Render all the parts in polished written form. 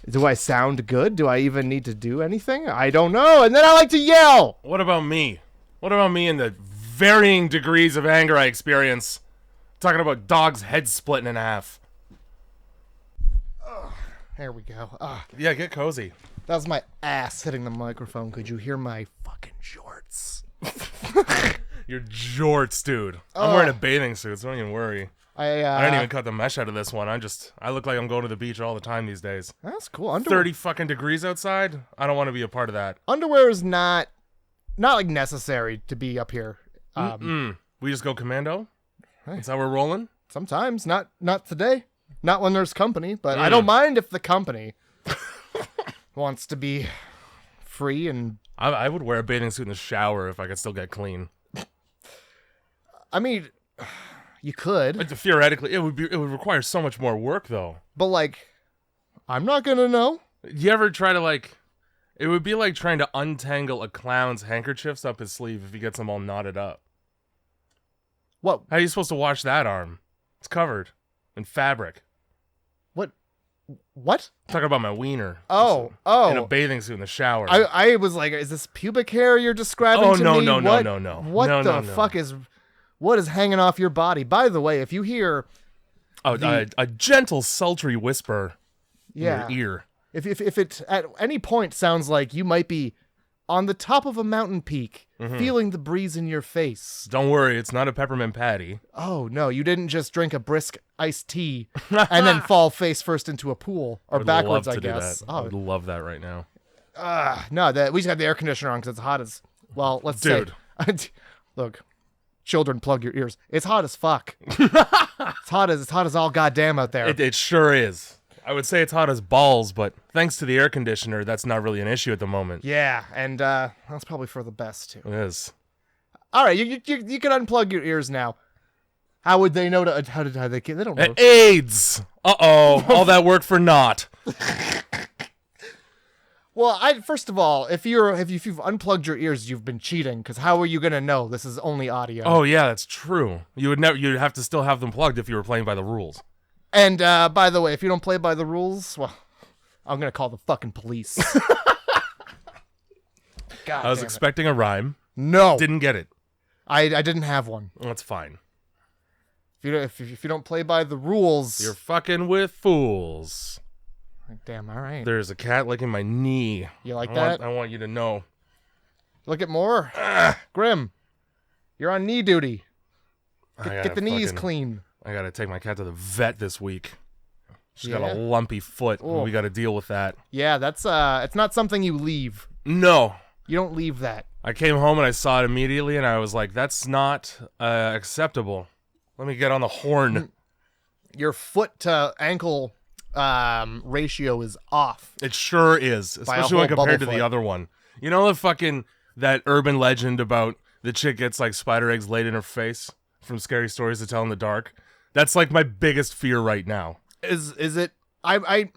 Do I sound good? Do I even need to do anything? I don't know. And then I like to yell. What about me? What about me and the varying degrees of anger I experience? Talking about dogs' heads splitting in half. There we go. Yeah, get cozy. That was my ass hitting the microphone. Could you hear my fucking shorts? Your jorts, dude. I'm wearing a bathing suit, so don't even worry. I didn't even cut the mesh out of this one. I look like I'm going to the beach all the time these days. That's cool. Underwear. 30 fucking degrees outside? I don't want to be a part of that. Underwear is not like necessary to be up here. We just go commando? Hey. Is that how we're rolling? Sometimes. Not today. Not when there's company, but I don't mind if the company wants to be free and... I would wear a bathing suit in the shower if I could still get clean. I mean, you could. Theoretically, it would require so much more work, though. But, like, I'm not gonna know. You ever try to, like... It would be like trying to untangle a clown's handkerchiefs up his sleeve if he gets them all knotted up. What? How are you supposed to wash that arm? It's covered in fabric. What? I'm talking about my wiener. Oh. In a bathing suit in the shower. I was like, is this pubic hair you're describing to me? No. What the fuck is... What is hanging off your body? By the way, if you hear... a gentle, sultry whisper in your ear. If it at any point sounds like you might be on the top of a mountain peak, feeling the breeze in your face. Don't worry, it's not a peppermint patty. Oh, no, you didn't just drink a brisk iced tea and then fall face first into a pool. Or backwards, I guess. I would love that right now. No, we just have the air conditioner on because it's hot as... Well, let's Dude. say... Look, children, plug your ears. It's hot as fuck. It's hot as all goddamn out there. It sure is. I would say it's hot as balls, but thanks to the air conditioner, that's not really an issue at the moment. Yeah, and that's probably for the best, too. It is. All right, you can unplug your ears now. How would they know how they don't know. AIDS! Uh-oh, all that work for naught. Well, first of all, if you've unplugged your ears, you've been cheating, because how are you going to know this is only audio? Oh, yeah, that's true. You'd have to still have them plugged if you were playing by the rules. And, by the way, if you don't play by the rules, well, I'm going to call the fucking police. God, I was expecting a rhyme. No. Didn't get it. I didn't have one. That's fine. If you don't play by the rules... You're fucking with fools. Damn, all right. There's a cat licking my knee. You like that? I want you to know. Look at more. Grim, you're on knee duty. Get the knees clean. I gotta take my cat to the vet this week. She's got a lumpy foot, and we gotta deal with that. Yeah, that's it's not something you leave. No. You don't leave that. I came home and I saw it immediately, and I was like, that's not acceptable. Let me get on the horn. Your foot to ankle ratio is off. It sure is, especially when compared to the other one. You know that urban legend about the chick gets like spider eggs laid in her face from Scary Stories to Tell in the Dark? That's like my biggest fear right now. Is it? I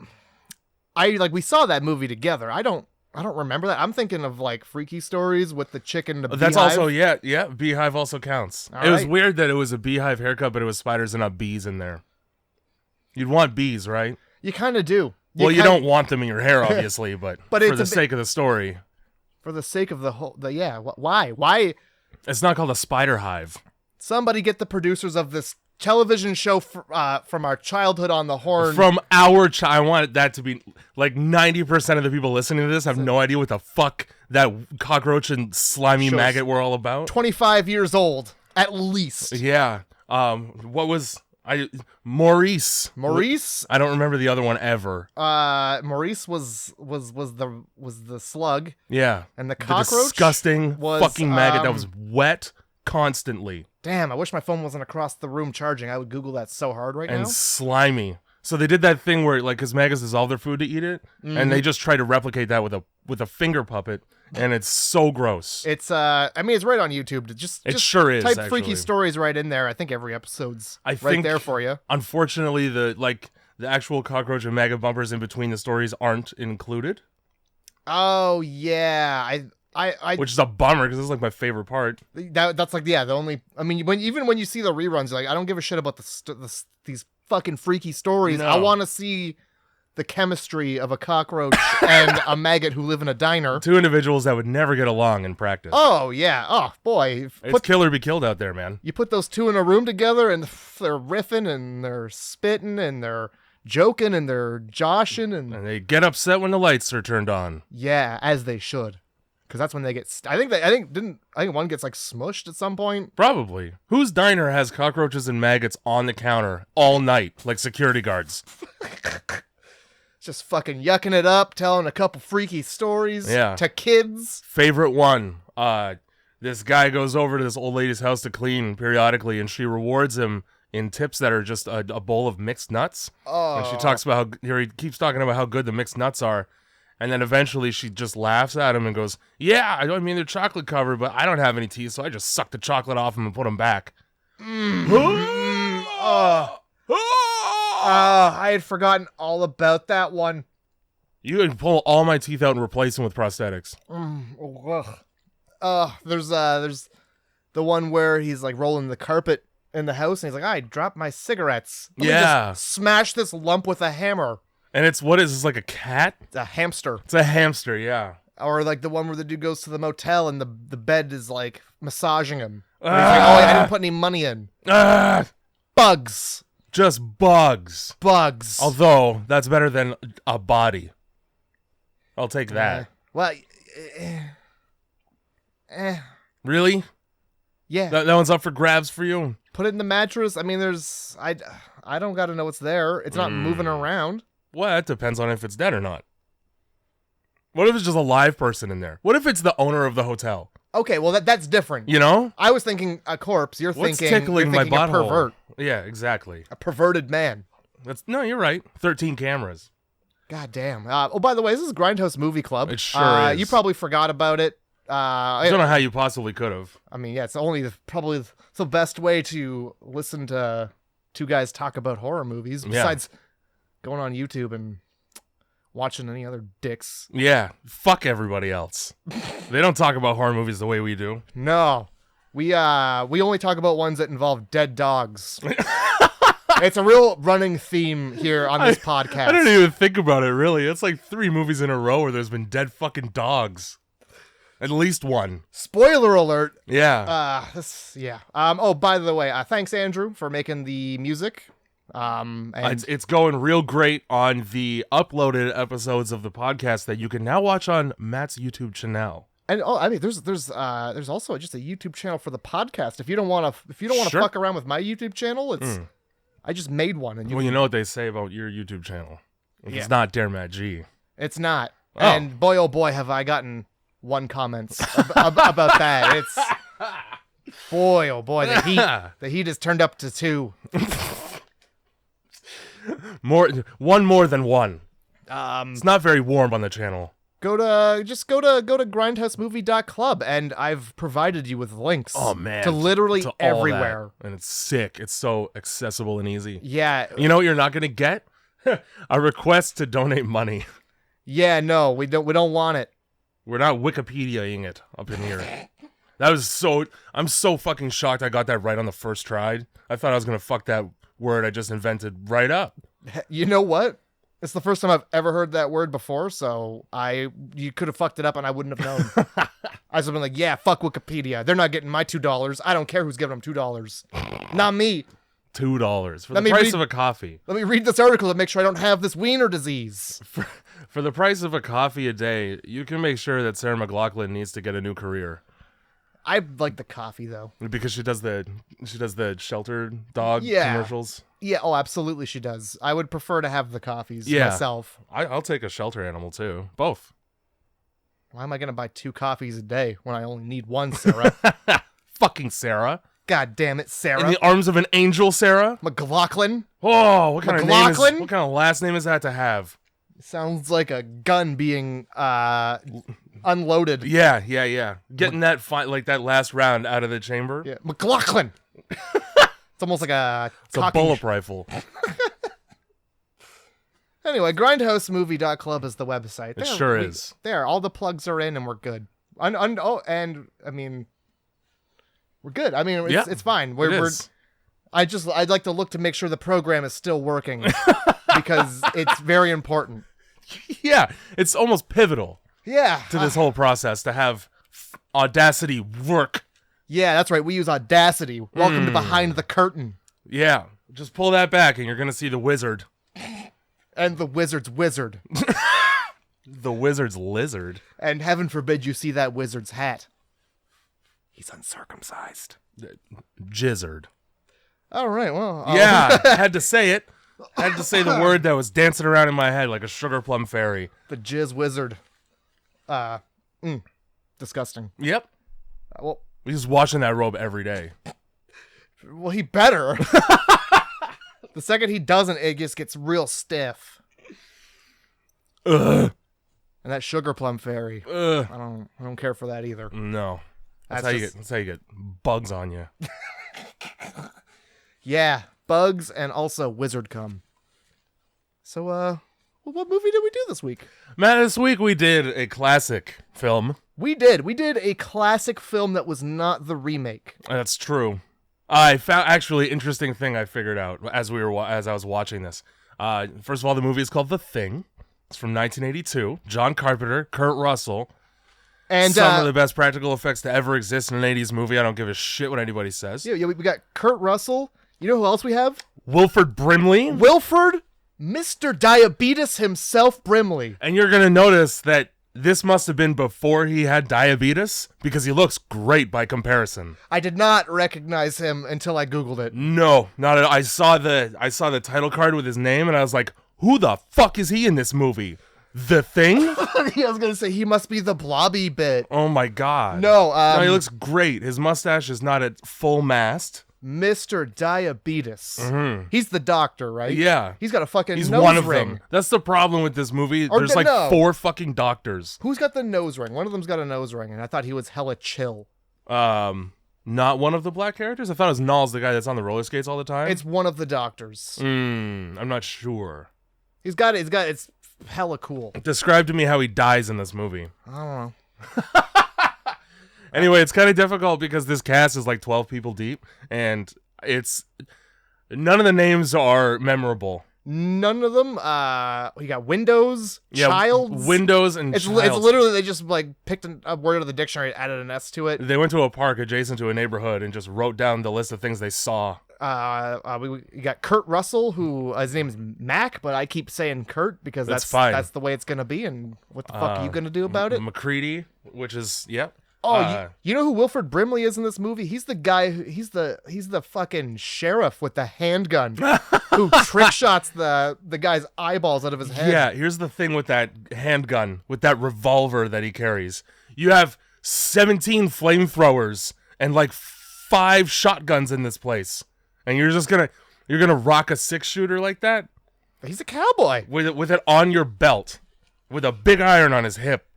like we saw that movie together. I don't remember that. I'm thinking of like Freaky Stories with the chick and the beehive. That's also yeah. Beehive also counts. It was weird that it was a beehive haircut, but it was spiders and not bees in there. You'd want bees, right? You kind of do. You don't want them in your hair, obviously, but for the sake of the story. For the sake of the whole... Why? Why? It's not called a spider hive. Somebody get the producers of this television show from our childhood on the horn. From our I want that to be... Like 90% of the people listening to this have no idea what the fuck that cockroach and slimy maggot were all about. 25 years old, at least. Yeah. What was... Maurice. I don't remember the other one ever. Maurice was the slug. Yeah. And the cockroach, the disgusting fucking maggot that was wet constantly. Damn, I wish my phone wasn't across the room charging. I would Google that so hard right now. And slimy. So they did that thing where, like, because maggots dissolve their food to eat it, and they just try to replicate that with a finger puppet, and it's so gross. It's I mean, it's right on YouTube. It sure is. Type Freaky Stories right in there. I think every episode's right there for you. Unfortunately, the actual cockroach and maggot bumpers in between the stories aren't included. Oh yeah, I which is a bummer because it's like my favorite part. That's like the only. I mean, when you see the reruns, you're like, I don't give a shit about these fucking freaky stories. No. I want to see the chemistry of a cockroach and a maggot who live in a diner. Two individuals that would never get along in practice. Oh, yeah. Oh, boy. It's kill or be killed out there, man. You put those two in a room together, and they're riffing, and they're spitting, and they're joking, and they're joshing. And they get upset when the lights are turned on. Yeah, as they should. Because that's when they get... I think one gets, like, smushed at some point. Probably. Whose diner has cockroaches and maggots on the counter all night, like security guards? Just fucking yucking it up, telling a couple freaky stories to kids. Favorite one. This guy goes over to this old lady's house to clean periodically, and she rewards him in tips that are just a bowl of mixed nuts. Oh. And she talks about he keeps talking about how good the mixed nuts are. And then eventually she just laughs at him and goes, yeah, I mean, they're chocolate covered, but I don't have any teeth, so I just suck the chocolate off them and put them back. I had forgotten all about that one. You can pull all my teeth out and replace them with prosthetics. There's the one where he's like rolling the carpet in the house, and he's like, I dropped my cigarettes. Let me just smash this lump with a hammer. And it's, what is this, like a cat? It's a hamster. It's a hamster, yeah. Or like the one where the dude goes to the motel and the bed is like massaging him. And he's like, I didn't put any money in. Bugs. Just bugs. Bugs. Although, that's better than a body. I'll take that. Really? Yeah. That one's up for grabs for you? Put it in the mattress. I mean, I don't got to know what's there. It's not moving around. Well, that depends on if it's dead or not. What if it's just a live person in there? What if it's the owner of the hotel? Okay, well, that's different. You know? I was thinking a corpse. You're What's thinking tickling my butthole? A pervert. Yeah, exactly. A perverted man. No, you're right. 13 cameras. God damn. By the way, this is Grindhouse Movie Club. It sure is. You probably forgot about it. I don't know how you possibly could have. I mean, yeah, it's probably the best way to listen to two guys talk about horror movies besides going on YouTube and watching any other dicks. Yeah, fuck everybody else. They don't talk about horror movies the way we do. No. We only talk about ones that involve dead dogs. It's a real running theme here on this podcast. I don't even think about it, really. It's like 3 movies in a row where there's been dead fucking dogs. At least one. Spoiler alert. Yeah. By the way, thanks, Andrew, for making the music. And it's going real great on the uploaded episodes of the podcast that you can now watch on Matt's YouTube channel. And I mean, there's also just a YouTube channel for the podcast. If you don't want to fuck around with my YouTube channel, I just made one. And you know what they say about your YouTube channel. It's not Dare Matt G. It's not. Oh. And boy, oh boy, have I gotten one comment about that. It's boy, oh boy, the heat has turned up to 2. One more than one. It's not very warm on the channel. Go to grindhousemovie.club, and I've provided you with links. Oh man, to literally to everywhere, and it's sick. It's so accessible and easy. Yeah, you know what you're not gonna get? A request to donate money. Yeah, no, we don't want it. We're not Wikipediaing it up in here. I'm so fucking shocked I got that right on the first try. I thought I was gonna fuck that word I just invented right up. You know what? It's the first time I've ever heard that word before, so you could have fucked it up and I wouldn't have known. I was been like, yeah, fuck Wikipedia. They're not getting my $2. I don't care who's giving them $2. Not me. $2 for the price of a coffee. Let me read this article to make sure I don't have this wiener disease. For the price of a coffee a day, you can make sure that Sarah McLachlan needs to get a new career. I like the coffee though, because she does the shelter dog commercials. Yeah, oh, absolutely, she does. I would prefer to have the coffees myself. I'll take a shelter animal too. Both. Why am I gonna buy 2 coffees a day when I only need one, Sarah? Fucking Sarah. God damn it, Sarah. In the arms of an angel, Sarah. McLachlan. Oh, what kind of last name is that to have? Sounds like a gun being unloaded. Yeah. Getting that last round out of the chamber. Yeah, McLachlan. It's almost like a bullet rifle. Anyway, grindhousemovie.club is the website. It sure is. There, all the plugs are in, and we're good. And I mean, we're good. I mean, it's fine. I'd like to look to make sure the program is still working. because it's very important. Yeah, it's almost pivotal. Yeah. To this whole process to have Audacity work. Yeah, that's right. We use Audacity. Welcome to Behind the Curtain. Yeah, just pull that back and you're going to see the wizard. And the wizard's wizard. The wizard's lizard. And heaven forbid you see that wizard's hat. He's uncircumcised. Jizzard. All right, well. Yeah, had to say it. Had to say the word that was dancing around in my head like a sugar plum fairy. The jizz wizard. Disgusting. Yep. Well, he's washing that robe every day. Well, he better. The second he doesn't, it just gets real stiff. Ugh. And that sugar plum fairy. Ugh. I don't care for that either. No. That's how you get bugs on you. Yeah, bugs and also wizard cum. So, what movie did we do this week? Matt, this week we did a classic film. We did a classic film that was not the remake. That's true. I found actually interesting thing I figured out as I was watching this. First of all, the movie is called The Thing. It's from 1982. John Carpenter, Kurt Russell, and some of the best practical effects to ever exist in an 80s movie. I don't give a shit what anybody says. Yeah, we got Kurt Russell. You know who else we have? Wilford Brimley. Wilford, Mr. Diabetes himself, Brimley. And you're gonna notice that this must have been before he had diabetes, because he looks great by comparison. I did not recognize him until I Googled it. No, not at all. I saw the title card with his name, and I was like, who the fuck is he in this movie? The Thing? I was going to say, he must be the blobby bit. Oh my god. No, he looks great. His mustache is not at full mast. Mr. Diabetes. Mm-hmm. He's the doctor, right? Yeah. He's got a fucking He's nose one of ring. them. That's the problem with this movie. There's like 4 fucking doctors. Who's got the nose ring? One of them's got a nose ring, and I thought he was hella chill. Not one of the black characters? I thought it was Null's the guy that's on the roller skates all the time. It's one of the doctors. I'm not sure. It's hella cool. Describe to me how he dies in this movie. I don't know. Anyway, it's kind of difficult because this cast is like 12 people deep, and none of the names are memorable. None of them. You got Windows, Childs. Windows and it's Childs. It's literally they just like picked a word out of the dictionary, added an S to it. They went to a park adjacent to a neighborhood and just wrote down the list of things they saw. We got Kurt Russell, who his name is Mac, but I keep saying Kurt because that's fine. That's the way it's gonna be. And what the fuck are you gonna do about it? McCready, which is you know who Wilford Brimley is in this movie? He's the guy. He's the fucking sheriff with the handgun who trick shots the guy's eyeballs out of his head. Yeah, here's the thing with that handgun, with that revolver that he carries. You have 17 flamethrowers and like 5 shotguns in this place, and you're gonna rock a 6-shooter like that? He's a cowboy with it on your belt, with a big iron on his hip.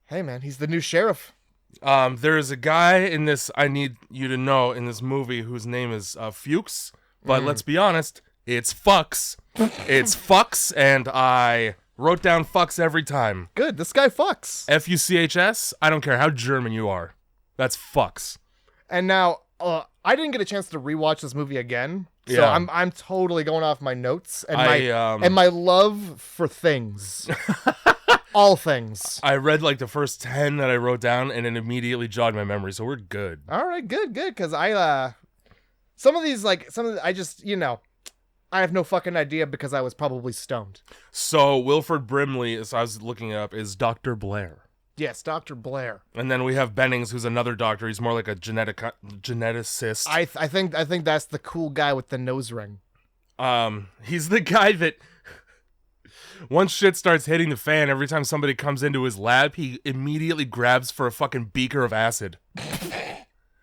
Hey man, he's the new sheriff. There is a guy in this, I need you to know, in this movie whose name is Fuchs, but let's be honest, it's Fucks. It's Fucks, and I wrote down Fucks every time. Good, this guy fucks. Fuchs, I don't care how German you are. That's Fucks. And now, I didn't get a chance to rewatch this movie again, so yeah. I'm totally going off my notes and my love for things. All things. I read like the first 10 that I wrote down, and it immediately jogged my memory, so we're good. All right, good, because I just, I have no fucking idea because I was probably stoned. So Wilford Brimley, as I was looking it up, is Dr. Blair. Yes, Dr. Blair. And then we have Bennings, who's another doctor. He's more like a geneticist. I think that's the cool guy with the nose ring. He's the guy that once shit starts hitting the fan, every time somebody comes into his lab, he immediately grabs for a fucking beaker of acid.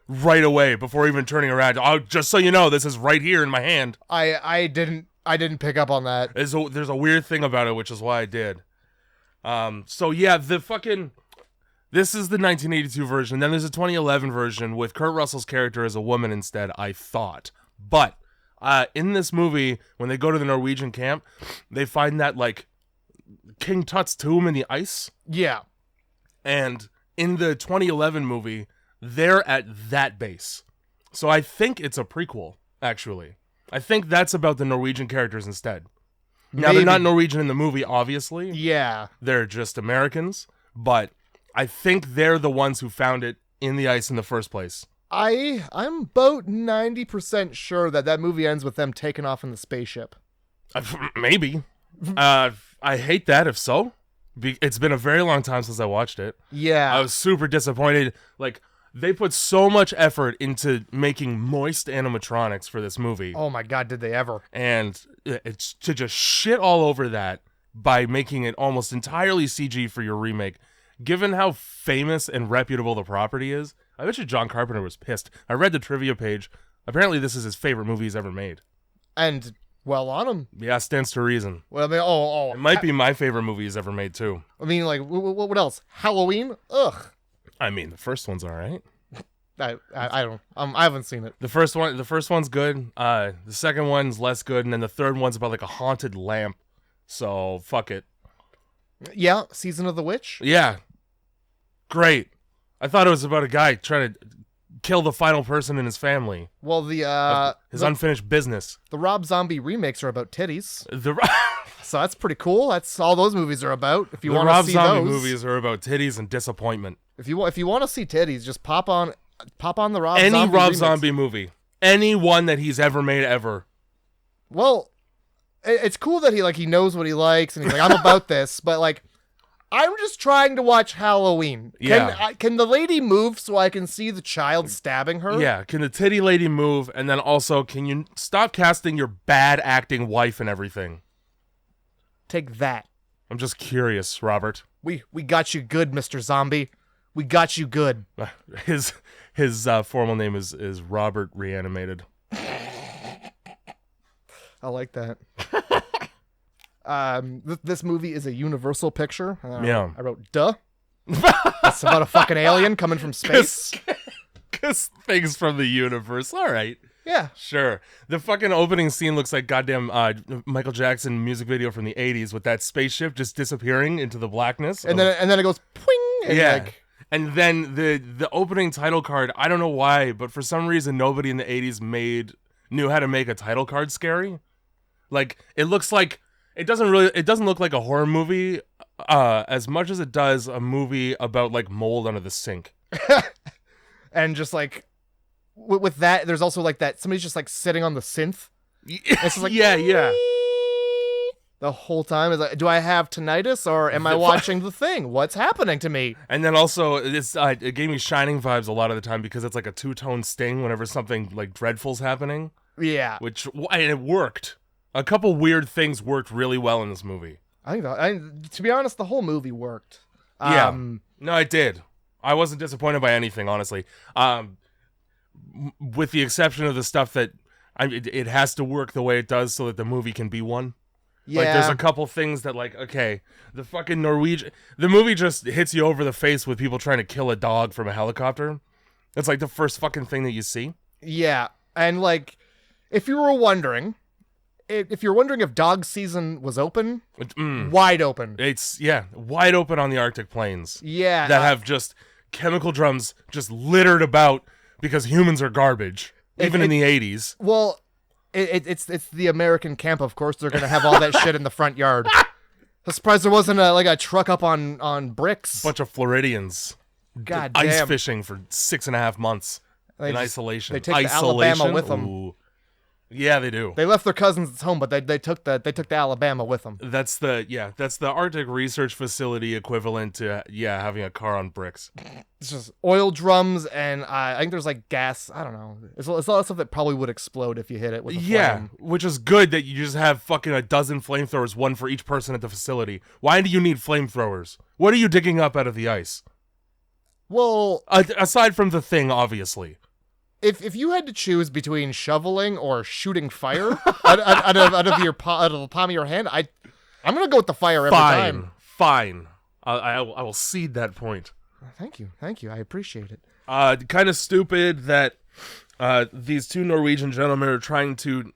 Right away, before even turning around. Oh, just so you know, this is right here in my hand. I didn't pick up on that. There's a weird thing about it, which is why I did. So yeah, this is the 1982 version. Then there's a 2011 version with Kurt Russell's character as a woman instead, I thought. But in this movie, when they go to the Norwegian camp, they find that like King Tut's tomb in the ice. Yeah. And in the 2011 movie, they're at that base. So I think it's a prequel, actually. I think that's about the Norwegian characters instead. Now, they're not Norwegian in the movie, obviously. Yeah. They're just Americans, but I think they're the ones who found it in the ice in the first place. I'm about 90% sure that movie ends with them taking off in the spaceship. Maybe. I hate that if so. It's been a very long time since I watched it. Yeah. I was super disappointed. Like, they put so much effort into making moist animatronics for this movie. Oh my God, did they ever. And it's to just shit all over that by making it almost entirely CG for your remake. Given how famous and reputable the property is, I bet you John Carpenter was pissed. I read the trivia page. Apparently this is his favorite movie he's ever made. And well on him. Yeah, stands to reason. Well, I mean, it might be my favorite movie he's ever made too. I mean, like, what else? Halloween? Ugh. I mean, the first one's all right. I don't. I haven't seen it. The first one's good. The second one's less good, and then the third one's about like a haunted lamp. So fuck it. Yeah, Season of the Witch. Yeah, great. I thought it was about a guy trying to kill the final person in his family. Well, his unfinished business. The Rob Zombie remakes are about titties. So that's pretty cool. That's all those movies are about. If you want to see Rob Zombie those, movies are about titties and disappointment. If you want to see titties, just pop on the Rob Any Zombie Rob remakes. Zombie movie, any one that he's ever made ever. Well, it's cool that he knows what he likes and he's like, I'm about this, but like, I'm just trying to watch Halloween. Can the lady move so I can see the child stabbing her? Yeah, can the titty lady move? And then also, can you stop casting your bad acting wife and everything? Take that. I'm just curious, Robert. We got you good, Mr. Zombie. We got you good. His formal name is Robert Reanimated. I like that. This movie is a Universal picture. Yeah. I wrote, duh. It's about a fucking alien coming from space. Because things from the universe. All right. Yeah. Sure. The fucking opening scene looks like goddamn Michael Jackson music video from the 80s with that spaceship just disappearing into the blackness. And then it goes, pwing. And yeah. And then the opening title card, I don't know why, but for some reason nobody in the 80s knew how to make a title card scary. Like, it looks like it doesn't look like a horror movie as much as it does a movie about like mold under the sink. And just like with that, there's also like that somebody's just like sitting on the synth. It's just like yeah. The whole time is like, do I have tinnitus or am I watching The Thing? What's happening to me? And then also, it gave me Shining vibes a lot of the time because it's like a two-tone sting whenever something like dreadful's happening. Yeah, and it worked. A couple weird things worked really well in this movie. I think to be honest, the whole movie worked. Yeah, no, it did. I wasn't disappointed by anything, honestly. With the exception of the stuff that it has to work the way it does so that the movie can be one. Yeah. Like, there's a couple things that, like, okay, the fucking Norwegian... The movie just hits you over the face with people trying to kill a dog from a helicopter. That's, like, the first fucking thing that you see. Yeah, and, like, if you were wondering... If you're wondering if dog season was open, wide open. It's, wide open on the Arctic plains. Yeah. That have just chemical drums just littered about because humans are garbage, even in the 80s. Well... It's the American camp, of course. They're gonna have all that shit in the front yard. I'm surprised there wasn't a truck up on bricks. Bunch of Floridians, God ice damn. fishing for 6.5 months in isolation. They take the Alabama with them. Ooh. Yeah, they do. They left their cousins at home, but they took the Alabama with them. That's the Arctic Research Facility equivalent to having a car on bricks. It's just oil drums, and I think there's like gas. I don't know. It's a lot of stuff that probably would explode if you hit it with a flame. Which is good that you just have fucking a dozen flamethrowers, one for each person at the facility. Why do you need flamethrowers? What are you digging up out of the ice? Well, aside from the Thing, obviously. If you had to choose between shoveling or shooting fire out of the palm of your hand, I'm gonna go with the fire every time. Fine. I will cede that point. Thank you. I appreciate it. Kind of stupid that these two Norwegian gentlemen are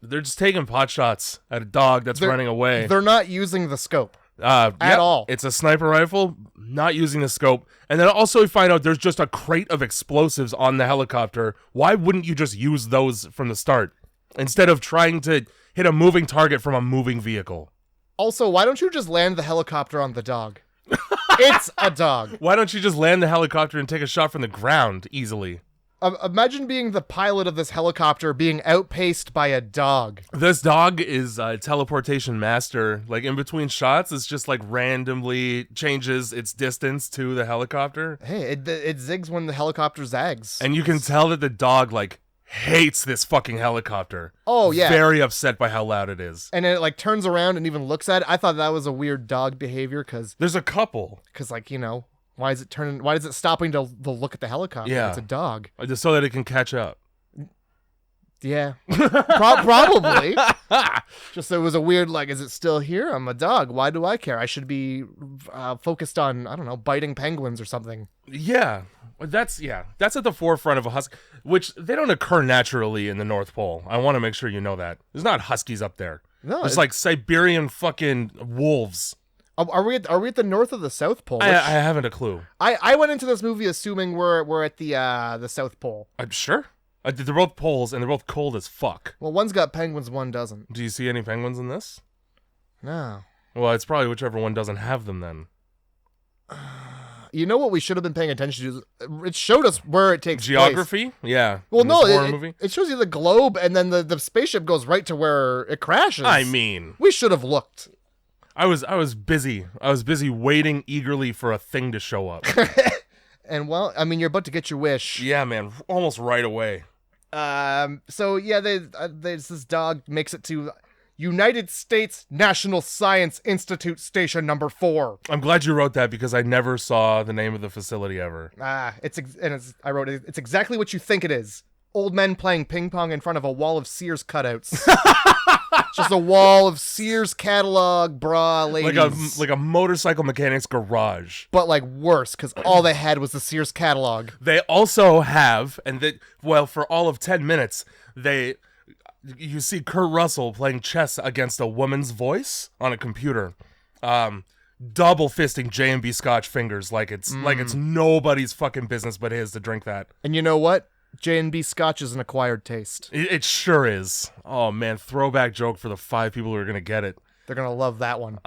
they're just taking pot shots at a dog that's running away. They're not using the scope at all. It's a sniper rifle, not using the scope. And then also we find out there's just a crate of explosives on the helicopter. Why wouldn't you just use those from the start instead of trying to hit a moving target from a moving vehicle? Also, why don't you just land the helicopter on the dog? It's a dog. Why don't you just land the helicopter and take a shot from the ground easily? Imagine being the pilot of this helicopter being outpaced by a dog. This dog is a teleportation master. Like, in between shots, it's just, like, randomly changes its distance to the helicopter. Hey, it zigs when the helicopter zags. And you can tell that the dog, like, hates this fucking helicopter. Oh, yeah. Very upset by how loud it is. And it, like, turns around and even looks at it. I thought that was a weird dog behavior, because... There's a couple. Because, like, you know... Why is it stopping to look at the helicopter? Yeah. It's a dog. Just so that it can catch up. Yeah. Probably. Just it was a weird, like, is it still here? I'm a dog. Why do I care? I should be focused on, I don't know, biting penguins or something. Yeah. That's at the forefront of a husky, which they don't occur naturally in the North Pole. I want to make sure you know that. There's not huskies up there. No. There's like Siberian fucking wolves. Are we at the North or the South Pole? I haven't a clue. I went into this movie assuming we're at the South Pole. I'm sure. They're both poles and they're both cold as fuck. Well, one's got penguins, one doesn't. Do you see any penguins in this? No. Well, it's probably whichever one doesn't have them then. You know what we should have been paying attention to? It showed us where it takes Geography? place. Yeah. Well, no, movie? it shows you the globe, and then the spaceship goes right to where it crashes. I mean, we should have looked. I was busy. I was busy waiting eagerly for a thing to show up. And well, I mean, you're about to get your wish. Yeah, man, almost right away. So yeah, this dog makes it to United States National Science Institute Station number 4. I'm glad you wrote that because I never saw the name of the facility ever. I wrote it. It's exactly what you think it is. Old men playing ping pong in front of a wall of Sears cutouts. Just a wall of Sears catalog bra ladies. Like a motorcycle mechanic's garage. But like worse, because all they had was the Sears catalog. They also have, for all of 10 minutes, you see Kurt Russell playing chess against a woman's voice on a computer. Double fisting J&B Scotch fingers like it's nobody's fucking business but his to drink that. And you know what? J&B Scotch is an acquired taste. It sure is. Oh man, throwback joke for the 5 people who are gonna get it. They're gonna love that one.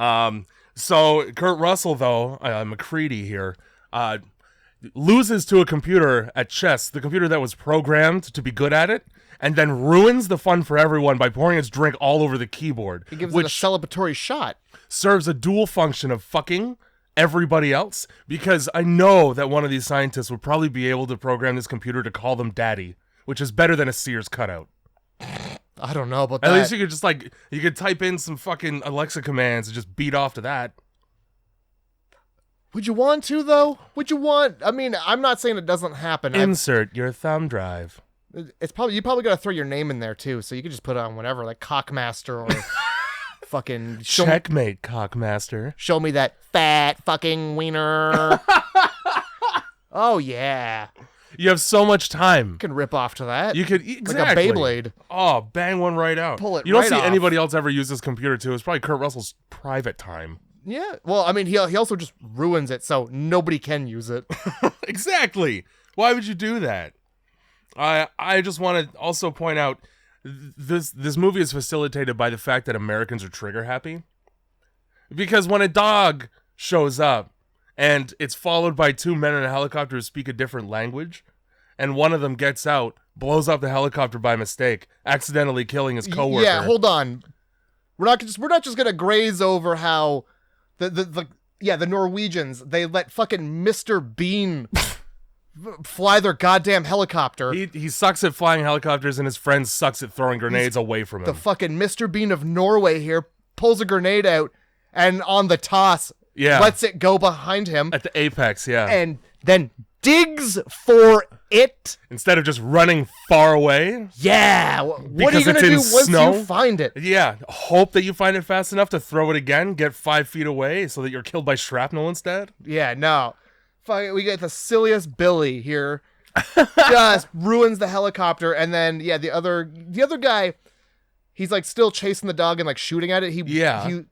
So Kurt Russell, though, McCready here, loses to a computer at chess, the computer that was programmed to be good at it, and then ruins the fun for everyone by pouring its drink all over the keyboard. He gives it a celebratory shot. Serves a dual function of fucking everybody else, because I know that one of these scientists would probably be able to program this computer to call them daddy, which is better than a Sears cutout. I don't know about that. At least you could just you could type in some fucking Alexa commands and just beat off to that. Would you want to, though? I mean, I'm not saying it doesn't happen. Insert your thumb drive. You probably got to throw your name in there too, so you could just put it on whatever, like Cockmaster or fucking Checkmate, Cockmaster. Show me that fat fucking wiener. Oh yeah. You have so much time. You can rip off to that. You could exactly like a Beyblade. Oh, bang one right out. Pull it. You don't right see off. Anybody else ever use this computer too. It's probably Kurt Russell's private time. Yeah. Well, I mean, he also just ruins it, so nobody can use it. Exactly. Why would you do that? I just want to also point out this movie is facilitated by the fact that Americans are trigger happy. Because when a dog shows up and it's followed by 2 men in a helicopter who speak a different language, and one of them gets out, blows up the helicopter by mistake, accidentally killing his coworker. Yeah, hold on. We're not just gonna graze over how the Norwegians, they let fucking Mr. Bean fly their goddamn helicopter. He sucks at flying helicopters, and his friend sucks at throwing grenades away from him. The fucking Mr. Bean of Norway here pulls a grenade out, and on the toss, lets it go behind him. At the apex, yeah. And then digs for it. Instead of just running far away. Yeah. What are you going to do once you find it? Yeah. Hope that you find it fast enough to throw it again, get 5 feet away so that you're killed by shrapnel instead. Yeah, no. We get the silliest Billy here. Just ruins the helicopter, and then the other guy, he's like still chasing the dog and like shooting at it.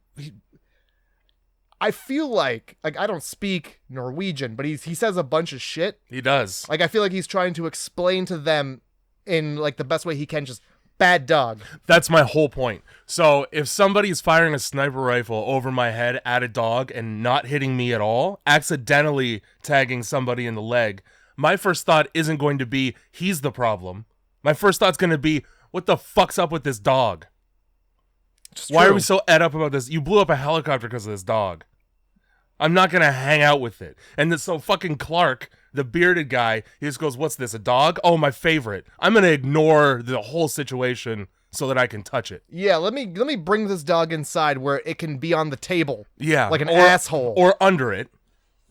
I feel like I don't speak Norwegian, but he says a bunch of shit. He does. Like I feel like he's trying to explain to them in like the best way he can, just bad dog. That's my whole point. So if somebody's firing a sniper rifle over my head at a dog and not hitting me at all, accidentally tagging somebody in the leg, my first thought isn't going to be, he's the problem. My first thought's going to be, what the fuck's up with this dog? Why are we so ed up about this? You blew up a helicopter because of this dog. I'm not going to hang out with it. And so fucking Clark, the bearded guy, he just goes, what's this, a dog? Oh, my favorite. I'm going to ignore the whole situation so that I can touch it. Yeah, let me bring this dog inside where it can be on the table. Yeah. Like an asshole. Or under it.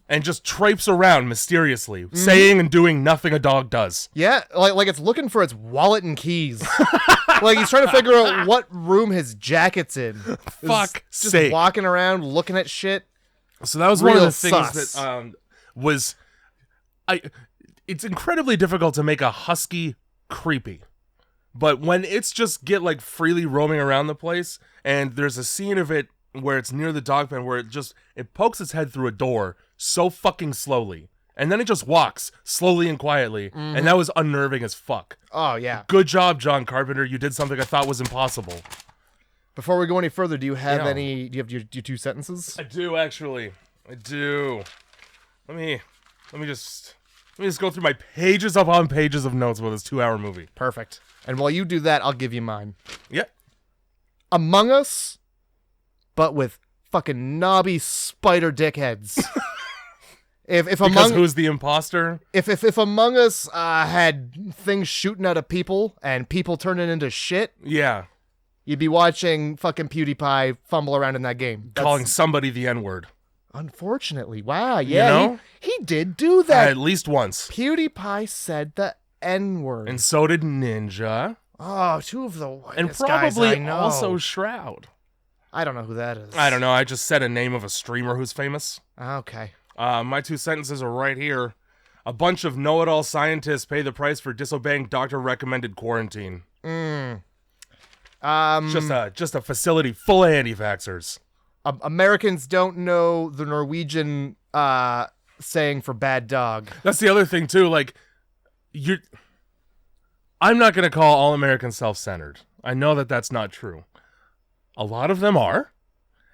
And just traipse around mysteriously, saying and doing nothing a dog does. Yeah, like it's looking for its wallet and keys. Like he's trying to figure out what room his jacket's in. Fuck just sake. Walking around looking at shit. So that was one of the things that it's incredibly difficult to make a husky creepy. But when it's just like freely roaming around the place, and there's a scene of it where it's near the dog pen where it pokes its head through a door so fucking slowly, and then it just walks slowly and quietly, and that was unnerving as fuck. Oh yeah, good job, John Carpenter. You did something I thought was impossible. Before we go any further, do you have any? Do you have your 2 sentences? I do actually. I do. Let me just go through my pages upon pages of notes about this 2-hour movie. Perfect. And while you do that, I'll give you mine. Yep. Among Us, but with fucking knobby spider dickheads. Who's the imposter? If Among Us had things shooting out of people and people turning into shit, yeah, you'd be watching fucking PewDiePie fumble around in that game. Calling somebody the N-word. Unfortunately. Wow, yeah. You know? He did do that. At least once. PewDiePie said the N-word. And so did Ninja. Oh, 2 of the whitest and probably guys I know. Also Shroud. I don't know who that is. I don't know. I just said a name of a streamer who's famous. Okay. My 2 sentences are right here. A bunch of know-it-all scientists pay the price for disobeying doctor-recommended quarantine. Just a facility full of anti-vaxxers. Americans don't know the Norwegian saying for bad dog. That's the other thing too. Like, I'm not gonna call all Americans self-centered. I know that that's not true. A lot of them are,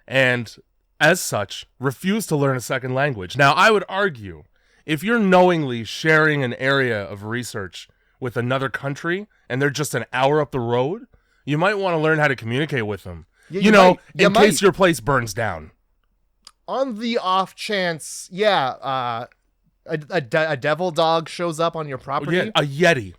and as such, refuse to learn a second language. Now, I would argue, if you're knowingly sharing an area of research with another country, and they're just an hour up the road, you might want to learn how to communicate with them. Yeah, in case your place burns down. On the off chance, a devil dog shows up on your property. Yeah, a Yeti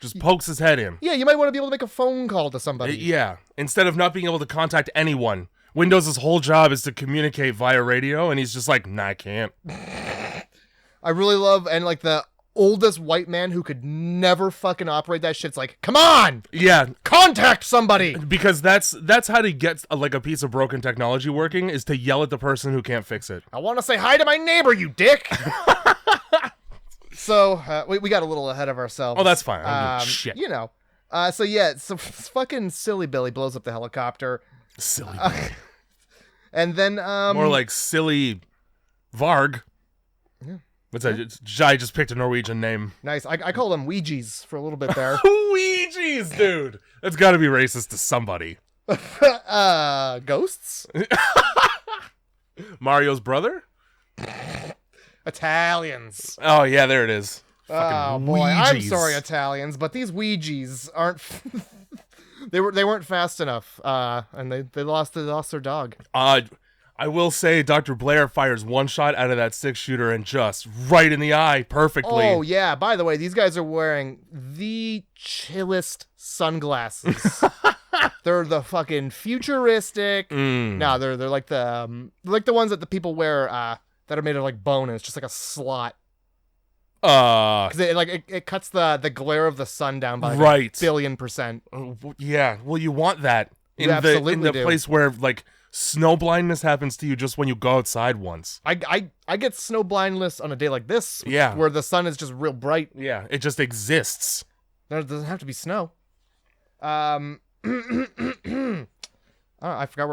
just pokes his head in. Yeah, you might want to be able to make a phone call to somebody. Yeah, instead of not being able to contact anyone. Windows' whole job is to communicate via radio, and he's just like, nah, I can't. I really love, and like the oldest white man who could never fucking operate that shit's like, come on! Yeah. Contact somebody! Because that's how to get a piece of broken technology working, is to yell at the person who can't fix it. I want to say hi to my neighbor, you dick! So, we got a little ahead of ourselves. Oh, that's fine. I don't give a shit. You know. So fucking Silly Billy blows up the helicopter. Silly Billy. And then, more like Silly Varg. Yeah. What's that? I just picked a Norwegian name. Nice. I call them Ouija's for a little bit there. Ouija's, dude. That's got to be racist to somebody. Ghosts? Mario's brother? Italians. Oh, yeah, there it is. Oh, boy. Ouija's. I'm sorry, Italians, but these Ouija's aren't... they weren't fast enough, and they lost their dog. I will say Dr. Blair fires one shot out of that 6-shooter and just right in the eye perfectly. Oh, yeah. By the way, these guys are wearing the chillest sunglasses. They're the fucking futuristic. No, they're like the ones that the people wear that are made of like bone, and it's just like a slot. Because it cuts the glare of the sun down by like 1 billion %. Yeah, well, you want that in the place where like snow blindness happens to you just when you go outside once. I get snow blindness on a day like this. Yeah, where the sun is just real bright. Yeah, it just exists. There doesn't have to be snow. I forgot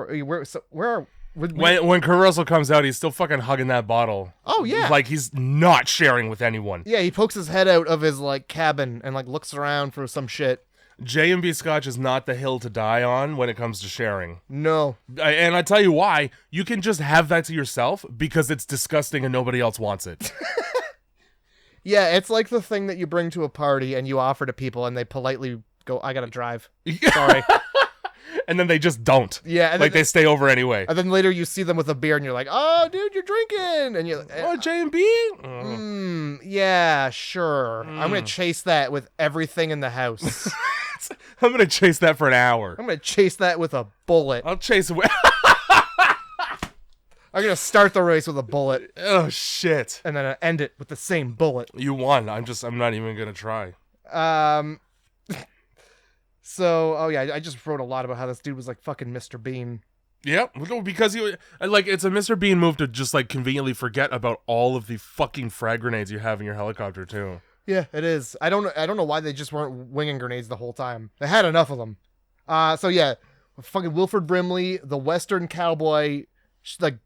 where. When Kurt Russell comes out, he's still fucking hugging that bottle. Oh, yeah. Like, he's not sharing with anyone. Yeah, he pokes his head out of his, like, cabin and, like, looks around for some shit. J&B Scotch is not the hill to die on when it comes to sharing. No. And I tell you why. You can just have that to yourself because it's disgusting and nobody else wants it. Yeah, it's like the thing that you bring to a party and you offer to people and they politely go, I gotta drive. Sorry. And then they just don't. Yeah. And like they stay over anyway. And then later you see them with a beer and you're like, oh, dude, you're drinking. And you're like, oh, J&B? Yeah, sure. I'm going to chase that with everything in the house. I'm going to chase that for an hour. I'm going to chase that with a bullet. I'll chase it. I'm going to start the race with a bullet. Oh, shit. And then end it with the same bullet. You won. I'm not even going to try. So, oh yeah, I just wrote a lot about how this dude was like fucking Mr. Bean. Yep, because it's a Mr. Bean move to just like conveniently forget about all of the fucking frag grenades you have in your helicopter too. Yeah, it is. I don't know why they just weren't winging grenades the whole time. They had enough of them. So yeah, fucking Wilford Brimley, the Western cowboy, like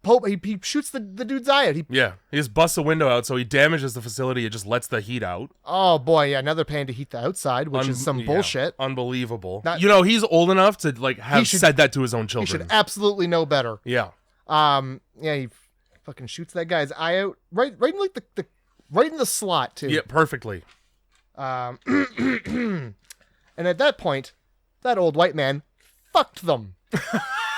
Pope, he shoots the dude's eye out. He just busts a window out, so he damages the facility. It just lets the heat out. Oh boy, yeah. Now they're paying to heat the outside, which is some bullshit. Unbelievable. He's old enough to like have said that to his own children. He should absolutely know better. Yeah. Yeah. He fucking shoots that guy's eye out right in like right in the slot too. Yeah, perfectly. And at that point, that old white man fucked them.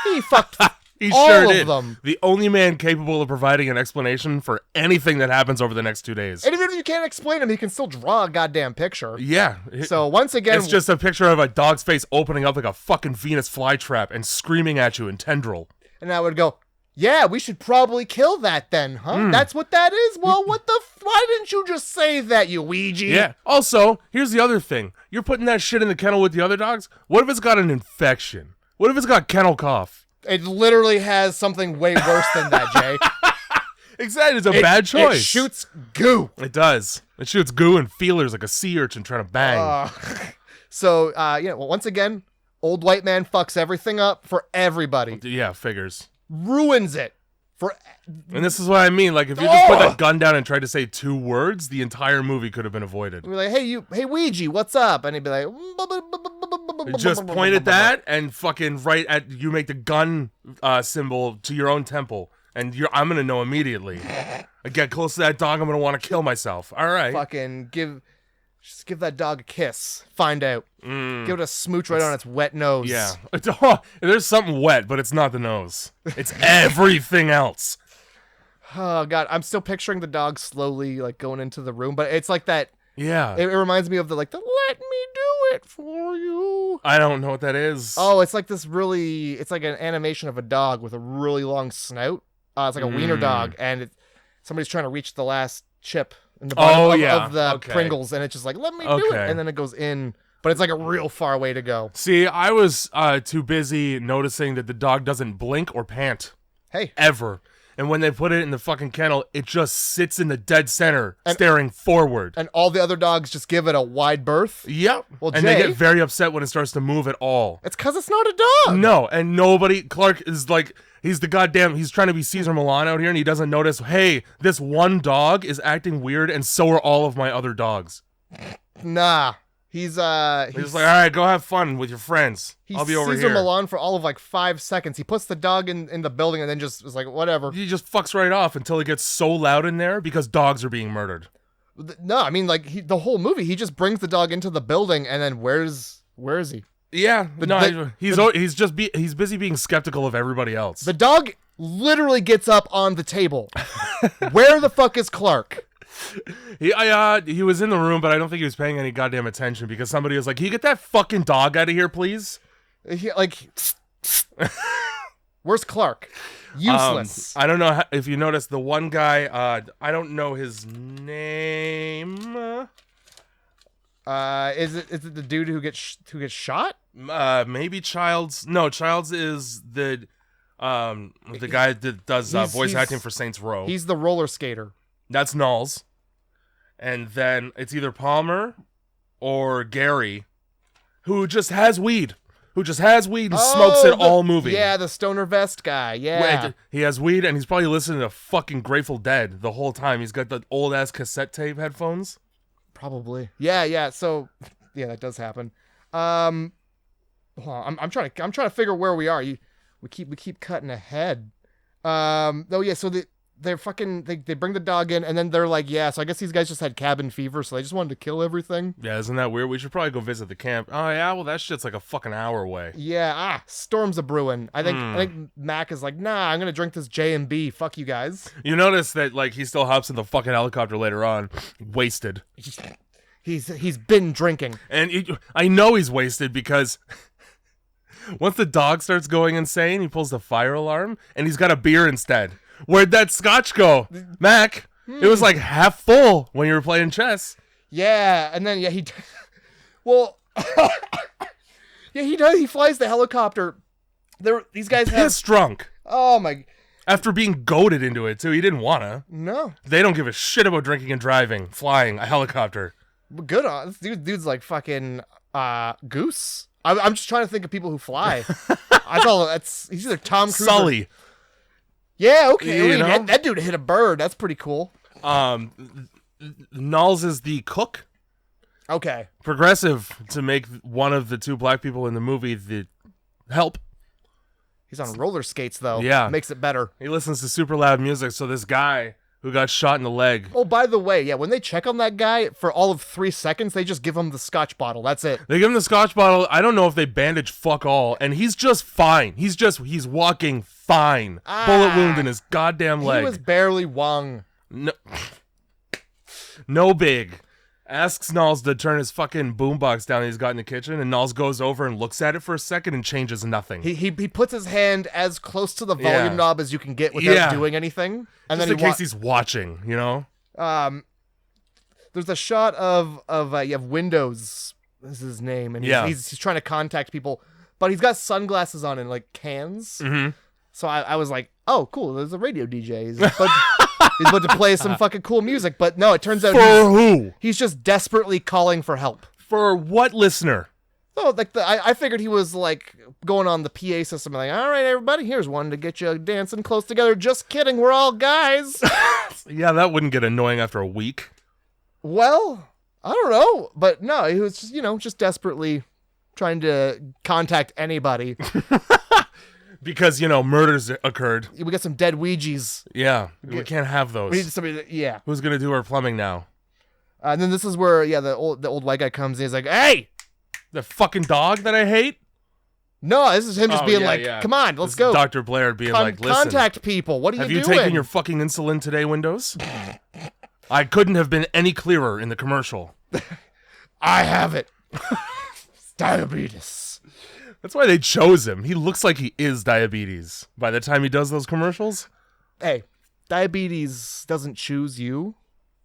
He fucked. He all sure of did. Them. The only man capable of providing an explanation for anything that happens over the next 2 days. And even if you can't explain him, he can still draw a goddamn picture. Yeah. So once again... It's just a picture of a dog's face opening up like a fucking Venus flytrap and screaming at you in tendril. And I would go, yeah, we should probably kill that then, huh? That's what that is? Well, why didn't you just say that, you Ouija? Yeah. Also, here's the other thing. You're putting that shit in the kennel with the other dogs? What if it's got an infection? What if it's got kennel cough? It literally has something way worse than that, Jay. Exactly. It's a bad choice. It shoots goo. It does. It shoots goo and feelers like a sea urchin trying to bang. So, well, once again, old white man fucks everything up for everybody. Yeah, figures. Ruins it. And this is what I mean. Like, if you just put that gun down and tried to say 2 words, the entire movie could have been avoided. We're like, hey Ouija, what's up? And he'd be like, just point at that and fucking you make the gun symbol to your own temple, and I'm gonna know immediately. I get close to that dog, I'm gonna want to kill myself. All right. Fucking give that dog a kiss. Find out. Give it a smooch right on its wet nose. Yeah. There's something wet, but it's not the nose. It's everything else. Oh god, I'm still picturing the dog slowly like going into the room, but it's like that. Yeah. It reminds me of the let me do it for you. I don't know what that is. Oh, it's like it's like an animation of a dog with a really long snout. It's like a wiener dog, and somebody's trying to reach the last chip in the bottom of the Pringles, and it's just like, let me do it, and then it goes in, but it's like a real far way to go. See, I was too busy noticing that the dog doesn't blink or pant. Hey. Ever. And when they put it in the fucking kennel, it just sits in the dead center, staring forward. And all the other dogs just give it a wide berth? Yep. Well, and they get very upset when it starts to move at all. It's because it's not a dog. No, and Clark is like, he's trying to be Caesar Milan out here, and he doesn't notice, hey, this one dog is acting weird, and so are all of my other dogs. Nah. He's like, all right, go have fun with your friends. I'll be over Caesar here. Milan for all of like 5 seconds. He puts the dog in the building and then just is like, whatever. He just fucks right off until it gets so loud in there because dogs are being murdered. No, I mean like the whole movie, he just brings the dog into the building and then where is he? Yeah, he's busy being skeptical of everybody else. The dog literally gets up on the table. Where the fuck is Clark? He was in the room, but I don't think he was paying any goddamn attention because somebody was like, "Can you get that fucking dog out of here, please?" Where's Clark? Useless. I don't know if you noticed the one guy. I don't know his name. Is it the dude who gets shot? Maybe Childs. No, Childs is the guy that does voice acting for Saints Row. He's the roller skater. That's Knowles. And then it's either Palmer or Gary, who just has weed. And smokes it all movie. Yeah, the stoner vest guy. Yeah. He has weed, and he's probably listening to fucking Grateful Dead the whole time. He's got the old-ass cassette tape headphones. Probably. Yeah. So, yeah, that does happen. Hold on, I'm trying to figure where we are. We keep cutting ahead. Oh yeah, so they're fucking they bring the dog in, and then they're like, yeah, so I guess these guys just had cabin fever, so they just wanted to kill everything. Yeah, isn't that weird? We should probably go visit the camp. Oh yeah, well that shit's like a fucking hour away. Yeah, storms a brewing. I think Mac is like, nah, I'm gonna drink this J&B. Fuck you guys. You notice that like he still hops in the fucking helicopter later on, wasted. He's been drinking, and I know he's wasted because once the dog starts going insane, he pulls the fire alarm, and he's got a beer instead. Where'd that scotch go, Mac? It was like half full when you were playing chess. Yeah, and then he well, yeah, he does. He flies the helicopter. These guys piss drunk. Oh my! After being goaded into it too, he didn't wanna. No, they don't give a shit about drinking and driving, flying a helicopter. Good on this dude's like fucking Goose. I'm just trying to think of people who fly. I thought he's either Tom Cruise, Sully. Yeah, okay. That dude hit a bird. That's pretty cool. Knowles is the cook. Okay. Progressive to make one of the two black people in the movie the help. He's on roller skates, though. Yeah. Makes it better. He listens to super loud music, so this guy who got shot in the leg. Oh, by the way, yeah, when they check on that guy for all of 3 seconds, they just give him the scotch bottle. That's it. They give him the scotch bottle. I don't know if they bandage fuck all, and he's just fine. He's walking fine. Bullet wound in his goddamn leg. He was barely Wong. No big. Asks Knowles to turn his fucking boombox down that he's got in the kitchen, and Knowles goes over and looks at it for a second and changes nothing. He puts his hand as close to the volume knob as you can get without doing anything. And just then in case he's watching, you know? There's a shot of you have Windows. This is his name, and he's trying to contact people, but he's got sunglasses on and like cans. Mm-hmm. So I was like, oh, cool. There's a radio DJ. He's about to play some fucking cool music, but no, it turns out he's just desperately calling for help. For what listener? Oh, like I figured he was like going on the PA system, like, all right, everybody, here's one to get you dancing close together. Just kidding, we're all guys. Yeah, that wouldn't get annoying after a week. Well, I don't know, but no, he was just, just desperately trying to contact anybody. Because, murders occurred. We got some dead Ouijas. Yeah, we can't have those. We need somebody who's going to do our plumbing now? And then this is where, the old white guy comes in. He's like, hey! The fucking dog that I hate? No, this is him just being come on, let's go. Dr. Blair being like, listen. Contact people. What are you doing? Have you taken your fucking insulin today, Windows? I couldn't have been any clearer in the commercial. I have it. Diabetes. That's why they chose him. He looks like he is diabetes by the time he does those commercials. Hey, diabetes doesn't choose you.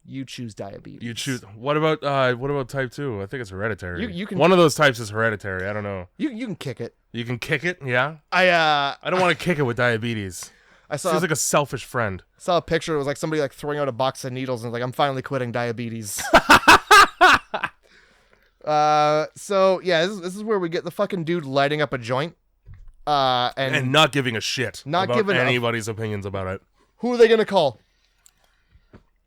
You choose diabetes. You choose. What about type 2? I think it's hereditary. You can. One of those types is hereditary. I don't know. You can kick it. You can kick it. Yeah. I don't want to kick it with diabetes. Feels like a selfish friend. Saw a picture. It was like somebody like throwing out a box of needles and like, I'm finally quitting diabetes. So yeah, this is where we get the fucking dude lighting up a joint, and not giving a shit about anybody's opinions about it. Who are they gonna call?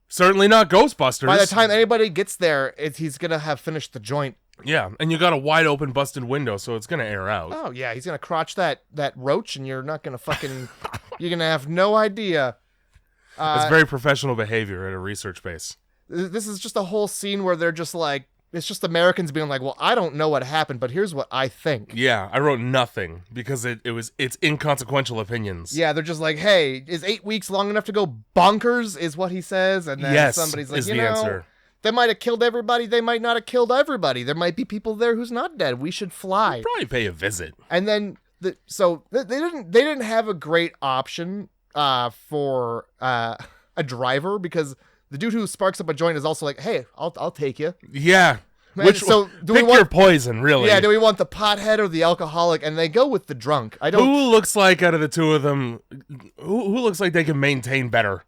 Certainly not Ghostbusters. By the time anybody gets there, he's gonna have finished the joint. Yeah, and you got a wide open busted window, so it's gonna air out. Oh yeah, he's gonna crotch that roach, and you're not gonna fucking, you're gonna have no idea. It's very professional behavior at a research base. This is just a whole scene where they're just like, it's just Americans being like, well, I don't know what happened, but here's what I think. Yeah, I wrote nothing because it's inconsequential opinions. Yeah, they're just like, hey, is 8 weeks long enough to go bonkers, is what he says. And then somebody's like, answer. They might have killed everybody. They might not have killed everybody. There might be people there who's not dead. We should fly. We'll probably pay a visit. And then, they didn't have a great option for a driver, because the dude who sparks up a joint is also like, hey, I'll take you. Yeah. Pick your poison, really. Yeah, do we want the pothead or the alcoholic? And they go with the drunk. Who looks like, out of the two of them, who looks like they can maintain better?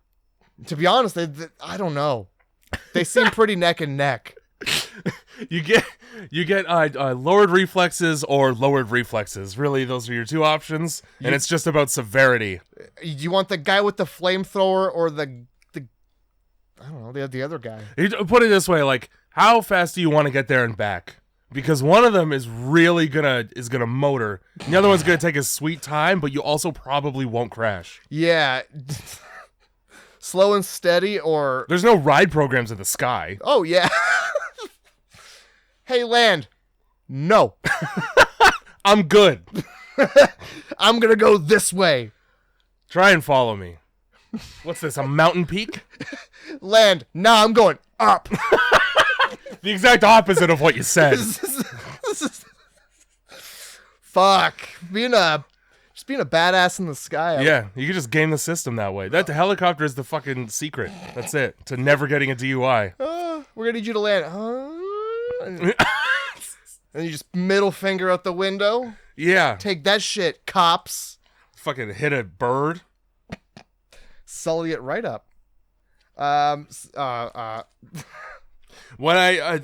To be honest, I don't know. They seem pretty neck and neck. You get lowered reflexes or lowered reflexes. Really, those are your two options, and it's just about severity. You want the guy with the flamethrower or the I don't know, the other guy. Put it this way, like, how fast do you want to get there and back? Because one of them is really gonna motor. And the other one's gonna take his sweet time, but you also probably won't crash. Yeah. Slow and steady, or... There's no ride programs in the sky. Oh, yeah. Hey, land. No. I'm good. I'm gonna go this way. Try and follow me. What's this, a mountain peak? Land. Nah, I'm going up. The exact opposite of what you said. Fuck. Just being a badass in the sky. Yeah, you can just game the system that way. That the helicopter is the fucking secret. That's it. To never getting a DUI. We're gonna need you to land. And you just middle finger out the window. Yeah. Take that shit, cops. Fucking hit a bird. Sully it right up. What I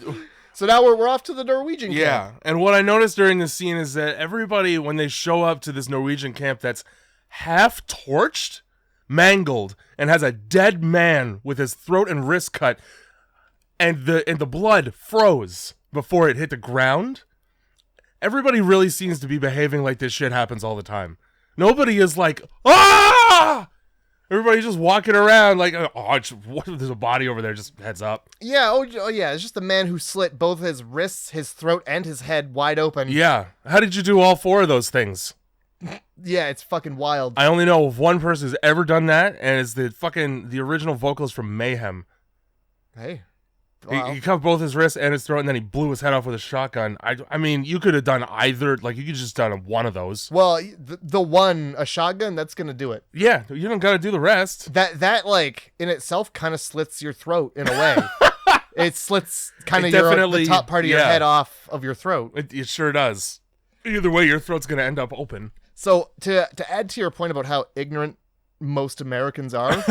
So now we're off to the Norwegian camp. Yeah, and what I noticed during this scene is that everybody, when they show up to this Norwegian camp that's half torched, mangled, and has a dead man with his throat and wrist cut, and the blood froze before it hit the ground, everybody really seems to be behaving like this shit happens all the time. Nobody is like, ah! Everybody's just walking around like, there's a body over there, just heads up. Yeah, oh yeah, it's just a man who slit both his wrists, his throat, and his head wide open. Yeah. How did you do all four of those things? Yeah, it's fucking wild. I only know of one person who's ever done that, and it's the original vocalist from Mayhem. Hey. Wow. He cut both his wrists and his throat, and then he blew his head off with a shotgun. I mean, you could have done either. Like, you could just done one of those. Well, a shotgun, that's gonna do it. Yeah, you don't gotta do the rest. That like, in itself, kind of slits your throat in a way. It slits kind of the top part of your head off of your throat. It sure does. Either way, your throat's gonna end up open. So, to add to your point about how ignorant most Americans are...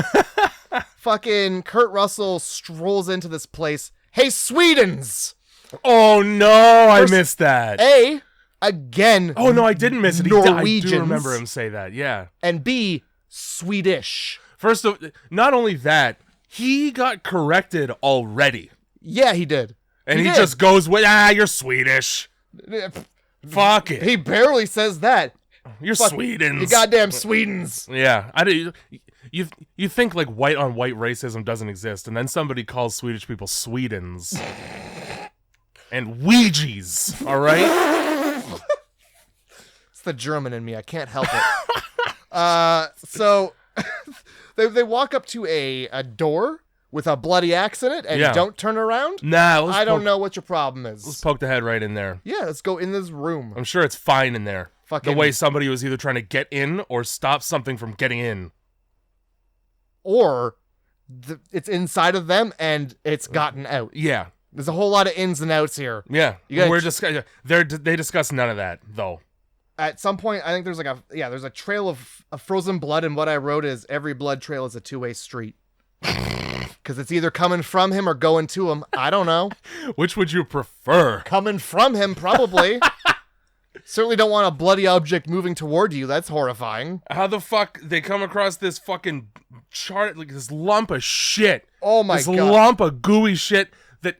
Fucking Kurt Russell strolls into this place. Hey, Swedens! Oh, no, I missed that. A, again. Oh, no, I didn't miss it. Norwegians. I do remember him say that, yeah. And B, Swedish. First of not only that, he got corrected already. Yeah, he did. And he just goes with, you're Swedish. Fuck it. He barely says that. You're Swedens. You goddamn Swedens. Yeah, You think like white on white racism doesn't exist, and then somebody calls Swedish people Swedens and Ouija's, all right? It's the German in me. I can't help it. So they walk up to a door with a bloody axe in it, and don't turn around. Nah, I don't know what your problem is. Let's poke the head right in there. Yeah, let's go in this room. I'm sure it's fine in there. Fucking... The way somebody was either trying to get in or stop something from getting in. Or it's inside of them and it's gotten out. Yeah. There's a whole lot of ins and outs here. Yeah. They discuss none of that, though. At some point, I think there's there's a trail of frozen blood, and what I wrote is every blood trail is a two-way street. Because it's either coming from him or going to him. I don't know. Which would you prefer? Coming from him, probably. Certainly don't want a bloody object moving toward you. That's horrifying. How the fuck they come across this fucking chart, like this lump of shit? Oh my god. This lump of gooey shit that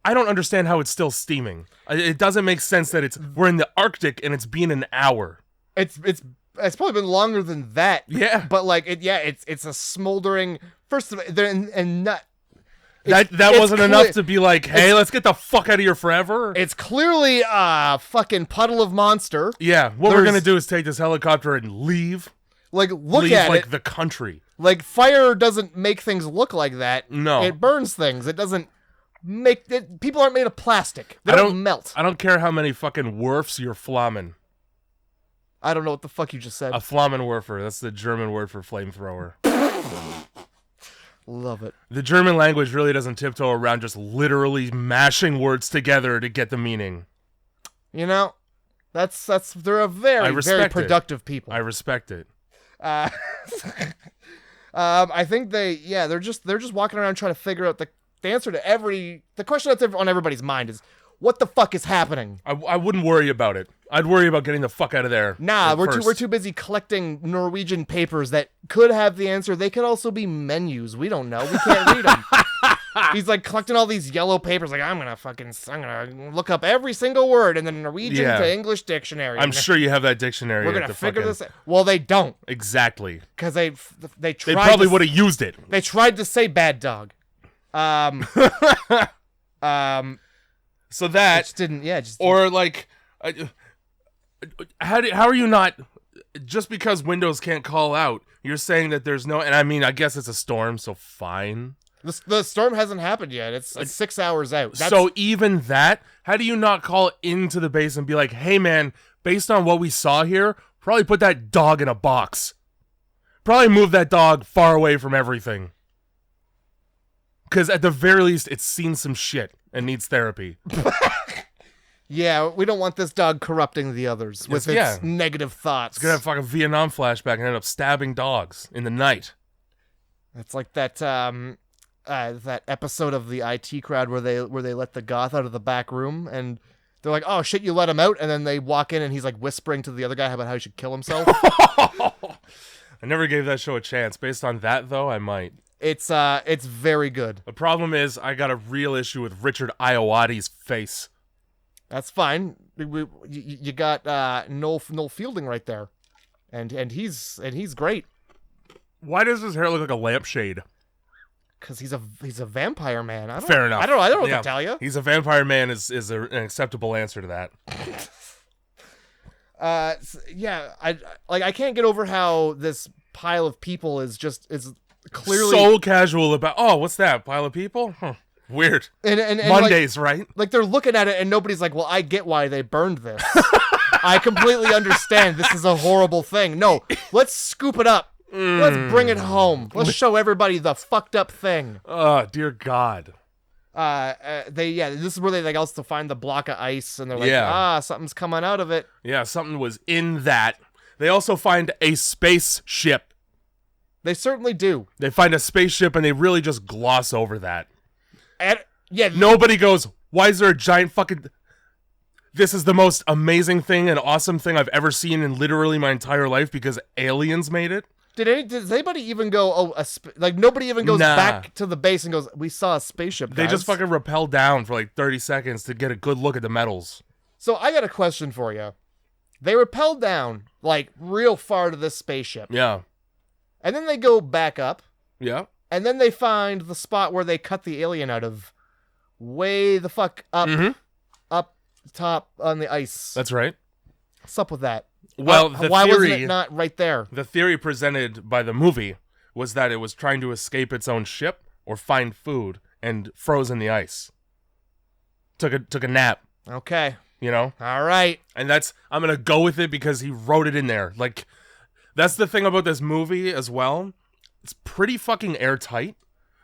I don't understand how it's still steaming. It doesn't make sense that we're in the Arctic and it's been an hour. It's probably been longer than that. Yeah. But like it's a smoldering. First of all, and not. That wasn't enough to be like, hey, let's get the fuck out of here forever. It's clearly a fucking puddle of monster. Yeah, what we're gonna do is take this helicopter and leave. Like, leave at like it. The country. Like, fire doesn't make things look like that. No. It burns things. It doesn't make it. People aren't made of plastic. They don't melt. I don't care how many fucking werfs you're flammen. I don't know what the fuck you just said. A Flammenwerfer. That's the German word for flamethrower. Love it. The German language really doesn't tiptoe around just literally mashing words together to get the meaning. You know, they're a very productive people. I respect it. I think they're just walking around trying to figure out the answer to the question that's on everybody's mind is, what the fuck is happening? I wouldn't worry about it. I'd worry about getting the fuck out of there. Nah, we're too busy collecting Norwegian papers that could have the answer. They could also be menus. We don't know. We can't read them. He's like collecting all these yellow papers. Like I'm gonna look up every single word in the Norwegian to English dictionary. I'm sure you have that dictionary. We're gonna figure this out. Well, they don't exactly because they tried. They probably would have used it. They tried to say bad dog. So that just didn't. Yeah. Just or like, how are you not? Just because Windows can't call out, you're saying that there's no. And I mean, I guess it's a storm, so fine. The storm hasn't happened yet. It's 6 hours out. So even that, how do you not call into the base and be like, hey man, based on what we saw here, probably put that dog in a box. Probably move that dog far away from everything. Because at the very least, it's seen some shit and needs therapy. Yeah, we don't want this dog corrupting the others with its negative thoughts. It's gonna have a fucking Vietnam flashback and end up stabbing dogs in the night. It's like that that episode of the IT Crowd where they let the goth out of the back room and they're like, "Oh shit, you let him out," and then they walk in and he's like whispering to the other guy about how he should kill himself. I never gave that show a chance. Based on that, though, I might. It's very good. The problem is I got a real issue with Richard Iowati's face. That's fine. You got Noel Fielding right there, and he's great. Why does his hair look like a lampshade? Because he's a vampire man. Fair enough. I don't know what to tell you. He's a vampire man is an acceptable answer to that. I can't get over how this pile of people is clearly so casual about. Oh, what's that pile of people? Huh. Weird. And Mondays, right? Like they're looking at it and nobody's like, well, I get why they burned this. I completely understand. This is a horrible thing. No, let's scoop it up. Let's bring it home. Let's show everybody the fucked up thing. Oh, dear God. This is where they also find the block of ice and they're like, something's coming out of it. Yeah, something was in that. They also find a spaceship. They certainly do. They find a spaceship and they really just gloss over that. And nobody goes, why is there a giant fucking... This is the most amazing thing and awesome thing I've ever seen in literally my entire life because aliens made it. Does anybody even go, nobody even goes back to the base and goes, we saw a spaceship, guys. They just fucking rappel down for like 30 seconds to get a good look at the metals. So I got a question for you. They rappel down, like, real far to this spaceship. Yeah. And then they go back up. Yeah. And then they find the spot where they cut the alien out of way the fuck up, up top on the ice. That's right. What's up with that? Well, why wasn't it not right there? The theory presented by the movie was that it was trying to escape its own ship or find food and froze in the ice. Took a nap. Okay. You know? All right. And I'm going to go with it because he wrote it in there. Like, that's the thing about this movie as well. It's pretty fucking airtight.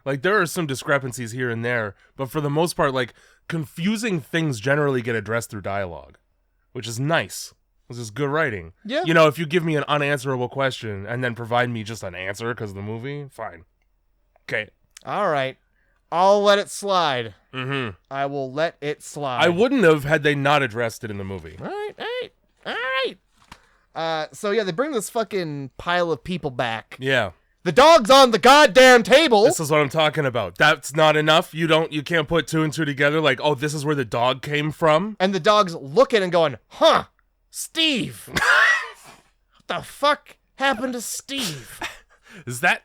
Like, there are some discrepancies here and there, but for the most part, like, confusing things generally get addressed through dialogue, which is nice. This is good writing. Yeah. You know, if you give me an unanswerable question and then provide me just an answer because of the movie, fine. Okay. All right. I'll let it slide. Mm-hmm. I will let it slide. I wouldn't have had they not addressed it in the movie. All right. So yeah, they bring this fucking pile of people back. Yeah. The dog's on the goddamn table. This is what I'm talking about. That's not enough. You can't put two and two together like, oh, this is where the dog came from. And the dog's looking and going, huh, Steve. What the fuck happened to Steve? Is that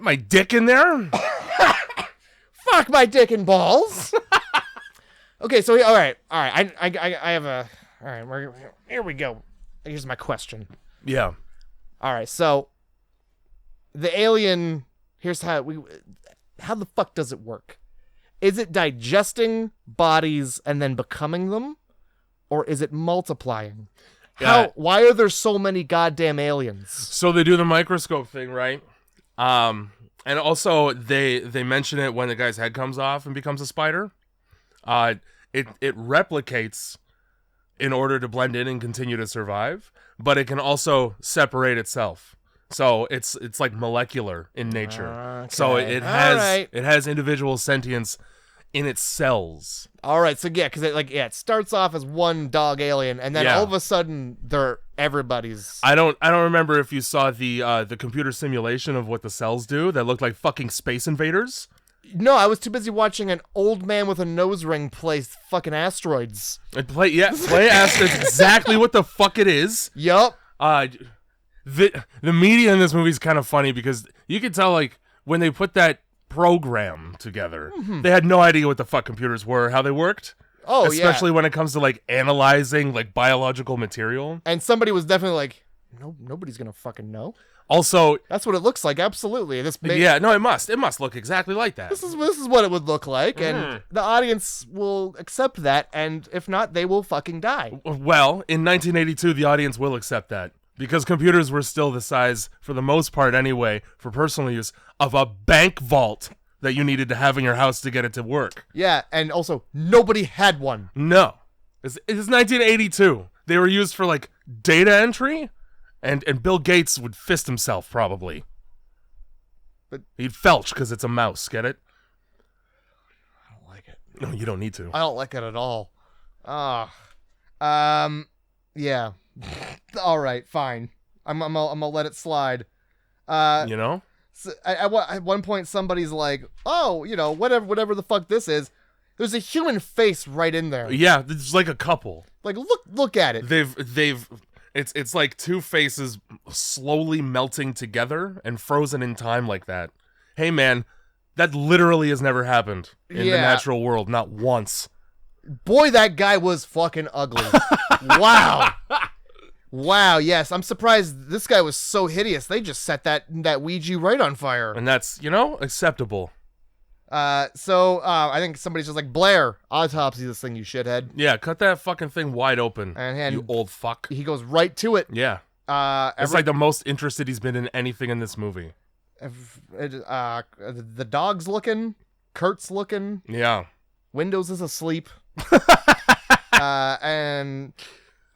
my dick in there? Fuck my dick and balls. Okay, so all right. I have a. All right, here we go. Here's my question. Yeah. All right, so the alien. Here's how the fuck does it work? Is it digesting bodies and then becoming them, or is it multiplying? Why are there so many goddamn aliens? So they do the microscope thing, right? And also they mention it when the guy's head comes off and becomes a spider. It replicates in order to blend in and continue to survive, but it can also separate itself. So it's like molecular in nature. Okay. So it has individual sentience in its cells. All right, so because it starts off as one dog alien, and then all of a sudden they're everybody's. I don't remember if you saw the computer simulation of what the cells do that looked like fucking Space Invaders. No, I was too busy watching an old man with a nose ring play fucking asteroids. Play asteroids. Exactly what the fuck it is. Yup. The media in this movie is kind of funny because you can tell, like, when they put that program together, they had no idea what the fuck computers were, how they worked. Oh, especially when it comes to, like, analyzing, like, biological material. And somebody was definitely like, no, nobody's gonna fucking know. Also, that's what it looks like. Absolutely. It must look exactly like that. This is what it would look like, and the audience will accept that, and if not, they will fucking die. Well, in 1982, the audience will accept that because computers were still the size, for the most part anyway, for personal use, of a bank vault that you needed to have in your house to get it to work. Yeah, and also nobody had one. No, it's 1982. They were used for like data entry. And Bill Gates would fist himself, probably. But he'd felch, because it's a mouse, get it? I don't like it. No, you don't need to. I don't like it at all. Yeah. All right, fine. I'm gonna let it slide. You know? So at one point, somebody's like, oh, whatever the fuck this is, there's a human face right in there. Yeah, there's like a couple. Like, look at it. It's like two faces slowly melting together and frozen in time like that. Hey, man, that literally has never happened in the natural world, not once. Boy, that guy was fucking ugly. Wow. Wow, yes. I'm surprised this guy was so hideous. They just set that Ouija right on fire. And that's, acceptable. So I think somebody's just like, Blair, autopsy this thing, you shithead. Yeah, cut that fucking thing wide open, and you old fuck. He goes right to it. Yeah. It's like the most interested he's been in anything in this movie. The dog's looking. Kurt's looking. Yeah. Windows is asleep. And...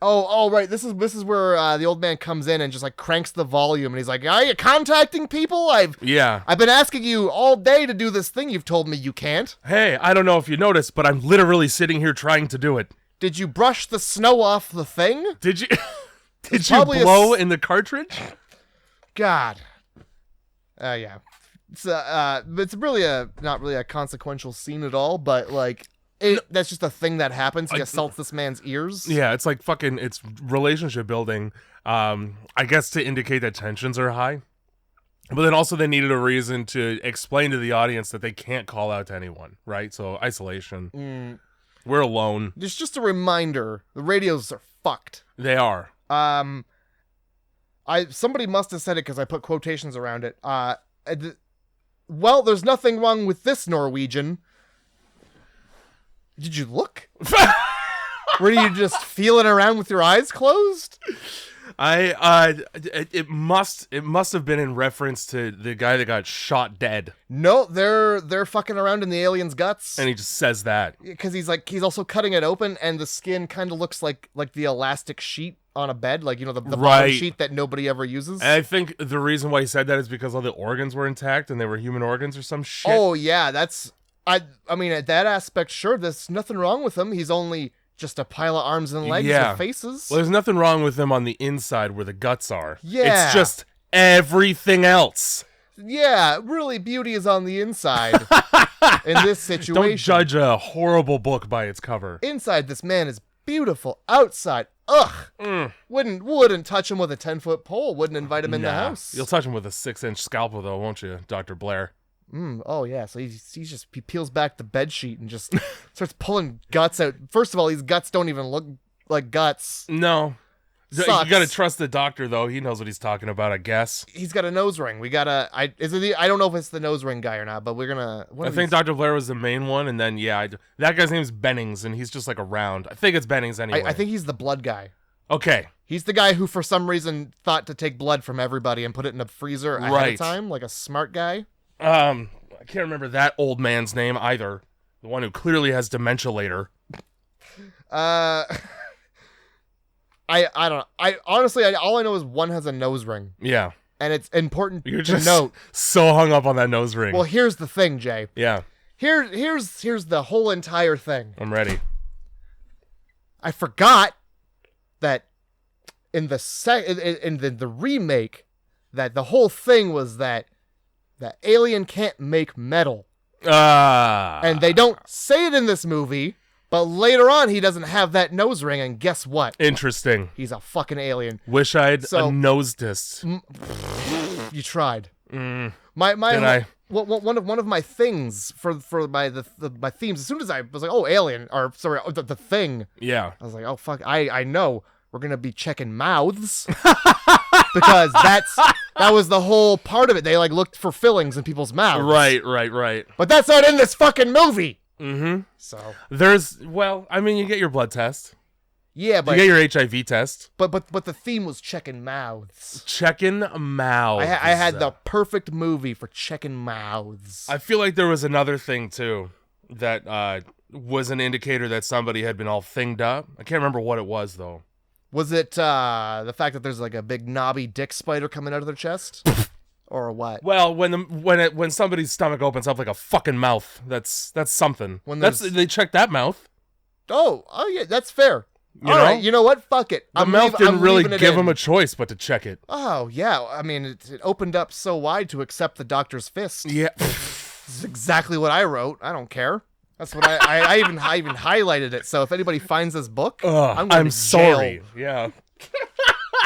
Oh, right. This is where the old man comes in and just like cranks the volume, and he's like, "Are you contacting people? I've been asking you all day to do this thing. You've told me you can't." Hey, I don't know if you noticed, but I'm literally sitting here trying to do it. Did you brush the snow off the thing? Did you? Did you blow in the cartridge? God. Yeah. It's really not really a consequential scene at all, but like. That's just a thing that happens. He assaults this man's ears. Yeah, it's like fucking, it's relationship building. I guess to indicate that tensions are high. But then also they needed a reason to explain to the audience that they can't call out to anyone, right? So isolation. We're alone. Just a reminder, the radios are fucked. They are. Somebody must have said it because I put quotations around it. Well, there's nothing wrong with this Norwegian. Did you look? Were you just feeling around with your eyes closed? It must have been in reference to the guy that got shot dead. No, they're fucking around in the alien's guts. And he just says that. Because he's also cutting it open, and the skin kind of looks like the elastic sheet on a bed, like, the bottom sheet that nobody ever uses. And I think the reason why he said that is because all the organs were intact and they were human organs or some shit. Oh, yeah, I mean, at that aspect, sure, there's nothing wrong with him. He's only just a pile of arms and legs with faces. Well, there's nothing wrong with him on the inside where the guts are. Yeah. It's just everything else. Yeah, really, beauty is on the inside in this situation. Don't judge a horrible book by its cover. Inside, this man is beautiful. Outside, ugh. Wouldn't touch him with a 10-foot pole. Wouldn't invite him in the house. You'll touch him with a 6-inch scalpel, though, won't you, Dr. Blair? Oh yeah, so he peels back the bed sheet and just starts pulling guts out. First of all, these guts don't even look like guts. No. Sucks. You gotta trust the doctor, though. He knows what he's talking about, I guess. He's got a nose ring. I don't know if it's the nose ring guy or not, but we're gonna... I think Dr. Blair was the main one, and then, that guy's name is Bennings, and he's just like around. I think it's Bennings anyway. I think he's the blood guy. Okay. He's the guy who, for some reason, thought to take blood from everybody and put it in a freezer ahead of time, like a smart guy. I can't remember that old man's name either. The one who clearly has dementia later. I don't know. I honestly, all I know is one has a nose ring. Yeah. And it's important You're to just note. So hung up on that nose ring. Well, here's the thing, Jay. Yeah. Here's the whole entire thing. I'm ready. I forgot that in the remake, that the whole thing was that the alien can't make metal. And they don't say it in this movie, but later on he doesn't have that nose ring, and guess what? Interesting. He's a fucking alien. Wish I'd a nose disc. You tried. Did I? One of my things for my themes, as soon as I was like, oh, alien, or sorry, the thing. Yeah. I was like, oh fuck, I know we're gonna be checking mouths because that was the whole part of it. They like looked for fillings in people's mouths. Right. But that's not in this fucking movie. Mm-hmm. So you get your blood test. Yeah, but you get your HIV test. But the theme was checking mouths. Checking mouths. I had the perfect movie for checking mouths. I feel like there was another thing too that was an indicator that somebody had been all thinged up. I can't remember what it was though. Was it the fact that there's like a big knobby dick spider coming out of their chest? Or what? Well, when somebody's stomach opens up like a fucking mouth, that's something. They check that mouth. Oh yeah, that's fair. All right, you know what? Fuck it. The mouth didn't really give him a choice but to check it. Oh, yeah. I mean, it opened up so wide to accept the doctor's fist. Yeah. This is exactly what I wrote. I don't care. That's what I even highlighted it. So if anybody finds this book, I'm sorry. Jail. Yeah.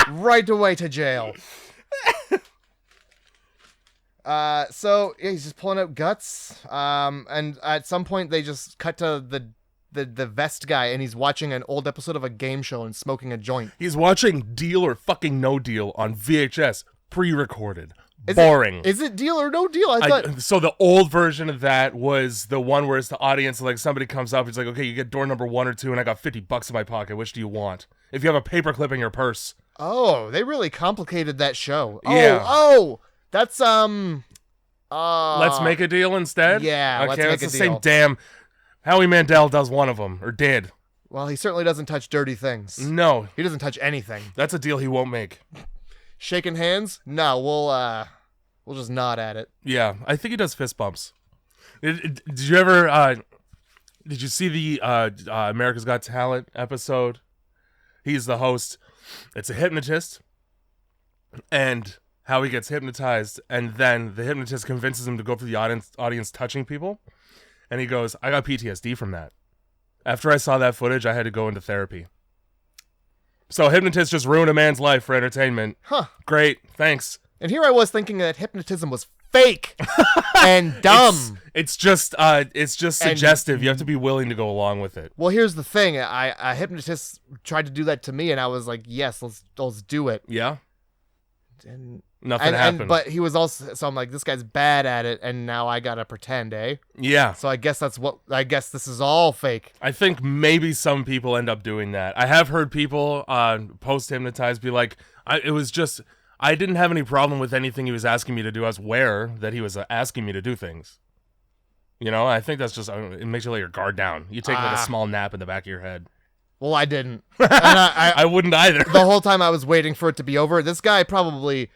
Right away to jail. So yeah, he's just pulling out guts. And at some point they just cut to the vest guy, and he's watching an old episode of a game show and smoking a joint. He's watching Deal or Fucking No Deal on VHS, pre-recorded. Boring. Is it Deal or No Deal? I thought so. The old version of that was the one where it's the audience, like somebody comes up, he's like, okay, you get door number 1 or 2, and I got $50 in my pocket. Which do you want? If you have a paperclip in your purse. Oh, they really complicated that show. Yeah. Oh, that's Let's Make a Deal instead? Yeah, okay, Let's Make that's a the Deal. same damn. Howie Mandel does one of them, or did. Well, he certainly doesn't touch dirty things. No. He doesn't touch anything. That's a deal he won't make. Shaking hands? No, we'll just nod at it. Yeah, I think he does fist bumps. Did you ever, did you see the America's Got Talent episode? He's the host. It's a hypnotist, and how he gets hypnotized, and then the hypnotist convinces him to go for the audience touching people. And he goes, I got PTSD from that. After I saw that footage, I had to go into therapy. So hypnotists just ruined a man's life for entertainment. Huh. Great. Thanks. And here I was thinking that hypnotism was fake and dumb. It's just suggestive. You have to be willing to go along with it. Well, here's the thing. A hypnotist tried to do that to me, and I was like, yes, let's do it. Yeah. And nothing happened. But he was also, so I'm like, this guy's bad at it, and now I gotta pretend, eh? Yeah. So I guess this is all fake. I think maybe some people end up doing that. I have heard people post-hypnotized be like, I didn't have any problem with anything he was asking me to do. I was aware that he was asking me to do things. You know, I think that's just, it makes you lay your guard down. You take like a small nap in the back of your head. Well, I didn't. And I wouldn't either. The whole time I was waiting for it to be over. This guy probably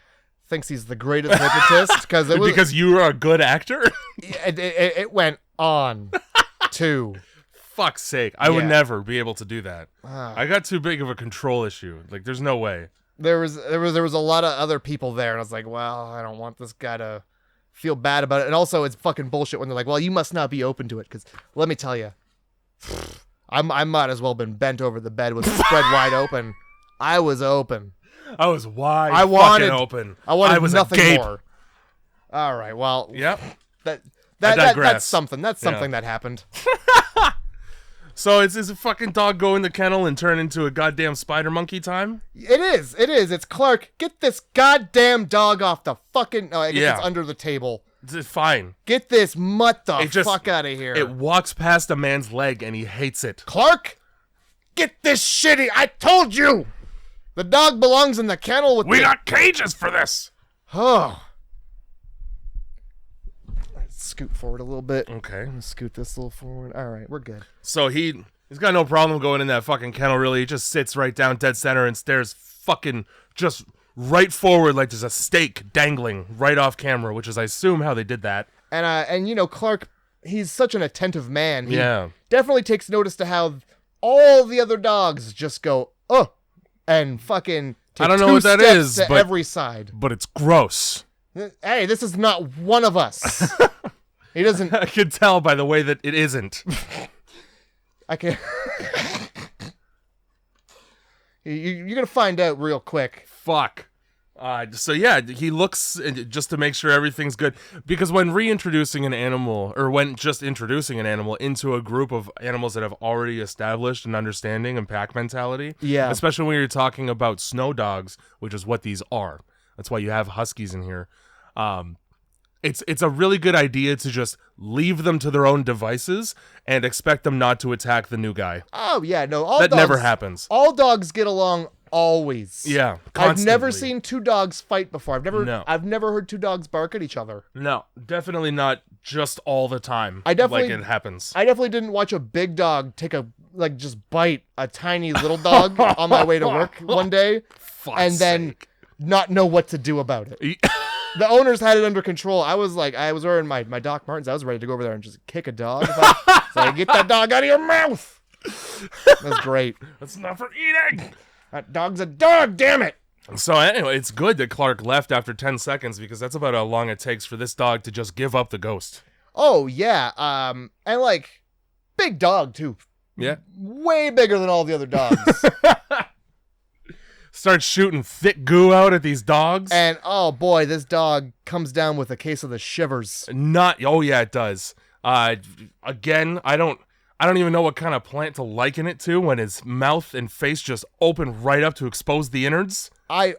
thinks he's the greatest hypnotist because you were a good actor. It went on to. Fuck's sake! I would never be able to do that. I got too big of a control issue. Like, there's no way. There was a lot of other people there, and I was like, well, I don't want this guy to feel bad about it. And also, it's fucking bullshit when they're like, well, you must not be open to it, because let me tell you. I might as well have been bent over the bed with spread wide open. I was open. I was wide open. I wanted was nothing agape. more. All right, well. Yep. That's something. That's something that happened. So is a fucking dog go in the kennel and turn into a goddamn spider monkey time? It is. It's Clark. Get this goddamn dog off the fucking... No, I guess it's under the table. It's fine. Get this mutt the fuck out of here. It walks past a man's leg and he hates it. Clark, get this shitty. I told you. The dog belongs in the kennel with We got cages for this. Oh. Let's scoot forward a little bit. Okay. I'm gonna scoot this a little forward. All right, we're good. So he's got no problem going in that fucking kennel, really. He just sits right down dead center and stares fucking just right forward like there's a steak dangling right off camera, which is, I assume, how they did that. And you know, Clark, he's such an attentive man. He yeah. definitely takes notice to how all the other dogs just go, oh, and fucking take I don't know what that is, to every side. But it's gross. Hey, this is not one of us. He doesn't. I can tell by the way that it isn't. I can't. You're going to find out real quick. Fuck. So yeah, he looks just to make sure everything's good, because when reintroducing an animal, or when just introducing an animal into a group of animals that have already established an understanding and pack mentality, especially when you're talking about snow dogs, which is what these are. That's why you have huskies in here. It's a really good idea to just leave them to their own devices and expect them not to attack the new guy. Oh yeah, no, that dogs, never happens. All dogs get along. Always. Yeah. Constantly. I've never seen two dogs fight before. I've never heard two dogs bark at each other. No, definitely not just all the time. Like it happens. I definitely didn't watch a big dog just bite a tiny little dog on my way to work one day then not know what to do about it. The owners had it under control. I was wearing my Doc Martens. I was ready to go over there and just kick a dog. Get that dog out of your mouth. That's great. That's not for eating. That dog's a dog, damn it! So anyway, it's good that Clark left after 10 seconds, because that's about how long it takes for this dog to just give up the ghost. Oh, yeah. And big dog, too. Yeah. Way bigger than all the other dogs. Starts shooting thick goo out at these dogs. And, oh boy, this dog comes down with a case of the shivers. Oh yeah, it does. Again, I don't even know what kind of plant to liken it to when his mouth and face just open right up to expose the innards. I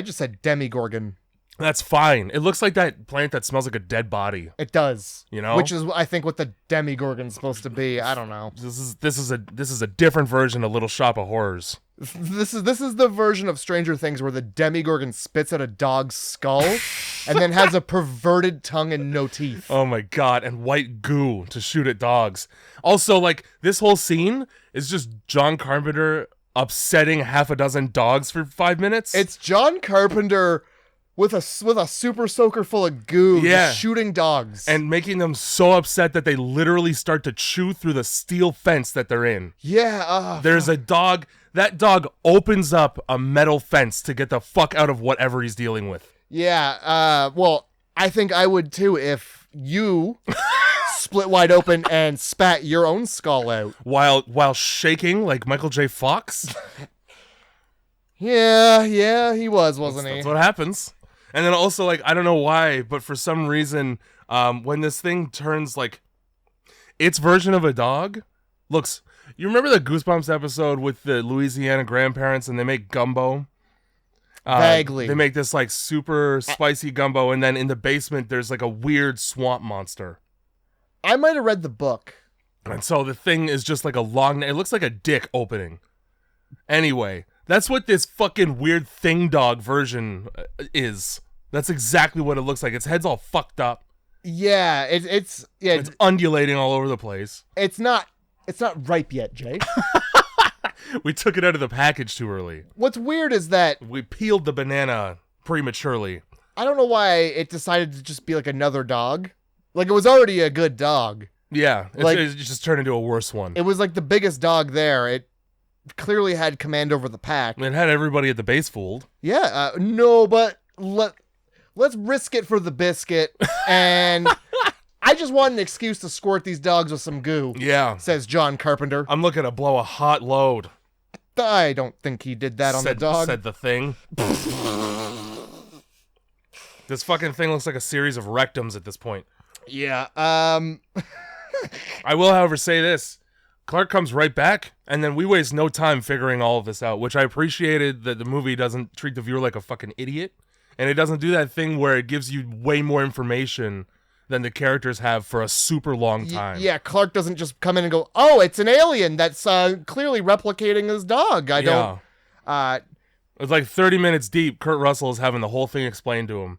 just said demigorgon. That's fine. It looks like that plant that smells like a dead body. It does. You know? Which is, I think, what the demigorgon's supposed to be. I don't know. This is a different version of Little Shop of Horrors. This is the version of Stranger Things where the demigorgon spits at a dog's skull and then has a perverted tongue and no teeth. Oh my god, and white goo to shoot at dogs. Also, this whole scene is just John Carpenter upsetting half a dozen dogs for 5 minutes. It's John Carpenter with a super soaker full of goo, just shooting dogs. And making them so upset that they literally start to chew through the steel fence that they're in. Yeah. There's a dog. That dog opens up a metal fence to get the fuck out of whatever he's dealing with. Yeah. Well, I think I would too if you split wide open and spat your own skull out. While shaking like Michael J. Fox? Yeah, he wasn't he? That's what happens. And then also, I don't know why, but for some reason, when this thing turns, its version of a dog looks... You remember the Goosebumps episode with the Louisiana grandparents and they make gumbo? Vaguely. They make this, super spicy gumbo, and then in the basement, there's, a weird swamp monster. I might have read the book. And so the thing is just a long... It looks like a dick opening. Anyway... That's what this fucking weird thing dog version is. That's exactly what it looks like. Its head's all fucked up. Yeah, it's undulating all over the place. It's not ripe yet, Jay. We took it out of the package too early. What's weird is that we peeled the banana prematurely. I don't know why it decided to just be another dog. It was already a good dog. Yeah, it just turned into a worse one. It was the biggest dog there. It clearly had command over the pack. It had everybody at the base fooled. Yeah, no, but let's risk it for the biscuit. And I just want an excuse to squirt these dogs with some goo. Yeah, says John Carpenter. I'm looking to blow a hot load. I don't think he did that on the dog. Said the thing. This fucking thing looks like a series of rectums at this point. Yeah. I will, however, say this. Clark comes right back, and then we waste no time figuring all of this out, which I appreciated that the movie doesn't treat the viewer like a fucking idiot, and it doesn't do that thing where it gives you way more information than the characters have for a super long time. Yeah, Clark doesn't just come in and go, oh, it's an alien that's clearly replicating his dog. It's 30 minutes deep, Kurt Russell is having the whole thing explained to him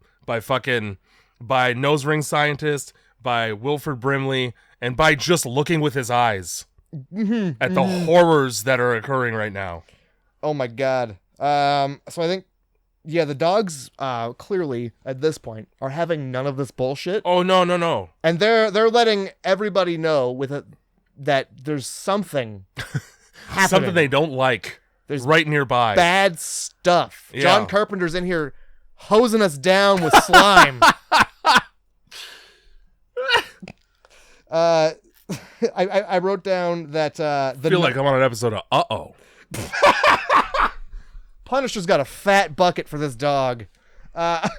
by Nose Ring Scientist, by Wilford Brimley, and by just looking with his eyes. At the horrors that are occurring right now. Oh my god. So I think, the dogs clearly at this point are having none of this bullshit. Oh no. And they're letting everybody know that there's something happening. Something they don't like. There's right nearby. Bad stuff. Yeah. John Carpenter's in here hosing us down with slime. I wrote down that I feel like I'm on an episode of Uh-Oh. Punisher's got a fat bucket for this dog. Not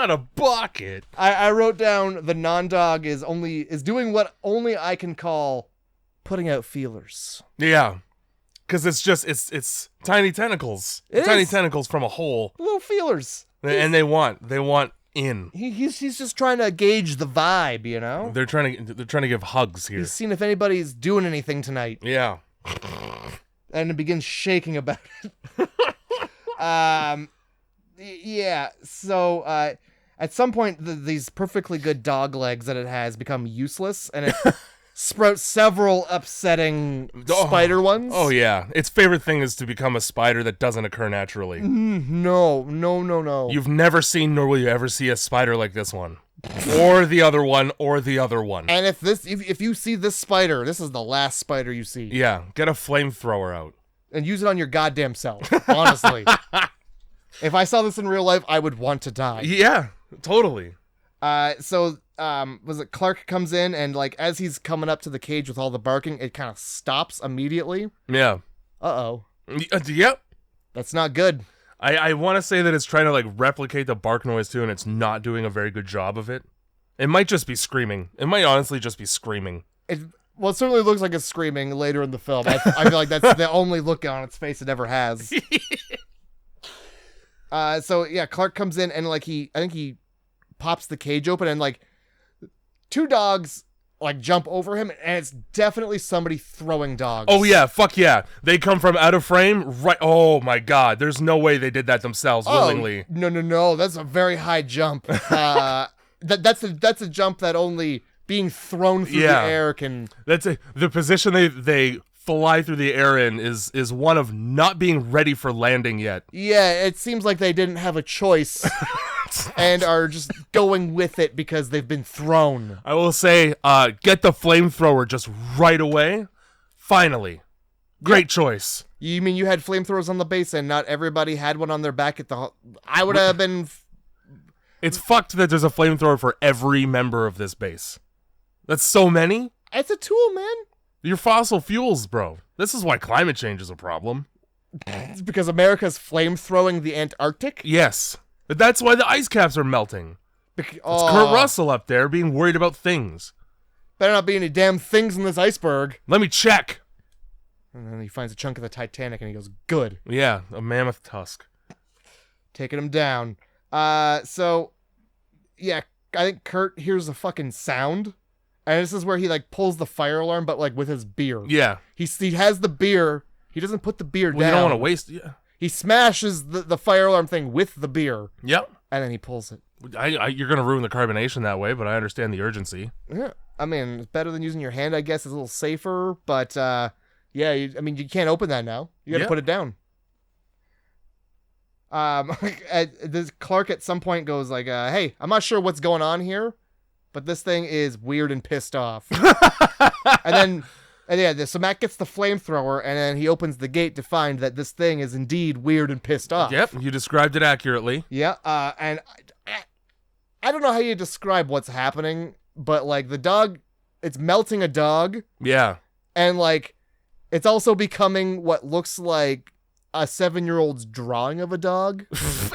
a bucket. I wrote down the non-dog is doing what only I can call putting out feelers. Yeah. Because it's tiny tentacles. Tentacles from a hole. Little feelers. And they want in. He's just trying to gauge the vibe, you know? They're trying to give hugs here. He's seeing if anybody's doing anything tonight. Yeah. And it begins shaking about it. Yeah, so at some point these perfectly good dog legs that it has become useless, and it sprouts several upsetting spider ones. Oh yeah, its favorite thing is to become a spider that doesn't occur naturally. No. You've never seen, nor will you ever see, a spider like this one, or the other one, or the other one. And if you see this spider, this is the last spider you see. Yeah, get a flamethrower out and use it on your goddamn self. Honestly, if I saw this in real life, I would want to die. Yeah, totally. Was it Clark comes in, and like as he's coming up to the cage with all the barking, it kind of stops immediately. Yeah. Uh-oh. Yep. That's not good. I want to say that it's trying to like replicate the bark noise too, and it's not doing a very good job of it. It might just be screaming. It might honestly just be screaming. It certainly looks like it's screaming later in the film. I feel like that's the only look on its face it ever has. So yeah, Clark comes in and like I think he pops the cage open, and like two dogs like jump over him, and it's definitely somebody throwing dogs. Oh yeah, fuck yeah. They come from out of frame, right? Oh my god, there's no way they did that themselves willingly. No, that's a very high jump. That's a jump that only being thrown through the air can. The position they fly through the air in is one of not being ready for landing yet. Yeah, it seems like they didn't have a choice. And are just going with it because they've been thrown. I will say, get the flamethrower just right away. Finally. Great choice. You mean you had flamethrowers on the base and not everybody had one on their back at the... I would have been... It's fucked that there's a flamethrower for every member of this base. That's so many. It's a tool, man. Your fossil fuels, bro. This is why climate change is a problem. It's because America's flamethrowing the Antarctic? Yes. But that's why the ice caps are melting. It's Kurt Russell up there being worried about things. Better not be any damn things in this iceberg. Let me check. And then he finds a chunk of the Titanic and he goes, good. Yeah, a mammoth tusk. Taking him down. So, yeah, I think Kurt hears a fucking sound. And this is where he, like, pulls the fire alarm, but, like, with his beer. Yeah. He has the beer. He doesn't put the beer down. You don't want to waste... Yeah. He smashes the fire alarm thing with the beer. Yep. And then he pulls it. You're going to ruin the carbonation that way, but I understand the urgency. Yeah. I mean, it's better than using your hand, I guess. It's a little safer. But, yeah, you can't open that now. You got to put it down. This Clark at some point goes like, hey, I'm not sure what's going on here, but this thing is weird and pissed off. So Matt gets the flamethrower, and then he opens the gate to find that this thing is indeed weird and pissed off. Yep, you described it accurately. Yeah, and I don't know how you describe what's happening, but, like, the dog, it's melting a dog. Yeah. And, like, it's also becoming what looks like a 7-year-old's drawing of a dog.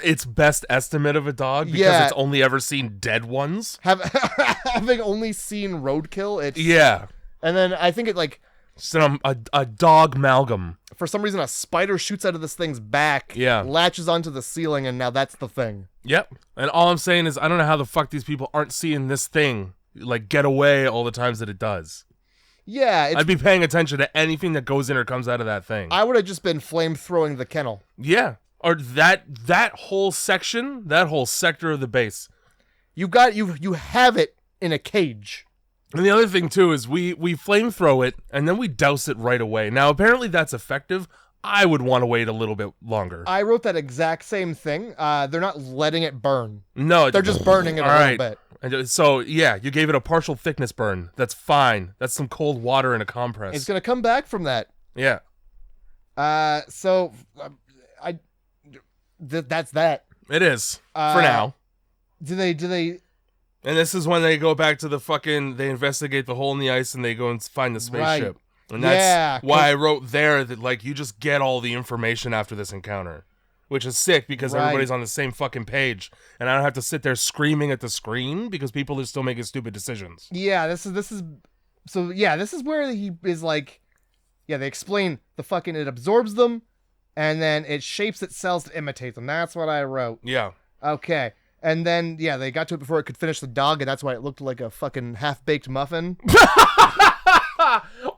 Its best estimate of a dog because it's only ever seen dead ones. Having only seen roadkill, it's... Yeah. And then I think it, like... So a dog amalgam. For some reason, a spider shoots out of this thing's back, latches onto the ceiling, and now that's the thing. Yep. And all I'm saying is I don't know how the fuck these people aren't seeing this thing, like, get away all the times that it does. Yeah. I'd be paying attention to anything that goes in or comes out of that thing. I would have just been flame-throwing the kennel. Yeah. Or that whole section, that whole sector of the base. You have it in a cage. And the other thing, too, is we flamethrow it, and then we douse it right away. Now, apparently that's effective. I would want to wait a little bit longer. I wrote that exact same thing. They're not letting it burn. No. They're just burning it a little bit. And so, yeah, you gave it a partial thickness burn. That's fine. That's some cold water in a compress. It's going to come back from that. Yeah. That's that. It is, for now. Do they... And this is when they go back to they investigate the hole in the ice and they go and find the spaceship. Right. And that's why I wrote there that, like, you just get all the information after this encounter. Which is sick because everybody's on the same fucking page. And I don't have to sit there screaming at the screen because people are still making stupid decisions. Yeah, this is where he is like, they explain it absorbs them and then it shapes its cells to imitate them. That's what I wrote. Yeah. Okay. And then, they got to it before it could finish the dog, and that's why it looked like a fucking half-baked muffin.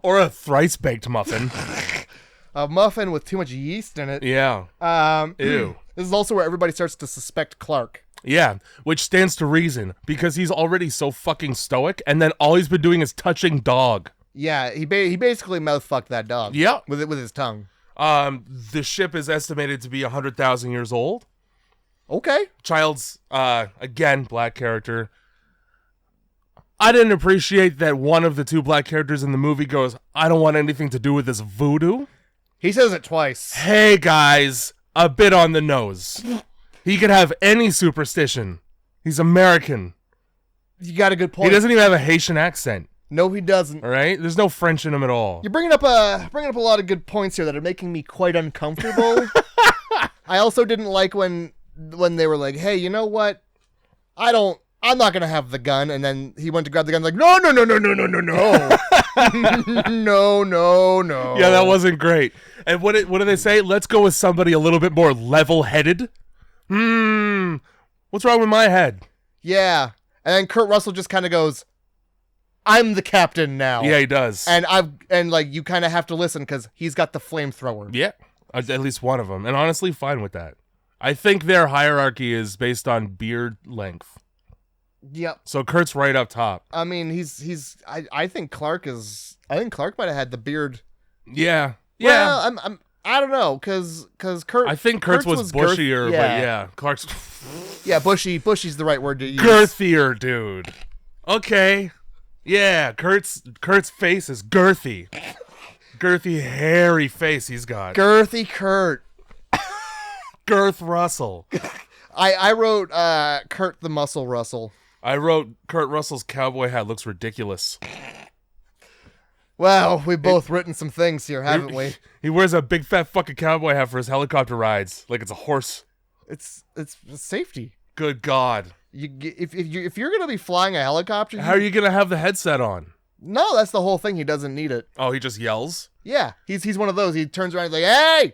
Or a thrice-baked muffin. A muffin with too much yeast in it. Yeah. Ew. This is also where everybody starts to suspect Clark. Yeah, which stands to reason, because he's already so fucking stoic, and then all he's been doing is touching dog. Yeah, he basically mouth-fucked that dog. Yeah. With his tongue. The ship is estimated to be 100,000 years old. Okay. Child's, again, black character. I didn't appreciate that one of the two black characters in the movie goes, I don't want anything to do with this voodoo. He says it twice. Hey, guys, a bit on the nose. He could have any superstition. He's American. You got a good point. He doesn't even have a Haitian accent. No, he doesn't. All right? There's no French in him at all. You're bringing up a lot of good points here that are making me quite uncomfortable. I also didn't like when they were like, hey, you know what? I'm not going to have the gun. And then he went to grab the gun like, no. No. No. Yeah, that wasn't great. And what do they say? Let's go with somebody a little bit more level-headed. What's wrong with my head? Yeah. And then Kurt Russell just kind of goes, I'm the captain now. Yeah, he does. And you kind of have to listen because he's got the flamethrower. Yeah, at least one of them. And honestly, fine with that. I think their hierarchy is based on beard length. Yep. So Kurt's right up top. I mean, I think Clark might have had the beard. Yeah. Well, I don't know, cause Kurt. I think Kurt's was bushier, but yeah, Clark's. Yeah, bushy's the right word to use. Girthier, dude. Okay. Yeah, Kurt's face is girthy. Girthy, hairy face he's got. Girthy Kurt. Girth Russell. I wrote Kurt the Muscle Russell. I wrote Kurt Russell's cowboy hat looks ridiculous. Well, we've both written some things here, haven't we? He wears a big fat fucking cowboy hat for his helicopter rides, like it's a horse. It's safety. Good God. If you're gonna be flying a helicopter, how are you gonna have the headset on? No, that's the whole thing. He doesn't need it. Oh, he just yells? Yeah, he's one of those. He turns around and he's like, hey!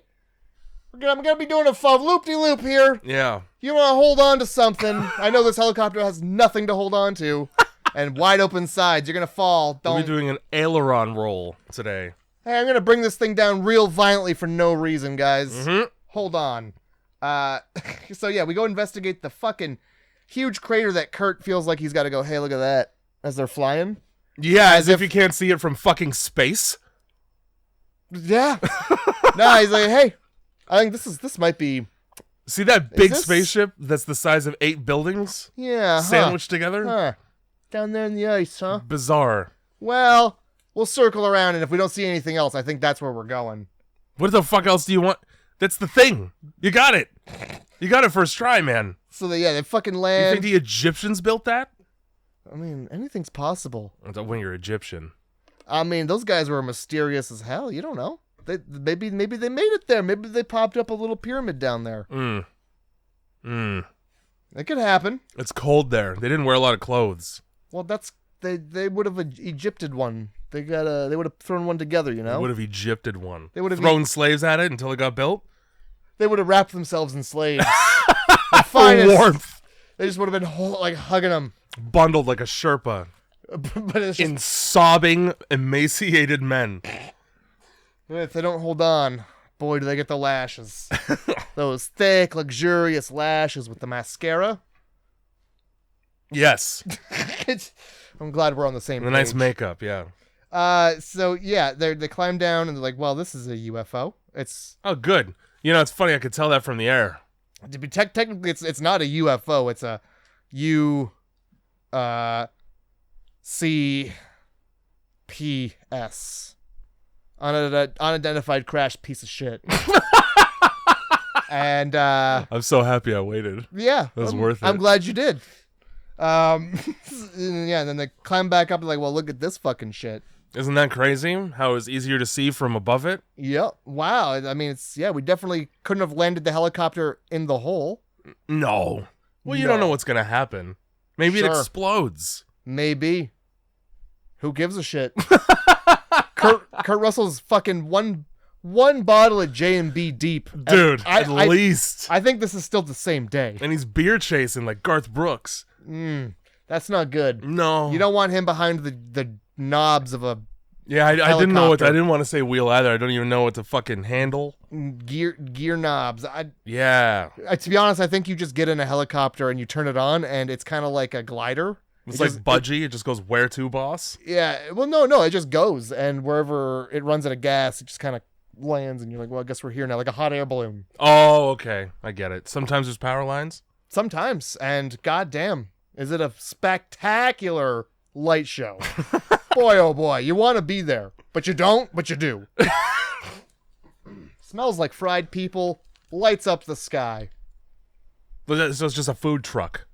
I'm gonna be doing a loop-de-loop here. Yeah. You want to hold on to something. I know this helicopter has nothing to hold on to. And wide open sides. You're gonna fall. We'll be doing an aileron roll today. Hey, I'm gonna bring this thing down real violently for no reason, guys. Mm-hmm. Hold on. So yeah, we go investigate the fucking huge crater that Kurt feels like he's got to go, hey, look at that, as they're flying. Yeah, as if you can't see it from fucking space. Yeah. No, he's like, hey, I think this might be. See that big spaceship that's the size of 8 buildings? Yeah. Sandwiched together? Huh. Down there in the ice, huh? Bizarre. Well, we'll circle around, and if we don't see anything else, I think that's where we're going. What the fuck else do you want? That's the thing. You got it. You got it first try, man. So they fucking land. You think the Egyptians built that? I mean, anything's possible. When you're Egyptian. I mean, those guys were mysterious as hell. You don't know. Maybe they made it there. Maybe they popped up a little pyramid down there. It could happen. It's cold there. They didn't wear a lot of clothes. Well, they would have Egypted one. They would have thrown one together, you know? They would have Egypted one. They would have thrown slaves at it until it got built? They would have wrapped themselves in slaves. For warmth. They just would have been hugging them. Bundled like a Sherpa. But it's just, in sobbing, emaciated men. If they don't hold on, boy, do they get the lashes. Those thick, luxurious lashes with the mascara. Yes. I'm glad we're on the same page. The nice makeup, yeah. So yeah, they climb down and they're like, well, this is a UFO. It's good. You know, it's funny. I could tell that from the air. To be technically, it's not a UFO. It's a UCPS, unidentified crash piece of shit. And I'm so happy I waited. Yeah, it was worth it. I'm glad you did. Yeah, and then they climb back up and like, well, look at this fucking shit. Isn't that crazy? How it's easier to see from above it? Yep. Wow. I mean, we definitely couldn't have landed the helicopter in the hole. No. Well, you don't know what's going to happen. Maybe it explodes. Maybe. Who gives a shit? Kurt Russell's fucking one bottle of J&B deep. Dude, at least. I think this is still the same day. And he's beer chasing like Garth Brooks. That's not good. No. You don't want him behind the knobs of a Yeah, I didn't know what... I didn't want to say wheel either. I don't even know what to fucking handle. Gear knobs. Yeah. To be honest, I think you just get in a helicopter and you turn it on and it's kind of like a glider. It's like Budgie. It just goes where to, boss? Yeah. Well, no. It just goes. And wherever it runs out of gas, it just kind of lands. And you're like, well, I guess we're here now. Like a hot air balloon. Oh, okay. I get it. Sometimes there's power lines? Sometimes. And goddamn, is it a spectacular light show. Boy, oh boy. You want to be there. But you don't, but you do. Smells like fried people. Lights up the sky. So it's just a food truck.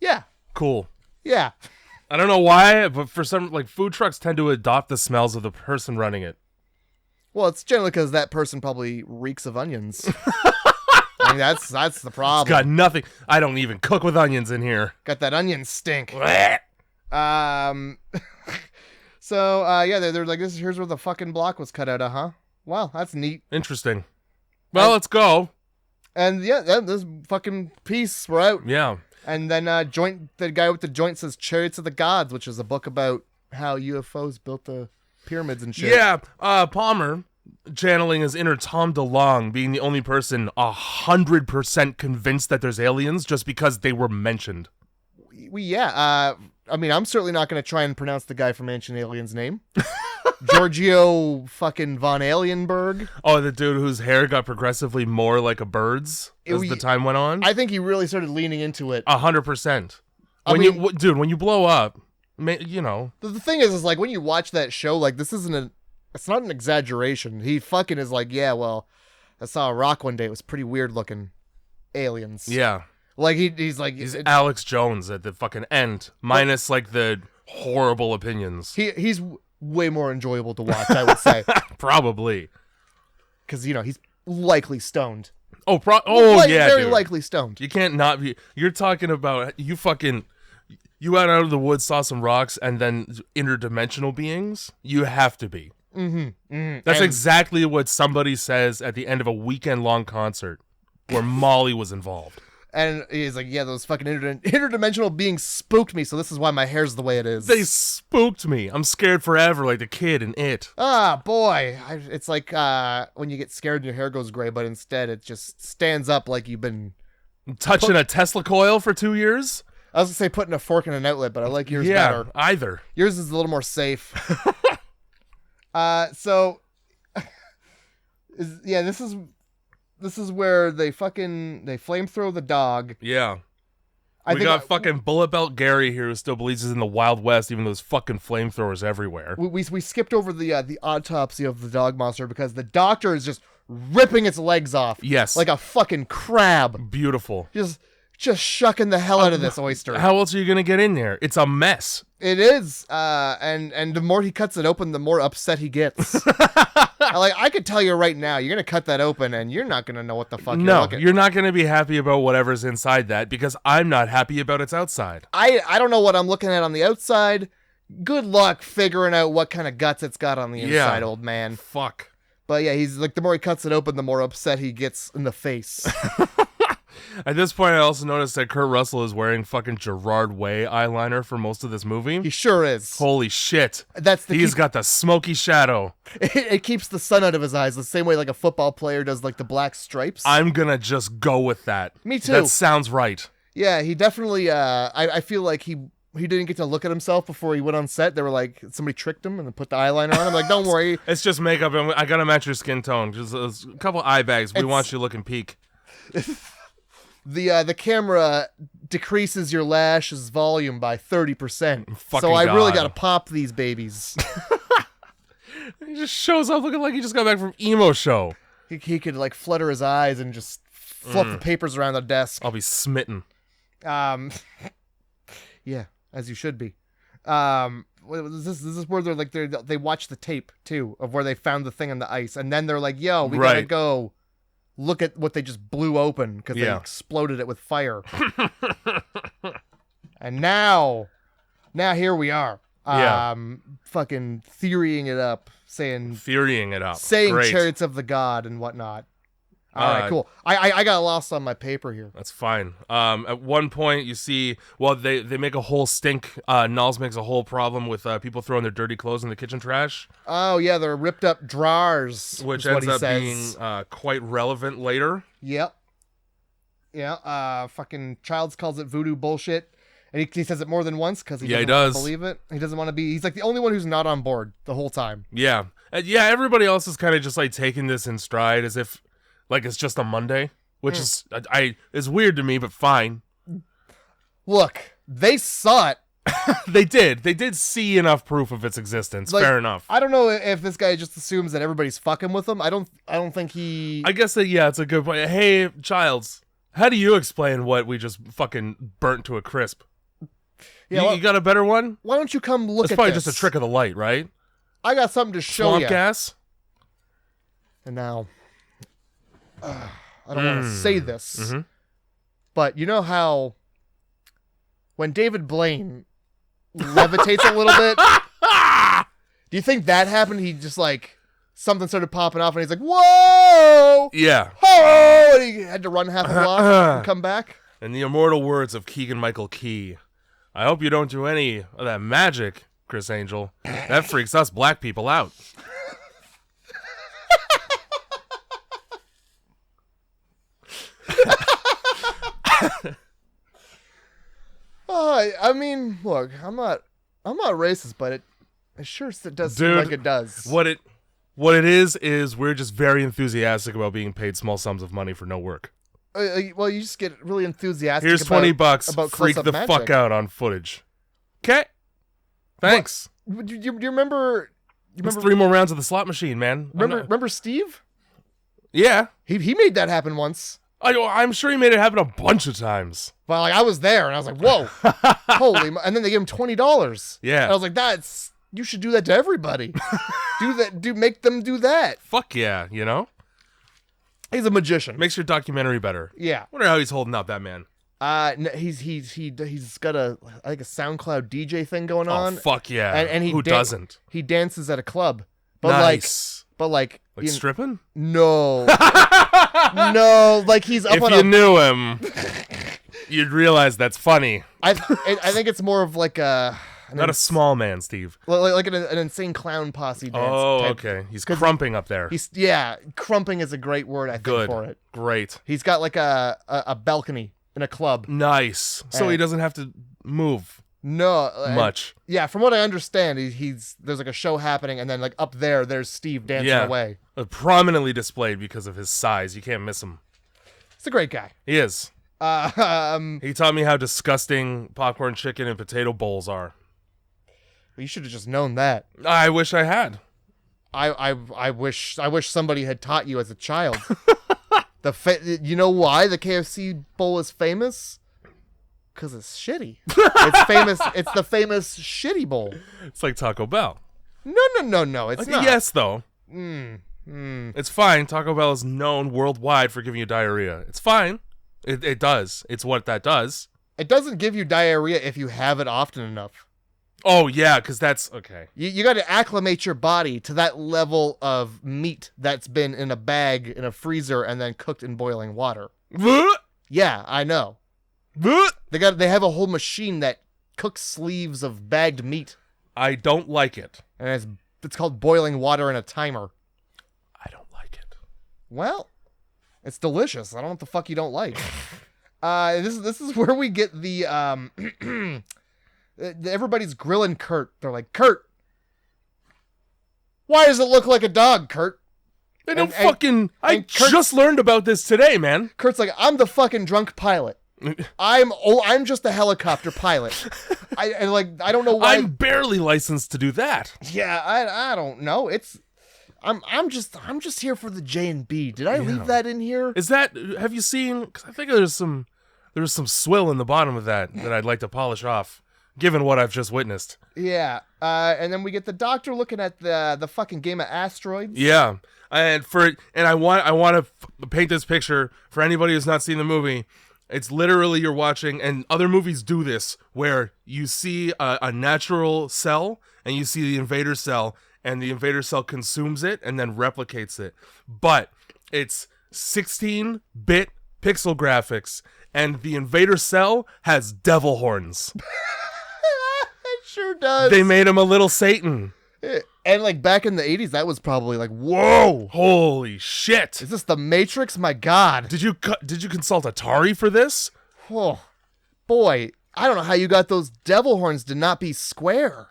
Yeah. Cool. Yeah. I don't know why, but for some, like, food trucks tend to adopt the smells of the person running it. Well, it's generally because that person probably reeks of onions. I mean, that's the problem. It's got nothing. I don't even cook with onions in here. Got that onion stink. So, yeah, they're like, here's where the fucking block was cut out of, huh? Wow, that's neat. Interesting. Well, let's go. And yeah, this fucking piece, we're out. Yeah. And then the guy with the joint says Chariots of the Gods, which is a book about how UFOs built the pyramids and shit. Yeah, Palmer, channeling his inner Tom DeLonge, being the only person 100% convinced that there's aliens just because they were mentioned. I mean, I'm certainly not going to try and pronounce the guy from Ancient Aliens' name. Giorgio fucking von Alienberg. Oh, the dude whose hair got progressively more like a bird's as the time went on? I think he really started leaning into it. 100%. When you blow up, you know. The thing is like, when you watch that show, like, this isn't it's not an exaggeration. He fucking is like, yeah, well, I saw a rock one day. It was pretty weird looking. Aliens. Yeah. Like, he's like... He's Alex Jones at the fucking end, minus, like, the horrible opinions. He's way more enjoyable to watch, I would say. Probably. Because, you know, he's likely stoned. Yeah, very dude. likely stoned. You can't not be... You're talking about... You went out of the woods, saw some rocks, and then interdimensional beings? You have to be. That's exactly what somebody says at the end of a weekend-long concert where Molly was involved. And he's like, yeah, those fucking interdimensional beings spooked me, so this is why my hair's the way it is. They spooked me. I'm scared forever, like the kid in It. Ah, boy. It's like when you get scared and your hair goes gray, but instead it just stands up like you've been... Touching a Tesla coil for 2 years? I was going to say putting a fork in an outlet, but I like yours better. Yeah, either. Yours is a little more safe. So... This is where they flamethrow the dog. Yeah. We got fucking Bullet Belt Gary here who still believes he's in the Wild West, even though there's fucking flamethrowers everywhere. We skipped over the autopsy of the dog monster because the doctor is just ripping its legs off. Yes. Like a fucking crab. Beautiful. Just shucking the hell out of this oyster. How else are you going to get in there? It's a mess. It is. And the more he cuts it open, the more upset he gets. I could tell you right now, you're going to cut that open and you're not going to know what the fuck you're looking. You're not going to be happy about whatever's inside that because I'm not happy about its outside. I don't know what I'm looking at on the outside. Good luck figuring out what kind of guts it's got on the inside, old man. Fuck. But yeah, he's like, the more he cuts it open, the more upset he gets in the face. At this point, I also noticed that Kurt Russell is wearing fucking Gerard Way eyeliner for most of this movie. He sure is. Holy shit. He's got the smoky shadow. It keeps the sun out of his eyes the same way like a football player does like the black stripes. I'm gonna just go with that. Me too. That sounds right. Yeah, he definitely, I feel like he didn't get to look at himself before he went on set. They were like, somebody tricked him and then put the eyeliner on. I'm like, don't worry. It's just makeup and I gotta match your skin tone. Just a couple eye bags. We want you looking peak. The camera decreases your lashes volume by 30%. So I really got to pop these babies. He just shows up looking like he just got back from emo show. He could like flutter his eyes and just flip the papers around the desk. I'll be smitten. Yeah, as you should be. This is where they're like they watch the tape too of where they found the thing on the ice, and then they're like, "Yo, we gotta go look at what they just blew open because they exploded it with fire." And now here we are, fucking theorying it up, saying Great. chariots of the god and whatnot. All right, cool. I got lost on my paper here. That's fine. At one point, you see, they make a whole stink. Nulls makes a whole problem with people throwing their dirty clothes in the kitchen trash. Oh, yeah, they're ripped up drawers. Which ends up being quite relevant later. Yep. Yeah, fucking Childs calls it voodoo bullshit. And he says it more than once because he doesn't believe it. He doesn't want to be... He's like the only one who's not on board the whole time. Yeah. Everybody else is kind of just like taking this in stride as if... Like it's just a Monday, which is weird to me, but fine. Look, they saw it. They did see enough proof of its existence. Like, fair enough. I don't know if this guy just assumes that everybody's fucking with him. I don't think he... I guess that, it's a good point. Hey, Childs, how do you explain what we just fucking burnt to a crisp? Yeah, you got a better one? Why don't you come look at this? It's probably just a trick of the light, right? I got something to show you. Swamp gas? And now... I don't want to say this, but you know how when David Blaine levitates a little bit, do you think that happened? He just like something started popping off and he's like, "Whoa!" Yeah. Oh! And he had to run half a block and come back. In the immortal words of Keegan-Michael Key, I hope you don't do any of that magic, Chris Angel. That freaks us black people out. I mean, look, I'm not racist, but it sure does seem like it does. What it is we're just very enthusiastic about being paid small sums of money for no work. Well, you just get really enthusiastic. Here's $20. About freak the magic. Fuck out on footage. Okay. Thanks. Do you remember? It's 3 more rounds of the slot machine, man. Remember Steve? Yeah. He made that happen once. I'm sure he made it happen a bunch of times. Well, like I was there and I was like, "Whoa, holy!" And then they gave him $20. Yeah, and I was like, you should do that to everybody. Make them do that. Fuck yeah, He's a magician. Makes your documentary better. Yeah. Wonder how he's holding up, that man. No, he's got a SoundCloud DJ thing going on. Oh fuck yeah! And who doesn't? He dances at a club, but nice. like stripping? No. No, like he's up if you knew him, you'd realize that's funny. I think it's more of like a... Not a small man, Steve. Like an insane clown posse dance. Oh, okay. He's crumping up there. Crumping is a great word, I think, for it. Great. He's got like a balcony in a club. Nice. So he doesn't have to move. No, much. From what I understand, there's like a show happening, and then like up there's Steve dancing away. Prominently displayed because of his size. You can't miss him. He's a great guy. He is. He taught me how disgusting popcorn chicken and potato bowls are. You should have just known that. I wish I had. I wish somebody had taught you as a child. You know why the KFC bowl is famous? Because it's shitty. It's famous. It's the famous shitty bowl. It's like Taco Bell. No. It's not. Yes, though. It's fine. Taco Bell is known worldwide for giving you diarrhea. It's fine. It does. It's what that does. It doesn't give you diarrhea if you have it often enough. Oh, yeah, because that's... Okay. You got to acclimate your body to that level of meat that's been in a bag, in a freezer, and then cooked in boiling water. Yeah, I know. They have a whole machine that cooks sleeves of bagged meat. I don't like it. And it's called boiling water in a timer. I don't like it. Well, it's delicious. I don't know what the fuck you don't like. This is where we get the everybody's grilling Kurt. They're like, Kurt, why does it look like a dog, Kurt? They don't I just learned about this today, man. Kurt's like, I'm the fucking drunk pilot. I'm just a helicopter pilot. I don't know why. I'm barely licensed to do that. Yeah, I don't know. I'm just here for the J&B. Did I leave that in here? Have you seen? Cause I think there's some swill in the bottom of that I'd like to polish off. given what I've just witnessed. Yeah. And then we get the Doctor looking at the fucking game of asteroids. Yeah. And I want to paint this picture for anybody who's not seen the movie. It's literally you're watching, and other movies do this, where you see a natural cell and you see the invader cell, and the invader cell consumes it and then replicates it. But it's 16-bit pixel graphics, and the invader cell has devil horns. It sure does. They made him a little Satan. And like back in the 80s, that was probably like, whoa. Holy shit. Is this the Matrix? My God. Did you consult Atari for this? Oh, boy. I don't know how you got those devil horns to not be square.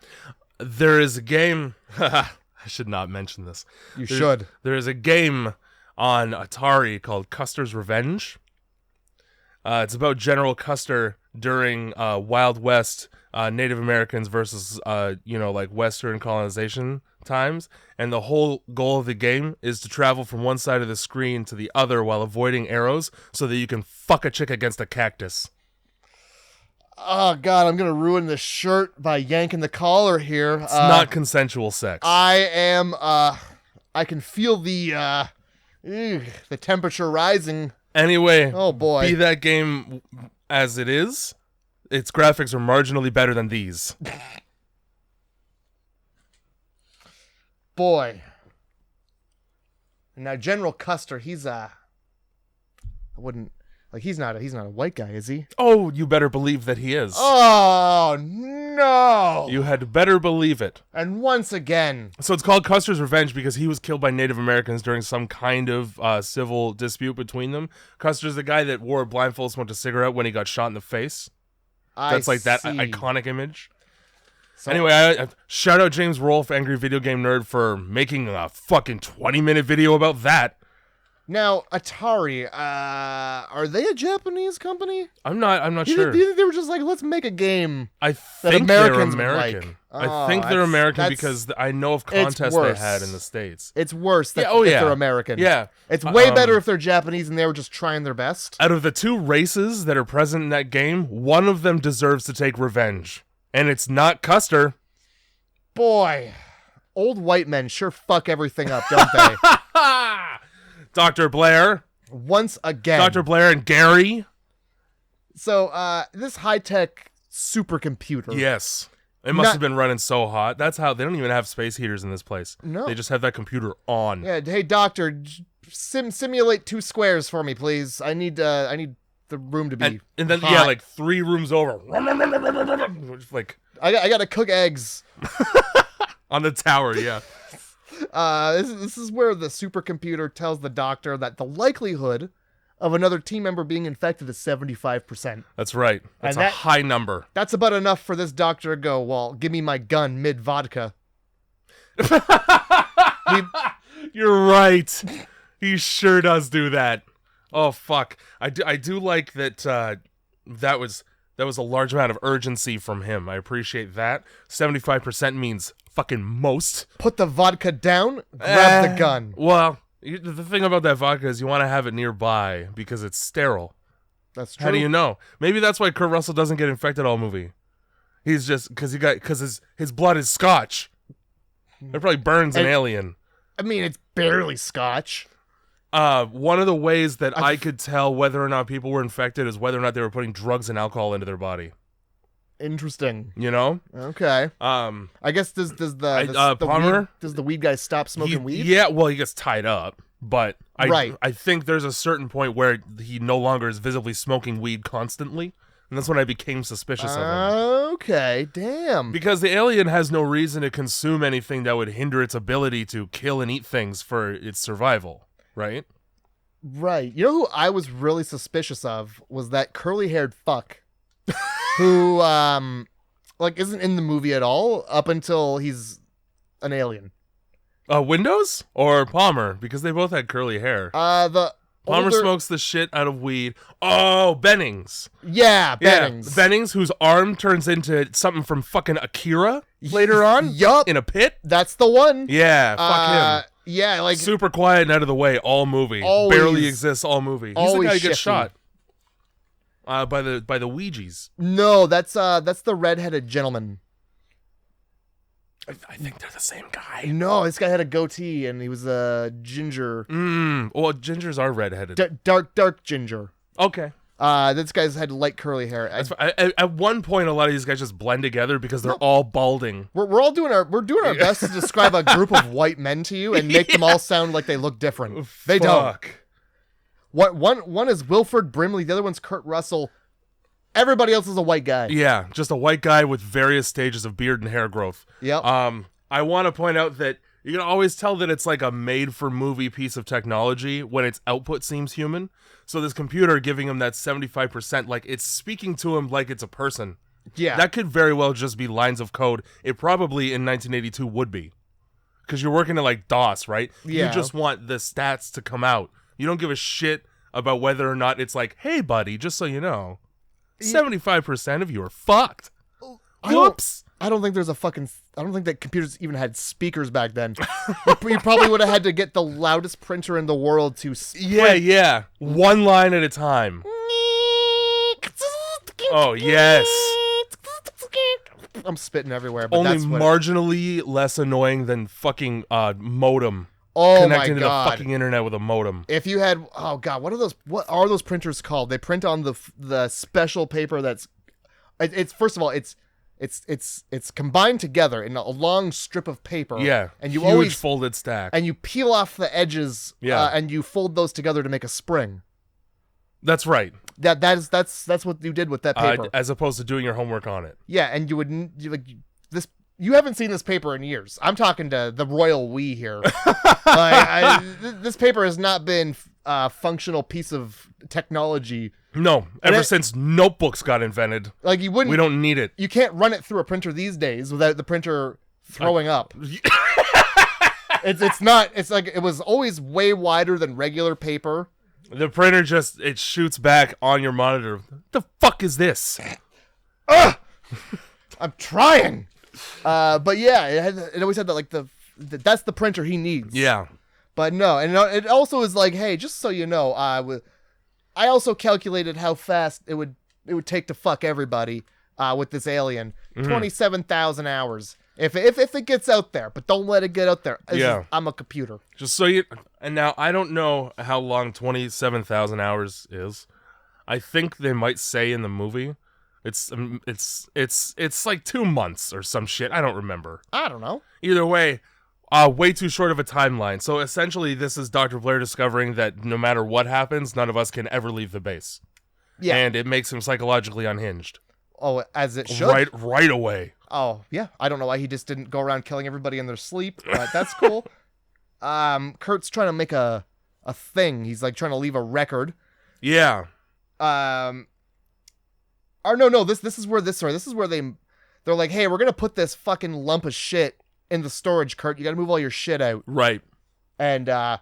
There is a game. I should not mention this. Should. There is a game on Atari called Custer's Revenge. It's about General Custer during Wild West Native Americans versus like Western colonization times, and the whole goal of the game is to travel from one side of the screen to the other while avoiding arrows so that you can fuck a chick against a cactus. Oh God, I'm gonna ruin this shirt by yanking the collar here. It's not consensual sex. I am. I can feel the temperature rising. Anyway, oh boy, be that game as it is, its graphics are marginally better than these. Boy. Now General Custer, he's I wouldn't. Like, he's not a white guy, is he? Oh, you better believe that he is. Oh, no! You had better believe it. And once again... So it's called Custer's Revenge because he was killed by Native Americans during some kind of civil dispute between them. Custer's the guy that wore a blindfold, smoked a cigarette when he got shot in the face. That's like that iconic image. So, anyway, I shout out James Rolfe, Angry Video Game Nerd, for making a fucking 20-minute video about that. Now, Atari, are they a Japanese company? I'm not sure. Do you think they were just like, let's make a game I think they're American. I think they're American because I know of contests they had in the States. It's worse if they're American. Yeah. It's way better if they're Japanese and they were just trying their best. Out of the two races that are present in that game, one of them deserves to take revenge. And it's not Custer. Boy, old white men sure fuck everything up, don't they? Dr. Blair. Once again. Dr. Blair and Gary. So, this high-tech supercomputer. Yes. It must have been running so hot. That's how they don't even have space heaters in this place. No. They just have that computer on. Yeah, hey, doctor, simulate 2 squares for me, please. I need the room to be and then, hot. yeah, like 3 rooms over. Like I gotta cook eggs. On the tower, yeah. This is where the supercomputer tells the doctor that the likelihood of another team member being infected is 75%. That's right. That's a high number. That's about enough for this doctor to go, well, give me my gun mid-vodka. You're right. He sure does do that. Oh, fuck. I do like that that was a large amount of urgency from him. I appreciate that. 75% means fucking most. Put the vodka down, grab the gun. Well, the thing about that vodka is you want to have it nearby because it's sterile. That's true. How do you know? Maybe that's why Kurt Russell doesn't get infected all movie. He's just because his blood is Scotch. It probably burns an alien. I mean, it's barely Scotch. One of the ways that I could tell whether or not people were infected is whether or not they were putting drugs and alcohol into their body. Interesting. You know? Okay. I guess does the weed guy stop smoking weed? Yeah, well, he gets tied up, but I think there's a certain point where he no longer is visibly smoking weed constantly, and that's when I became suspicious of him. Okay, damn. Because the alien has no reason to consume anything that would hinder its ability to kill and eat things for its survival, right? Right. You know who I was really suspicious of was that curly-haired fuck. Who, isn't in the movie at all up until he's an alien. Windows or Palmer? Because they both had curly hair. Palmer smokes the shit out of weed. Oh, Bennings. Yeah, Bennings. Yeah, Bennings, whose arm turns into something from fucking Akira later on. Yup. In a pit. That's the one. Yeah, fuck him. Yeah, like... super quiet and out of the way all movie. Always, barely exists all movie. He's the guy who gets shot. By the Ouija's. No, that's the redheaded gentleman. I think they're the same guy. No, this guy had a goatee and he was a ginger. Well, gingers are redheaded. Dark ginger. Okay. This guy's had light curly hair. At one point, a lot of these guys just blend together because they're all balding. We're all doing our best to describe a group of white men to you and make them all sound like they look different. They don't. One is Wilford Brimley. The other one's Kurt Russell. Everybody else is a white guy. Yeah, just a white guy with various stages of beard and hair growth. Yep. I want to point out that you can always tell that it's like a made-for-movie piece of technology when its output seems human. So this computer giving him that 75%, like it's speaking to him like it's a person. Yeah. That could very well just be lines of code. It probably in 1982 would be. Because you're working at like DOS, right? Yeah. You just want the stats to come out. You don't give a shit about whether or not it's like, hey, buddy, just so you know, 75% of you are fucked. Whoops. I don't think that computers even had speakers back then. You probably would have had to get the loudest printer in the world to sprint. Yeah. One line at a time. Oh, yes. I'm spitting everywhere, but Only that's what marginally less annoying than fucking modem. Oh connecting my to the god! fucking internet with a modem. If you had, oh god, what are those printers called? They print on the special paper that's, it's first of all it's combined together in a long strip of paper. Yeah, and you huge always folded stack. and you peel off the edges. Yeah, and you fold those together to make a spring. That's right. That's what you did with that paper, as opposed to doing your homework on it. Yeah, and you haven't seen this paper in years. I'm talking to the royal we here. This paper has not been a functional piece of technology. No, ever since notebooks got invented. Like we don't need it. You can't run it through a printer these days without the printer throwing up. It's like it was always way wider than regular paper. The printer it shoots back on your monitor. The fuck is this? I'm trying. But yeah, it always had that that's the printer he needs. Yeah. But no, and it also is like, hey, just so you know, I also calculated how fast it would take to fuck everybody with this alien. 27,000 hours. If it gets out there, but don't let it get out there. I'm a computer. Just so and now I don't know how long 27,000 hours is. I think they might say in the movie. It's like 2 months or some shit. I don't remember. I don't know. Either way, way too short of a timeline. So essentially, this is Dr. Blair discovering that no matter what happens, none of us can ever leave the base. Yeah. And it makes him psychologically unhinged. Oh, as it should. Right away. Oh, yeah. I don't know why he just didn't go around killing everybody in their sleep, but that's cool. Kurt's trying to make a thing. He's like trying to leave a record. Yeah. Or no, this is where they're like, hey, we're gonna put this fucking lump of shit in the storage, Kurt. You gotta move all your shit out. Right. And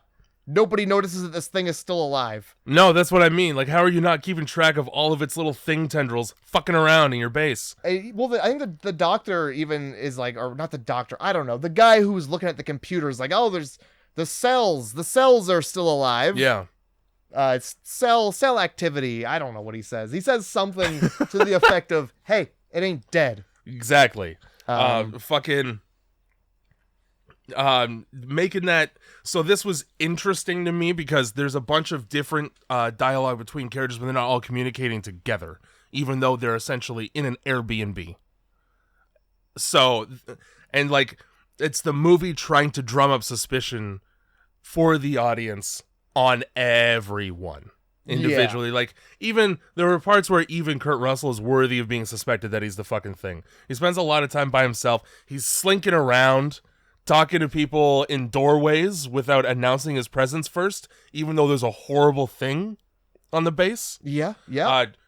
nobody notices that this thing is still alive. No, that's what I mean. Like, how are you not keeping track of all of its little thing tendrils fucking around in your base? I think the doctor even is like, or not the doctor, I don't know. The guy who's looking at the computer is like, oh, there's the cells. The cells are still alive. Yeah. It's cell activity. I don't know what he says. He says something to the effect of, hey, it ain't dead. Exactly. Making that. So this was interesting to me because there's a bunch of different dialogue between characters, but they're not all communicating together, even though they're essentially in an Airbnb. So, and like, it's the movie trying to drum up suspicion for the audience on everyone individually. Yeah. Like, even there were parts where even Kurt Russell is worthy of being suspected that he's the fucking thing. He spends a lot of time by himself. He's slinking around, talking to people in doorways without announcing his presence first, even though there's a horrible thing on the base. Yeah.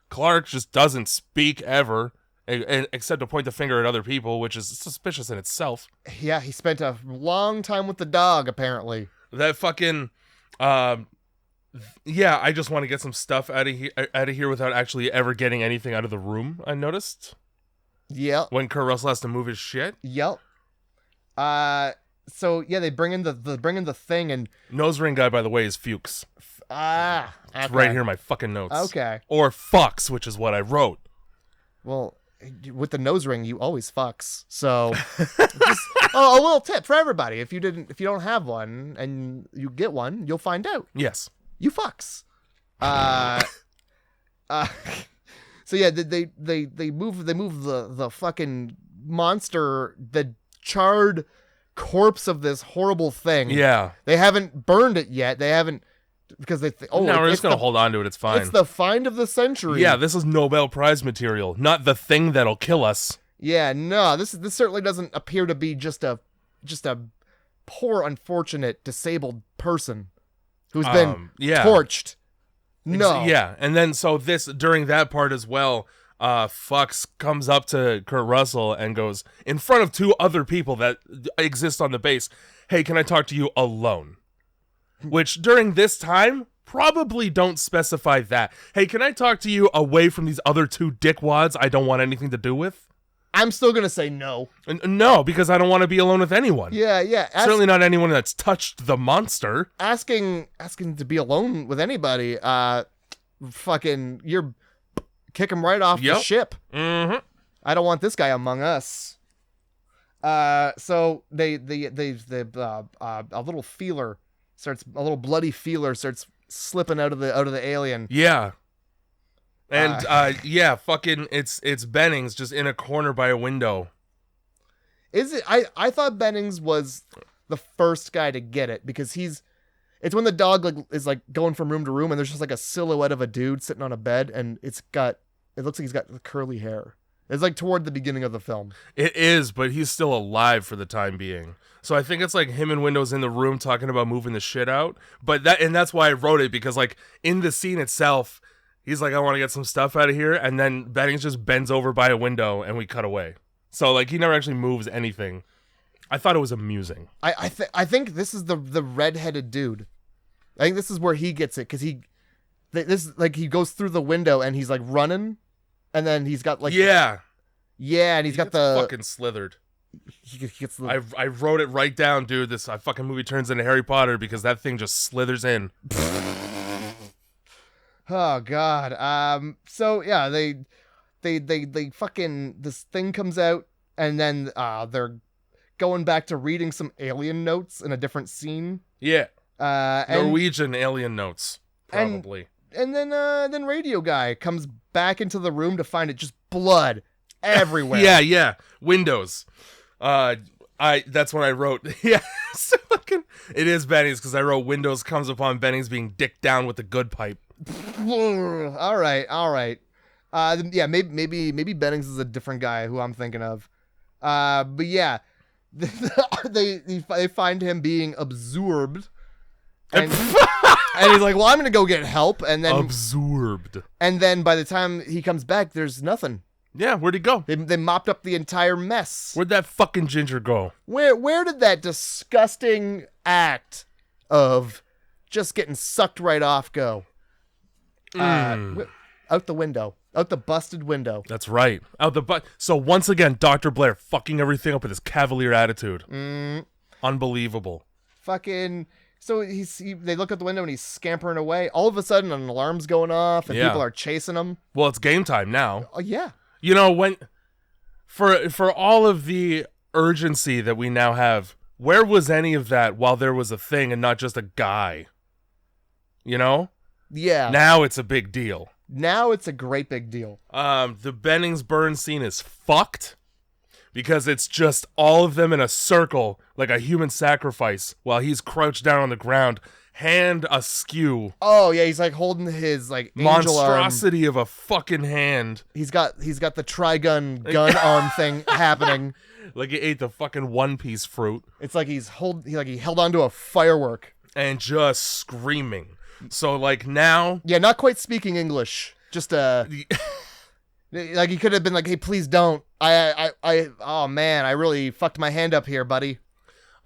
Clark just doesn't speak ever, except to point the finger at other people, which is suspicious in itself. Yeah, he spent a long time with the dog, apparently. That fucking... I just want to get some stuff out of here without actually ever getting anything out of the room, I noticed. Yeah. When Kurt Russell has to move his shit. Yep. So yeah, they bring in the thing, and nose ring guy, by the way, is Fuchs. It's right here in my fucking notes. Okay. Or fucks, which is what I wrote. Well, with the nose ring, you always fucks. So, a little tip for everybody: if you don't have one and you get one, you'll find out. Yes. You fucks. So yeah, they move the fucking monster, the charred corpse of this horrible thing. Yeah. They haven't burned it yet. They haven't, because no, we're just gonna hold on to it. It's fine. It's the find of the century. Yeah, this is Nobel Prize material, not the thing that'll kill us. Yeah, no, this certainly doesn't appear to be just a poor, unfortunate, disabled person who's been torched. No. Yeah, and then so during that part as well, Fucks comes up to Kurt Russell and goes, in front of two other people that exist on the base, "Hey, can I talk to you alone?" Which, during this time, probably don't specify that. "Hey, can I talk to you away from these other two dickwads I don't want anything to do with?" I'm still going to say no. No, because I don't want to be alone with anyone. Yeah. Certainly not anyone that's touched the monster. Asking to be alone with anybody, fucking, you're kick him right off the ship. Mm-hmm. I don't want this guy among us. So they a little bloody feeler starts slipping out of the alien. Yeah. And fucking it's Bennings just in a corner by a window. Is it? I thought Bennings was the first guy to get it, because it's when the dog is going from room to room, and there's just a silhouette of a dude sitting on a bed, and it looks like he's got curly hair. It's toward the beginning of the film. It is, but he's still alive for the time being. So I think it's him and Windows in the room talking about moving the shit out. But that's why I wrote it, because in the scene itself, he's I want to get some stuff out of here, and then Bennings just bends over by a window and we cut away. So he never actually moves anything. I thought it was amusing. I think this is the redheaded dude. I think this is where he gets it, because he goes through the window and he's running, and then he's got and he's got the fucking slithered. He gets I wrote it right down, dude. This fucking movie turns into Harry Potter because that thing just slithers in. Oh God. So yeah, they fucking, this thing comes out, and then they're going back to reading some alien notes in a different scene. Yeah. Norwegian alien notes, probably. And then radio guy comes back into the room to find it just blood everywhere. Yeah. Windows. That's what I wrote. Yeah. So it is Bennings, because I wrote Windows comes upon Bennings being dicked down with the good pipe. All right. Yeah, maybe Bennings is a different guy who I'm thinking of. But yeah, they find him being absorbed, and and he's like, "Well, I'm gonna go get help," and then absorbed. And then by the time he comes back, there's nothing. Yeah, where'd he go? They mopped up the entire mess. Where'd that fucking ginger go? Where did that disgusting act of just getting sucked right off go? Out the window. Out the busted window. That's right. So once again, Dr. Blair fucking everything up with his cavalier attitude. Unbelievable. Fucking. So they look out the window and he's scampering away. All of a sudden, an alarm's going off and people are chasing him. Well, it's game time now. Oh yeah. When for all of the urgency that we now have, where was any of that while there was a thing and not just a guy? Yeah. Now it's a big deal. Now it's a great big deal. The Bennings burn scene is fucked, because it's just all of them in a circle like a human sacrifice while he's crouched down on the ground, hand askew. Oh yeah, he's holding his angel monstrosity arm. of a fucking hand. He's got the trigun gun arm thing happening. Like he ate the fucking One Piece fruit. It's like he held onto a firework and just screaming. So now, yeah, not quite speaking English. Just he could have been like, "Hey, please don't. Oh man, I really fucked my hand up here, buddy."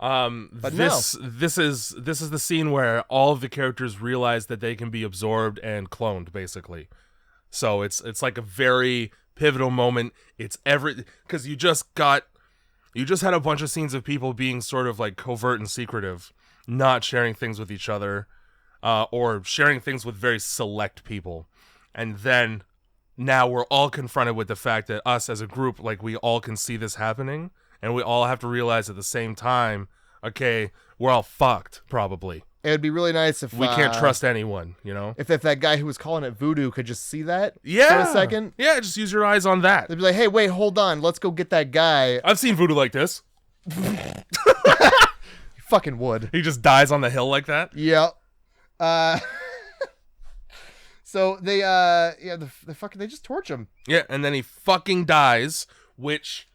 But this is the scene where all of the characters realize that they can be absorbed and cloned, basically. So it's a very pivotal moment. It's because you just had a bunch of scenes of people being sort of covert and secretive, not sharing things with each other. or sharing things with very select people. And then now we're all confronted with the fact that us as a group, like, we all can see this happening, and we all have to realize at the same time, okay, we're all fucked, probably. It would be really nice if we can't trust anyone, you know? If that guy who was calling it voodoo could just see that for Yeah. a second. Yeah, just use your eyes on that. They'd be like, hey, wait, hold on. Let's go get that guy. I've seen voodoo like this. You fucking would. He just dies on the hill like that. Yep. So they they just torch him. Yeah, and then he fucking dies, which...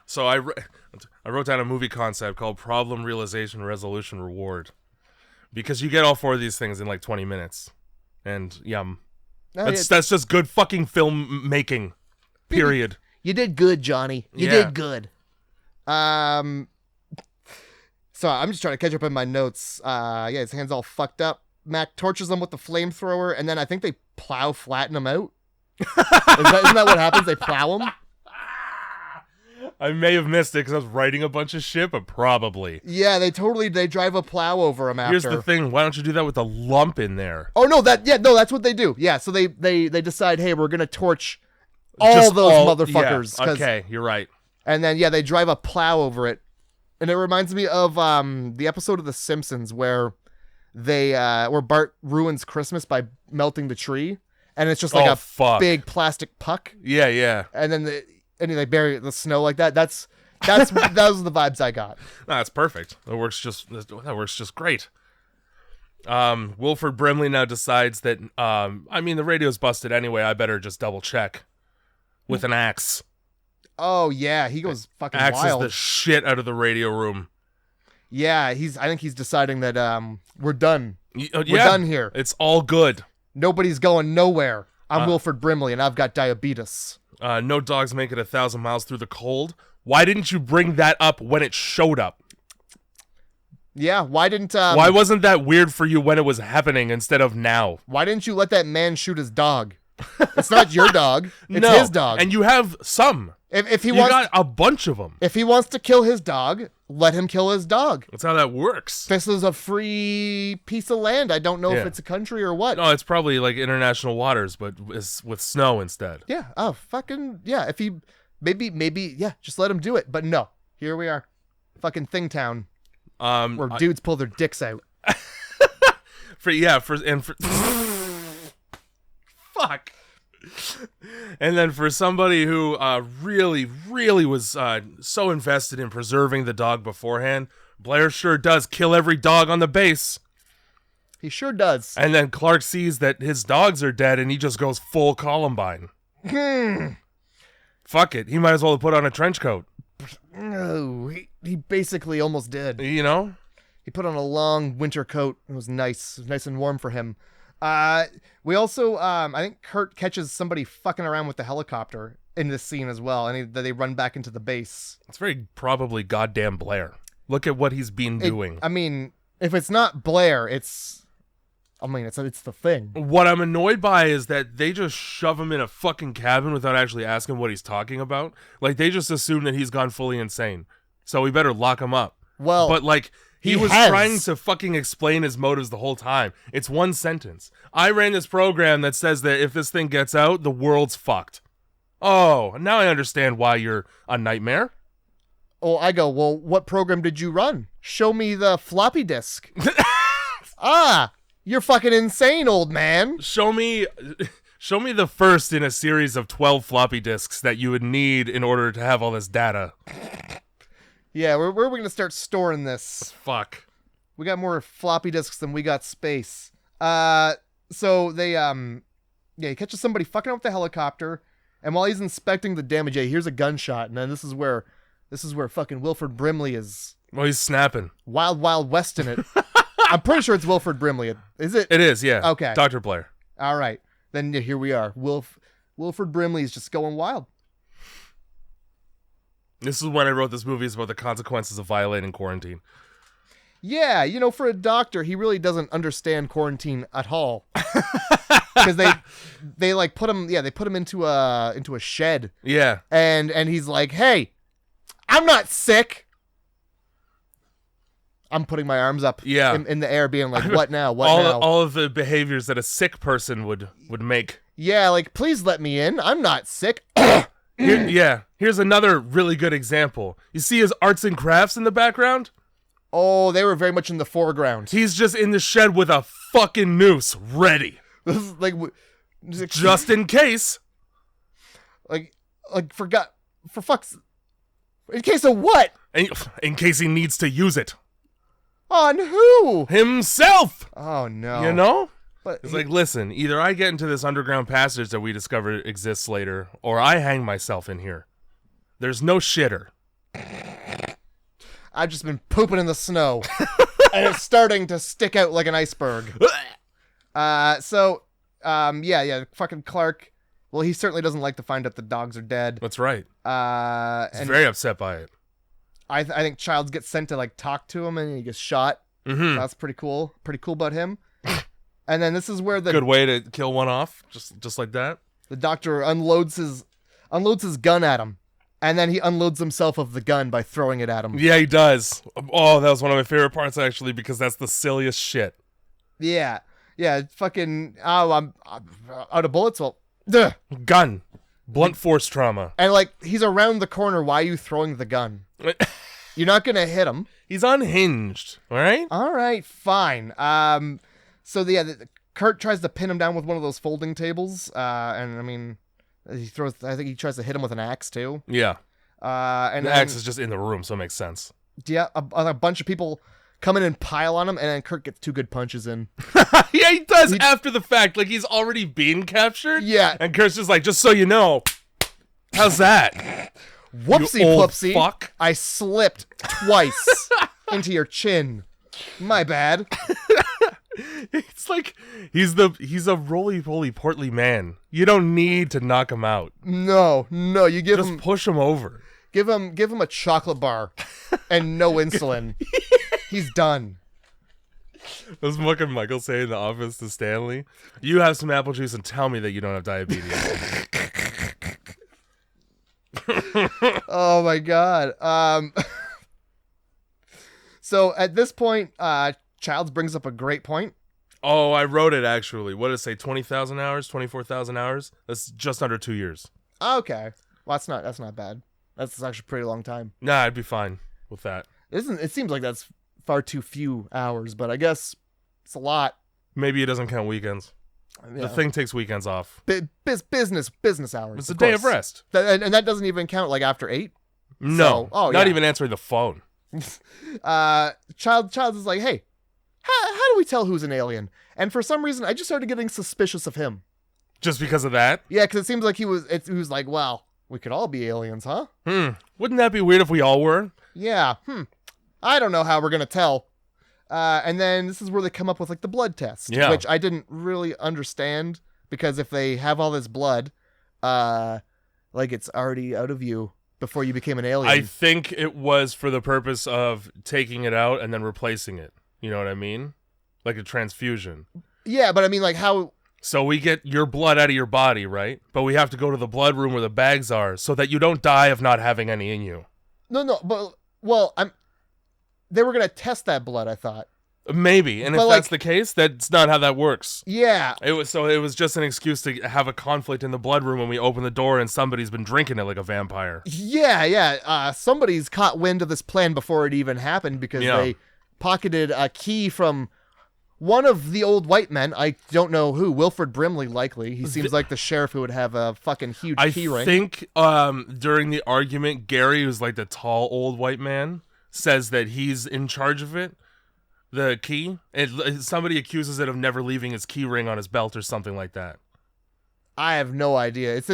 So I wrote down a movie concept called Problem Realization Resolution Reward. Because you get all 4 of these things in like 20 minutes. And yum. That's just good fucking film making. Period. You did good, Johnny. You did good. So I'm just trying to catch up in my notes. His hand's all fucked up. Mac torches them with the flamethrower, and then I think they flatten him out. Isn't that what happens? They plow him? I may have missed it because I was writing a bunch of shit, but probably. Yeah, they drive a plow over him after. Here's the thing. Why don't you do that with a lump in there? Oh, no, that's what they do. Yeah, so they decide, hey, we're going to torch all those motherfuckers. Yeah, okay, you're right. And then, they drive a plow over it. And it reminds me of the episode of The Simpsons where where Bart ruins Christmas by melting the tree. And it's just like big plastic puck. Yeah. And then they bury it in the snow like that. Those are the vibes I got. No, that's perfect. That works just great. Wilford Brimley now decides that the radio's busted anyway. I better just double check with an axe. Oh yeah, he goes fucking Axes wild. the shit out of the radio room. Yeah, I think he's deciding that we're done. We're done here. It's all good. Nobody's going nowhere. I'm Wilford Brimley, and I've got diabetes. No dogs make it 1,000 miles through the cold. Why didn't you bring that up when it showed up? Yeah, why didn't... why wasn't that weird for you when it was happening instead of now? Why didn't you let that man shoot his dog? It's not your dog. It's his dog. And you have some. If he got a bunch of them. If he wants to kill his dog, let him kill his dog. That's how that works. This is a free piece of land. I don't know if it's a country or what. No, it's probably like international waters, but it's with snow instead. Yeah. Oh, fucking yeah. If he maybe just let him do it. But no, here we are, fucking Thingtown, where dudes pull their dicks out. Fuck. And then for somebody who really, really was so invested in preserving the dog beforehand, Blair sure does kill every dog on the base. He sure does. And then Clark sees that his dogs are dead, and he just goes full Columbine. Fuck it. He might as well have put on a trench coat. No, he basically almost did. You know? He put on a long winter coat. It was nice. It was nice and warm for him. We also, I think Kurt catches somebody fucking around with the helicopter in this scene as well, and they run back into the base. It's very probably goddamn Blair. Look at what he's been doing. I mean, if it's not Blair, it's the thing. What I'm annoyed by is that they just shove him in a fucking cabin without actually asking what he's talking about. Like, they just assume that he's gone fully insane. So we better lock him up. Well, but like... He was trying to fucking explain his motives the whole time. It's one sentence. I ran this program that says that if this thing gets out, the world's fucked. Oh, now I understand why you're a nightmare. Oh, I go, well, what program did you run? Show me the floppy disk. You're fucking insane, old man. Show me the first in a series of 12 floppy disks that you would need in order to have all this data. Yeah, where are we going to start storing this? Fuck. We got more floppy disks than we got space. So they, he catches somebody fucking up with the helicopter, and while he's inspecting the damage, he hears a gunshot, and then this is where fucking Wilford Brimley is... Well, he's snapping. Wild West in it. I'm pretty sure it's Wilford Brimley. Is it? It is, yeah. Okay. Dr. Blair. All right. Then here we are. Wilford Brimley is just going wild. This is when I wrote this movie. It's about the consequences of violating quarantine. Yeah, for a doctor, he really doesn't understand quarantine at all. Because they like put him into a shed. Yeah. And he's like, "Hey, I'm not sick. I'm putting my arms up Yeah. in the air being like, what now? What now? All of the behaviors that a sick person would make. Yeah, like, please let me in. I'm not sick. Here's another really good example. You see his arts and crafts in the background? Oh, they were very much in the foreground. He's just in the shed with a fucking noose ready. This is like Just in case. Like for fuck's... In case of what? In case he needs to use it. On who? Himself! Oh, no. You know? But It's like, listen, either I get into this underground passage that we discover exists later, or I hang myself in here. There's no shitter. I've just been pooping in the snow. And it's starting to stick out like an iceberg. Fucking Clark. Well, he certainly doesn't like to find out the dogs are dead. That's right. He's And very upset by it. I think Childs gets sent to like talk to him and he gets shot. Mm-hmm. So that's pretty cool. Pretty cool about him. And then this is where Good way to kill one off, just like that. The doctor unloads his gun at him. And then he unloads himself of the gun by throwing it at him. Yeah, he does. Oh, that was one of my favorite parts, actually, because that's the silliest shit. Yeah. Yeah, fucking... Oh, I'm out of bullets? Well, duh. Gun. Blunt force trauma. And, like, he's around the corner. Why are you throwing the gun? You're not going to hit him. He's unhinged, all right? All right, fine. Kurt tries to pin him down with one of those folding tables. And, I mean... I think he tries to hit him with an axe, too. Yeah. And the axe is just in the room, so it makes sense. Yeah, a bunch of people come in and pile on him, and then Kurt gets 2 good punches in. Yeah, he does after the fact. Like, he's already been captured. Yeah. And Kurt's just like, just so you know. How's that? Whoopsie poopsie. Fuck. I slipped twice into your chin. My bad. It's like he's a roly-poly portly man. You don't need to knock him out. No, you just push him over. Give him a chocolate bar and no insulin. He's done. That's fucking Michael saying in the office to Stanley. You have some apple juice and tell me that you don't have diabetes. Oh my god. So at this point, Childs brings up a great point. Oh, I wrote it actually. What did it say? 20,000 hours? 24,000 hours? That's just under 2 years. Okay. Well, that's not bad. That's actually a pretty long time. Nah, I'd be fine with that. It seems like that's far too few hours, but I guess it's a lot. Maybe it doesn't count weekends. Yeah. The thing takes weekends off. Business hours. It's a day of rest. And that doesn't even count like after 8? No. Not even answering the phone. Childs is like, hey, how do we tell who's an alien? And for some reason, I just started getting suspicious of him. Just because of that? Yeah, because it seems like he was like, well, we could all be aliens, huh? Wouldn't that be weird if we all were? Yeah. I don't know how we're going to tell. And then this is where they come up with like the blood test, which I didn't really understand because if they have all this blood, like it's already out of you before you became an alien. I think it was for the purpose of taking it out and then replacing it. You know what I mean? Like a transfusion. Yeah, but I mean like how... So we get your blood out of your body, right? But we have to go to the blood room where the bags are so that you don't die of not having any in you. No, but... Well, they were going to test that blood, I thought. Maybe, and if that's the case, that's not how that works. Yeah. It was just an excuse to have a conflict in the blood room when we open the door and somebody's been drinking it like a vampire. Yeah. Somebody's caught wind of this plan before it even happened because they pocketed a key from one of the old white men. I don't know who. Wilford Brimley, likely. He seems like the sheriff who would have a fucking huge key ring. I think during the argument, Gary, who's like the tall old white man, says that he's in charge of it. The key, somebody accuses it of never leaving his key ring on his belt or something like that. I have no idea. It's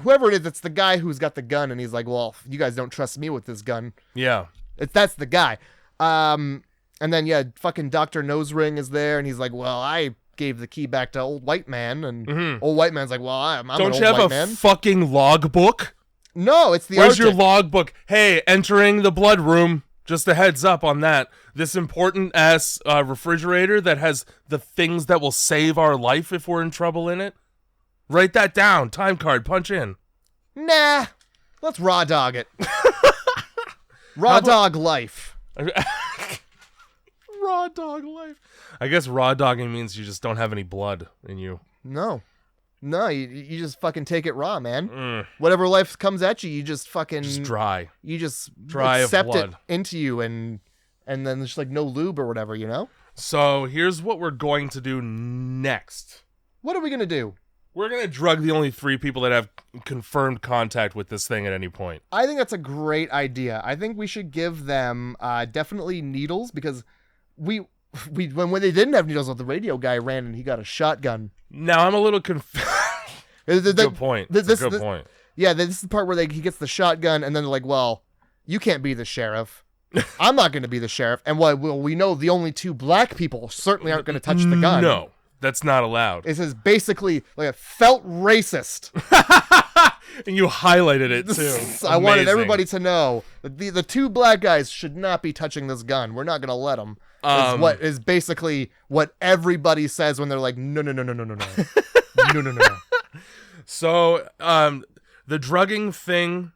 whoever it is. It's the guy who's got the gun, and he's like, "Well, you guys don't trust me with this gun." Yeah, that's the guy. And then fucking Dr. Nosering is there, and he's like, "Well, I gave the key back to old white man," and old white man's like, "Well, I'm an old white man." Don't you have a fucking logbook? No, it's the. Where's your logbook? Hey, entering the blood room. Just a heads up on that. This important ass refrigerator that has the things that will save our life if we're in trouble in it. Write that down. Time card. Punch in. Nah. Let's raw dog it. Raw dog life. Raw dog life. I guess raw dogging means you just don't have any blood in you. No, you just fucking take it raw, man. Whatever life comes at you, you just fucking just dry. You just dry accept of blood. it into you, and then there's like no lube or whatever, you know. So here's what we're going to do next. What are we gonna do? We're gonna drug the only 3 people that have confirmed contact with this thing at any point. I think that's a great idea. I think we should give them definitely needles, because when they didn't have needles, the radio guy ran and he got a shotgun. Now I'm a little confused. Good point. That's a good point. Yeah, this is the part where he gets the shotgun, and then they're like, "Well, you can't be the sheriff. I'm not going to be the sheriff." And we know the only 2 black people certainly aren't going to touch the gun. No, that's not allowed. This is basically like a felt racist. And you highlighted it too. I wanted everybody to know that the 2 black guys should not be touching this gun. We're not going to let them. What is basically what everybody says when they're like, no. No. So, the drugging thing,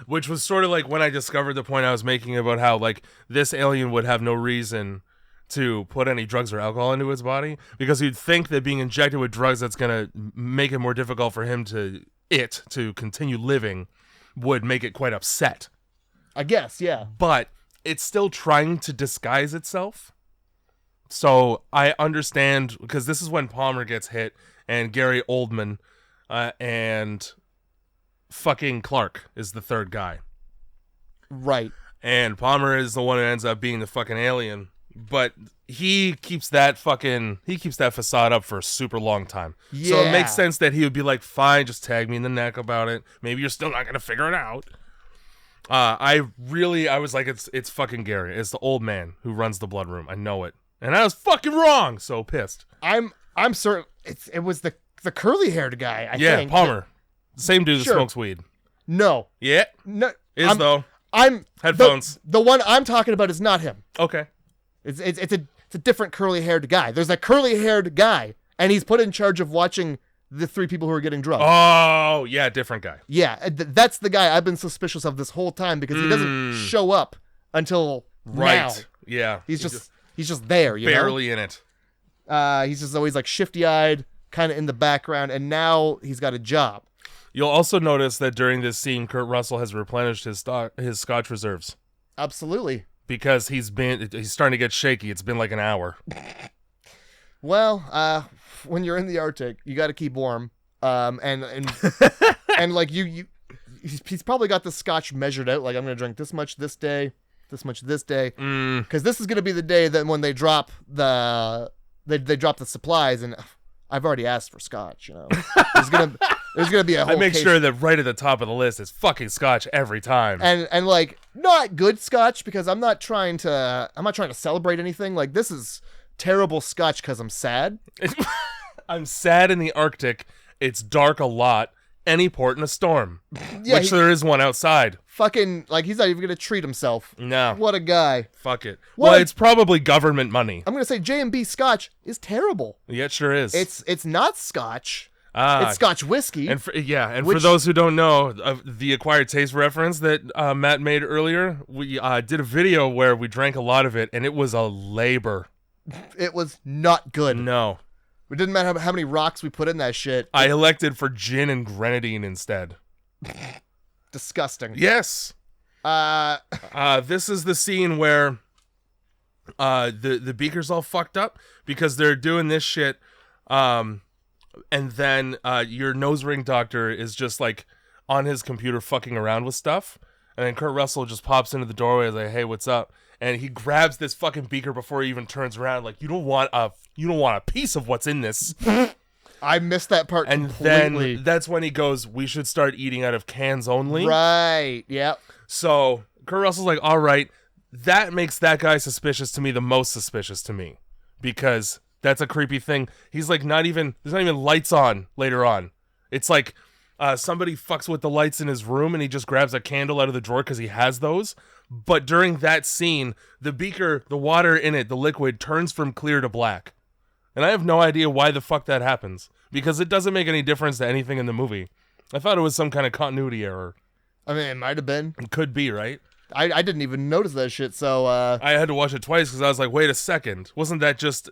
which was sort of like when I discovered the point I was making about how like this alien would have no reason to put any drugs or alcohol into his body, because you'd think that being injected with drugs that's going to make it more difficult for him to continue living would make it quite upset. I guess, yeah. But it's still trying to disguise itself. So I understand, because this is when Palmer gets hit, and Gary Oldman, and fucking Clark is the 3rd guy. Right. And Palmer is the one who ends up being the fucking alien. But he keeps that facade up for a super long time. Yeah. So it makes sense that he would be like, fine, just tag me in the neck about it. Maybe you're still not going to figure it out. I was like, it's fucking Gary. It's the old man who runs the blood room. I know it. And I was fucking wrong. So pissed. I'm certain it was the curly haired guy. I think. Yeah, Palmer. Same dude that smokes weed. No. Yeah. No. Though. I'm headphones. The one I'm talking about is not him. Okay. It's a different curly haired guy. There's a curly haired guy, and he's put in charge of watching the 3 people who are getting drugged. Oh, yeah, different guy. Yeah, that's the guy I've been suspicious of this whole time, because he doesn't show up until now. Yeah. He's just there, you know? Barely in it. He's just always like shifty-eyed, kind of in the background, and now he's got a job. You'll also notice that during this scene, Kurt Russell has replenished his Scotch reserves. Absolutely. Because he's starting to get shaky. It's been like an hour. Well, when you're in the Arctic, you got to keep warm. And like he's probably got the Scotch measured out. Like, I'm gonna drink this much this day, this much this day, because this is gonna be the day that when they drop the drop the supplies. And I've already asked for Scotch. You know, there's gonna be a whole. I make case. sure that right at the top of the list is fucking Scotch every time. And like not good Scotch, because I'm not trying to celebrate anything. Like, this is terrible Scotch because I'm sad. I'm sad in the Arctic. It's dark a lot. Any port in a storm. Yeah, which there is one outside. Fucking, like, he's not even gonna treat himself. No. What a guy. Fuck it. Well, it's probably government money. I'm gonna say J&B Scotch is terrible. Yeah, it sure is. It's not Scotch. It's Scotch whiskey. And for those who don't know, the acquired taste reference that Matt made earlier, we did a video where we drank a lot of it, and it was a labor. It was not good. No. It didn't matter how many rocks we put in that shit. I elected for gin and grenadine instead. Disgusting. Yes. This is the scene where the beaker's all fucked up because they're doing this shit. And then your nose ring doctor is just like on his computer fucking around with stuff. And then Kurt Russell just pops into the doorway and is like, hey, what's up? And he grabs this fucking beaker before he even turns around. Like, you don't want a piece of what's in this. I missed that part completely. And then that's when he goes, we should start eating out of cans only. Right, yep. So Kurt Russell's like, all right, that makes that guy suspicious to me, the most suspicious to me. Because that's a creepy thing. He's like, there's not even lights on later on. It's like somebody fucks with the lights in his room and he just grabs a candle out of the drawer because he has those. But during that scene, the beaker, the water in it, the liquid, turns from clear to black. And I have no idea why the fuck that happens. Because it doesn't make any difference to anything in the movie. I thought it was some kind of continuity error. I mean, it might have been. It could be, right? I didn't even notice that shit. So I had to watch it twice because I was like, wait a second, wasn't that just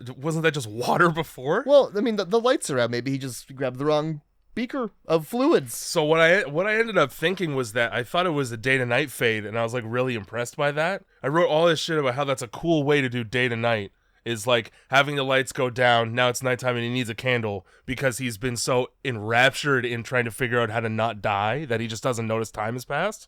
water before? Well, I mean, the lights are out. Maybe he just grabbed the wrong beaker of fluids. So what I ended up thinking was that I thought it was a day to night fade, and I was like really impressed by that. I wrote all this shit about how that's a cool way to do day to night. Is like having the lights go down, now it's nighttime and he needs a candle because he's been so enraptured in trying to figure out how to not die that he just doesn't notice time has passed.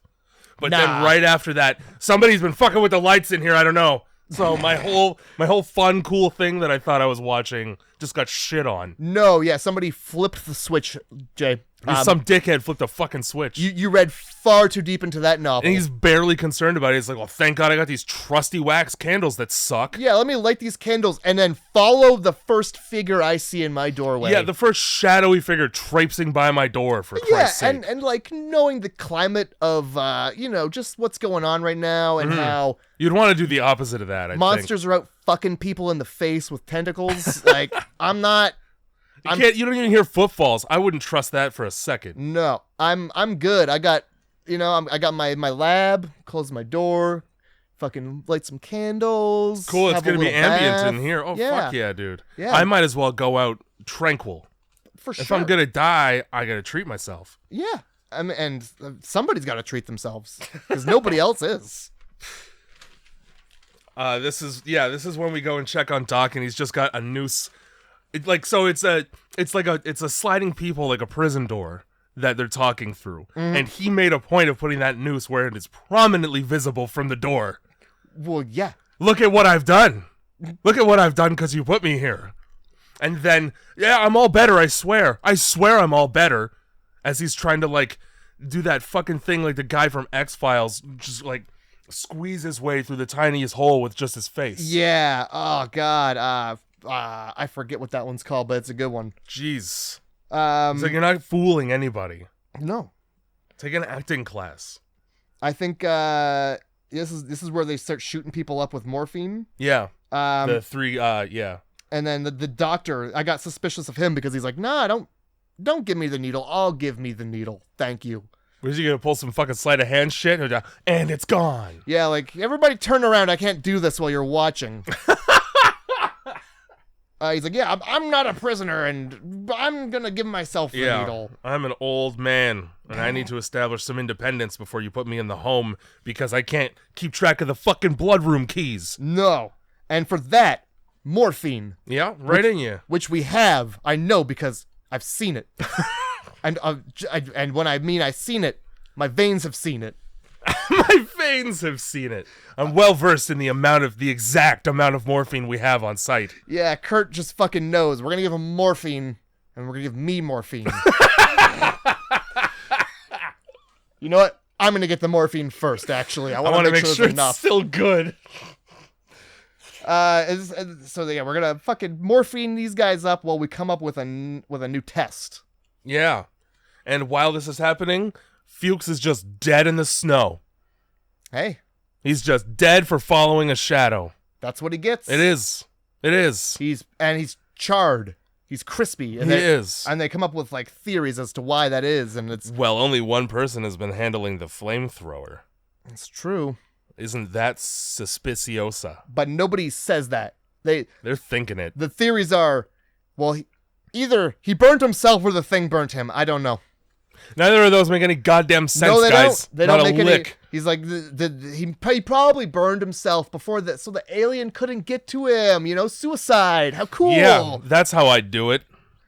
But then right after that, somebody's been fucking with the lights in here, I don't know. So my whole fun, cool thing that I thought I was watching just got shit on. No, yeah, somebody flipped the switch, Jay. Some dickhead flipped a fucking switch. You read far too deep into that novel. And he's barely concerned about it. He's like, well, thank God I got these trusty wax candles that suck. Yeah, let me light these candles and then follow the first figure I see in my doorway. Yeah, the first shadowy figure traipsing by my door, for Christ's sake. And like knowing the climate of, just what's going on right now and how... You'd want to do the opposite of that, I monsters think. are out fucking people in the face with tentacles. Like, I'm not... You don't even hear footfalls. I wouldn't trust that for a second. No, I'm good. I got, I got my lab, close my door, fucking light some candles. Cool, it's going to be ambient bath. in here. Oh, yeah. Fuck yeah, dude. Yeah. I might as well go out tranquil. For sure. If I'm going to die, I got to treat myself. Yeah. I mean, and somebody's got to treat themselves because nobody else is. This is when we go and check on Doc, and he's just got a noose. It's a sliding people, like a prison door that they're talking through. And he made a point of putting that noose where it is prominently visible from the door. Well, yeah. Look at what I've done. Look at what I've done because you put me here. And then, yeah, I'm all better, I swear. I swear I'm all better. As he's trying to, like, do that fucking thing like the guy from X-Files, just, like, squeeze his way through the tiniest hole with just his face. Yeah. Oh, God. I forget what that one's called, but it's a good one. Jeez. It's like you're not fooling anybody. No. Take an acting class. I think this is where they start shooting people up with morphine. Yeah. The three, yeah. And then the doctor, I got suspicious of him because he's like, nah, don't give me the needle. I'll give me the needle. Thank you. Was he gonna pull some fucking sleight of hand shit? And it's gone. Yeah, like, everybody turn around. I can't do this while you're watching. He's like, yeah, I'm not a prisoner, and I'm gonna give myself the needle. I'm an old man, and I need to establish some independence before you put me in the home, because I can't keep track of the fucking blood room keys. No. And for that, morphine. Yeah, right in you. Which we have, I know, because I've seen it. and when I mean I've seen it, my veins have seen it. My veins have seen it. I'm well versed in the exact amount of morphine we have on site. Yeah, Kurt just fucking knows. We're gonna give him morphine, and we're gonna give me morphine. You know what? I'm gonna get the morphine first. Actually, I want to make sure it's still good. So yeah, we're gonna fucking morphine these guys up while we come up with a new test. Yeah, and while this is happening, Fuchs is just dead in the snow. Hey. He's just dead for following a shadow. That's what he gets. It is. He's charred. He's crispy. And And they come up with, like, theories as to why that is, and it's... Well, only one person has been handling the flamethrower. It's true. Isn't that suspiciosa? But nobody says that. They're thinking it. The theories are, well, either he burnt himself or the thing burnt him. I don't know. Neither of those make any goddamn sense, no, they guys. They don't make any. He's like, he probably burned himself before that, so the alien couldn't get to him. Suicide. How cool. Yeah, that's how I'd do it.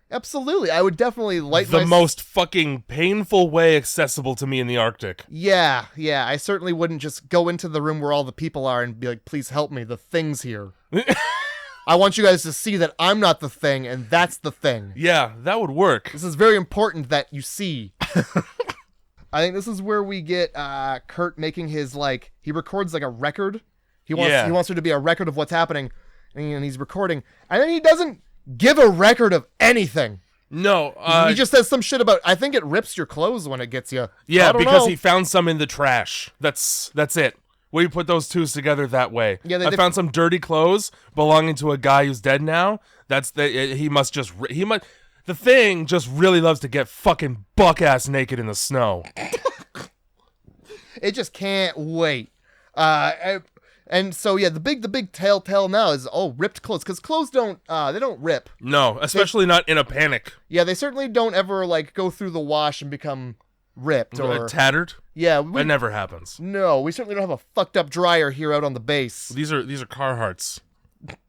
Absolutely. I would definitely light the most fucking painful way accessible to me in the Arctic. Yeah. I certainly wouldn't just go into the room where all the people are and be like, please help me. The thing's here. I want you guys to see that I'm not the thing, and that's the thing. Yeah, that would work. This is very important that you see. I think this is where we get Kurt making his, like, he records, like, a record. He wants there to be a record of what's happening, and he's recording. And then he doesn't give a record of anything. No. He just says some shit about, I think it rips your clothes when it gets you. Yeah, because he found some in the trash. That's it. We put those two together that way. Yeah, I found some dirty clothes belonging to a guy who's dead now. The thing just really loves to get fucking buck-ass naked in the snow. It just can't wait. And so yeah, the big telltale now is ripped clothes, because clothes don't rip. No, especially not in a panic. Yeah, they certainly don't ever like go through the wash and become ripped or tattered. Yeah, that never happens. No, we certainly don't have a fucked up dryer here out on the base. These are Carhartts.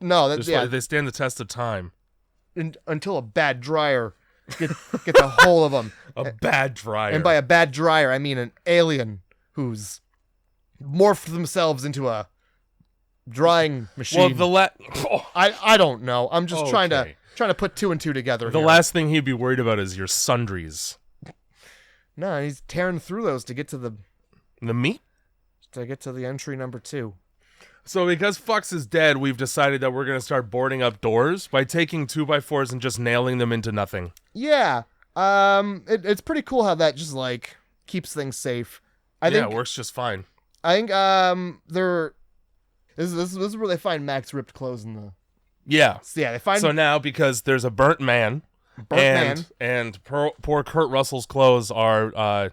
No, they stand the test of time. Until a bad dryer gets a hold of them. A bad dryer. And by a bad dryer, I mean an alien who's morphed themselves into a drying machine. Well, I don't know. I'm just trying to put two and two together. The last thing he'd be worried about is your sundries. No, he's tearing through those to get to the meat? To get to the entry number 2. So because Fox is dead, we've decided that we're going to start boarding up doors by taking 2x4s and just nailing them into nothing. Yeah. It's pretty cool how that just like keeps things safe. I think it works just fine. I think this is where they find Mac's ripped clothes in the. Yeah. Yeah, they find. So now, because there's a burnt man. And poor Kurt Russell's clothes are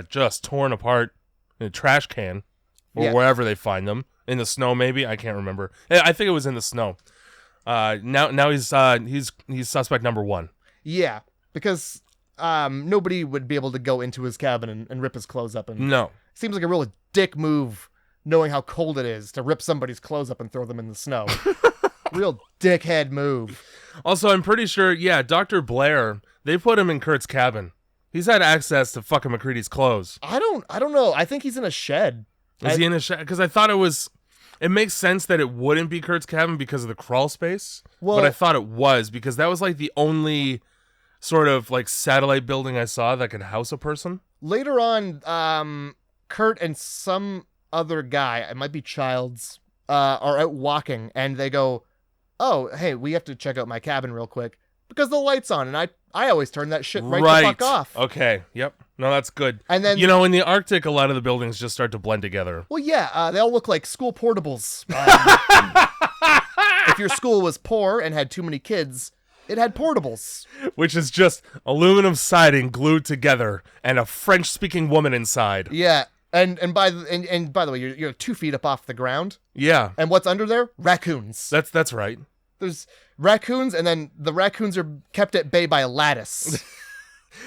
just torn apart in a trash can or wherever they find them. In the snow, maybe? I can't remember. I think it was in the snow. Now he's suspect number 1. Yeah, because nobody would be able to go into his cabin and rip his clothes up. And no. Seems like a real dick move, knowing how cold it is, to rip somebody's clothes up and throw them in the snow. Real dickhead move. Also, I'm pretty sure, Dr. Blair, they put him in Kurt's cabin. He's had access to fucking McCready's clothes. I don't know. I think he's in a shed. Is he in a shed? Because I thought it makes sense that it wouldn't be Kurt's cabin because of the crawl space. Well, but I thought it was, because that was like the only sort of like satellite building I saw that could house a person. Later on, Kurt and some other guy, it might be Childs, are out walking, and they go, "Oh, hey, we have to check out my cabin real quick because the light's on," and I always turn that shit right the fuck off. Okay, yep. No, that's good. And then, in the Arctic, a lot of the buildings just start to blend together. Well, yeah, they all look like school portables. If your school was poor and had too many kids, it had portables. Which is just aluminum siding glued together and a French-speaking woman inside. Yeah. And by the way, you're 2 feet up off the ground. Yeah. And what's under there? Raccoons. That's right. There's raccoons, and then the raccoons are kept at bay by a lattice.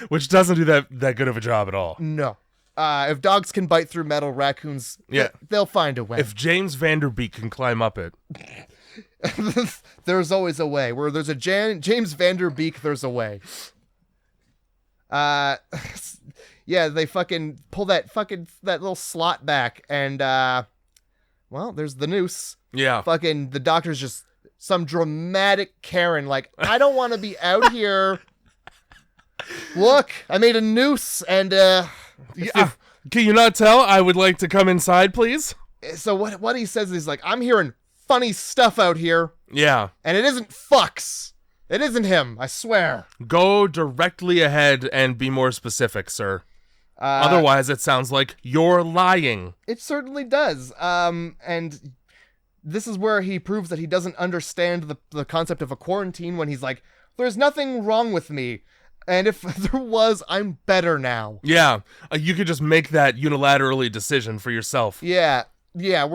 Which doesn't do that good of a job at all. No. If dogs can bite through metal, raccoons, they'll find a way. If James Vanderbeek can climb up it. There's always a way. Where there's a James Vanderbeek, there's a way. Yeah, they fucking pull that little slot back, and there's the noose. Yeah. Fucking the doctor's just some dramatic Karen, like, I don't want to be out here. Look, I made a noose, and can you not tell? I would like to come inside, please. So what he says is like, I'm hearing funny stuff out here. Yeah. And it isn't fucks. It isn't him, I swear. Go directly ahead and be more specific, sir. Otherwise, it sounds like you're lying. It certainly does. And this is where he proves that he doesn't understand the concept of a quarantine, when he's like, there's nothing wrong with me. And if there was, I'm better now. Yeah. You could just make that unilaterally decision for yourself. Yeah. Yeah,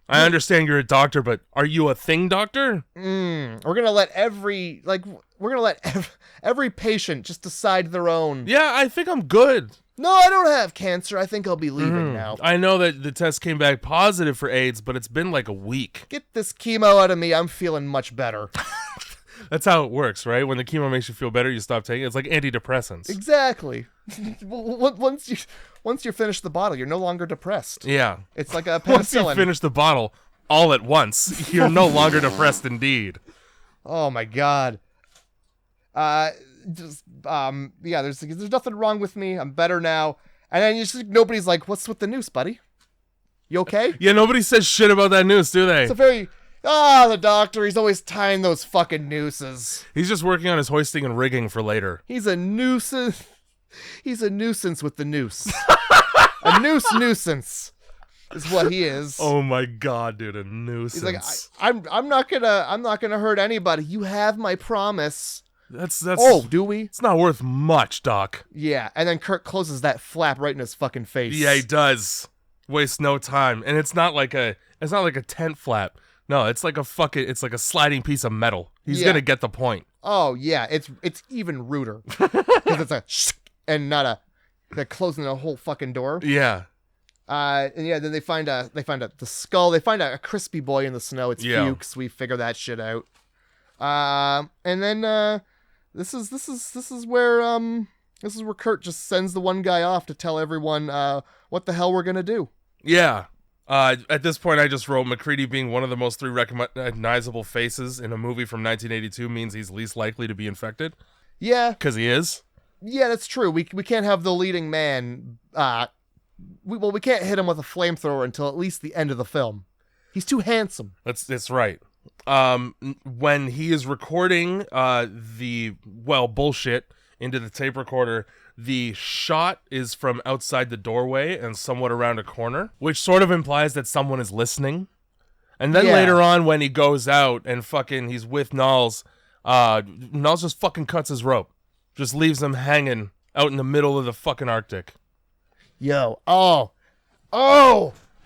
I understand you're a doctor, but are you a thing doctor? We're going to let every patient just decide their own. Yeah, I think I'm good. No, I don't have cancer. I think I'll be leaving now. I know that the test came back positive for AIDS, but it's been like a week. Get this chemo out of me. I'm feeling much better. That's how it works, right? When the chemo makes you feel better, you stop taking it. It's like antidepressants. Exactly. Once you finish the bottle, you're no longer depressed. Yeah. It's like a penicillin. Once you finish the bottle all at once, you're no longer depressed indeed. Oh my god. There's nothing wrong with me. I'm better now. And then nobody's like, what's with the noose, buddy? You okay? Yeah, nobody says shit about that noose, do they? It's a very... the doctor, he's always tying those fucking nooses. He's just working on his hoisting and rigging for later. He's a nuisance. He's a nuisance with the noose. A nuisance is what he is. Oh my god, dude, a nuisance. He's like, I'm not gonna hurt anybody. You have my promise. That's Oh, do we? It's not worth much, Doc. Yeah, and then Kurt closes that flap right in his fucking face. Yeah, he does. waste no time. And it's not like a tent flap. No, it's like a sliding piece of metal. He's gonna get the point. Oh yeah, it's even ruder because it's a and not they're closing the whole fucking door. Yeah. And yeah, then they find the skull. They find a crispy boy in the snow. It's Fuchs. We figure that shit out. And then this is where Kurt just sends the one guy off to tell everyone what the hell we're gonna do. Yeah. At this point, I just wrote MacReady being one of the most 3 recognizable faces in a movie from 1982 means he's least likely to be infected. Yeah, because he is. Yeah, that's true. We can't have the leading man. We can't hit him with a flamethrower until at least the end of the film. He's too handsome. That's right. When he is recording bullshit into the tape recorder, the shot is from outside the doorway and somewhat around a corner, which sort of implies that someone is listening. And then later on, when he goes out and he's with Knowles, Knowles just fucking cuts his rope. Just leaves him hanging out in the middle of the fucking Arctic. Yo,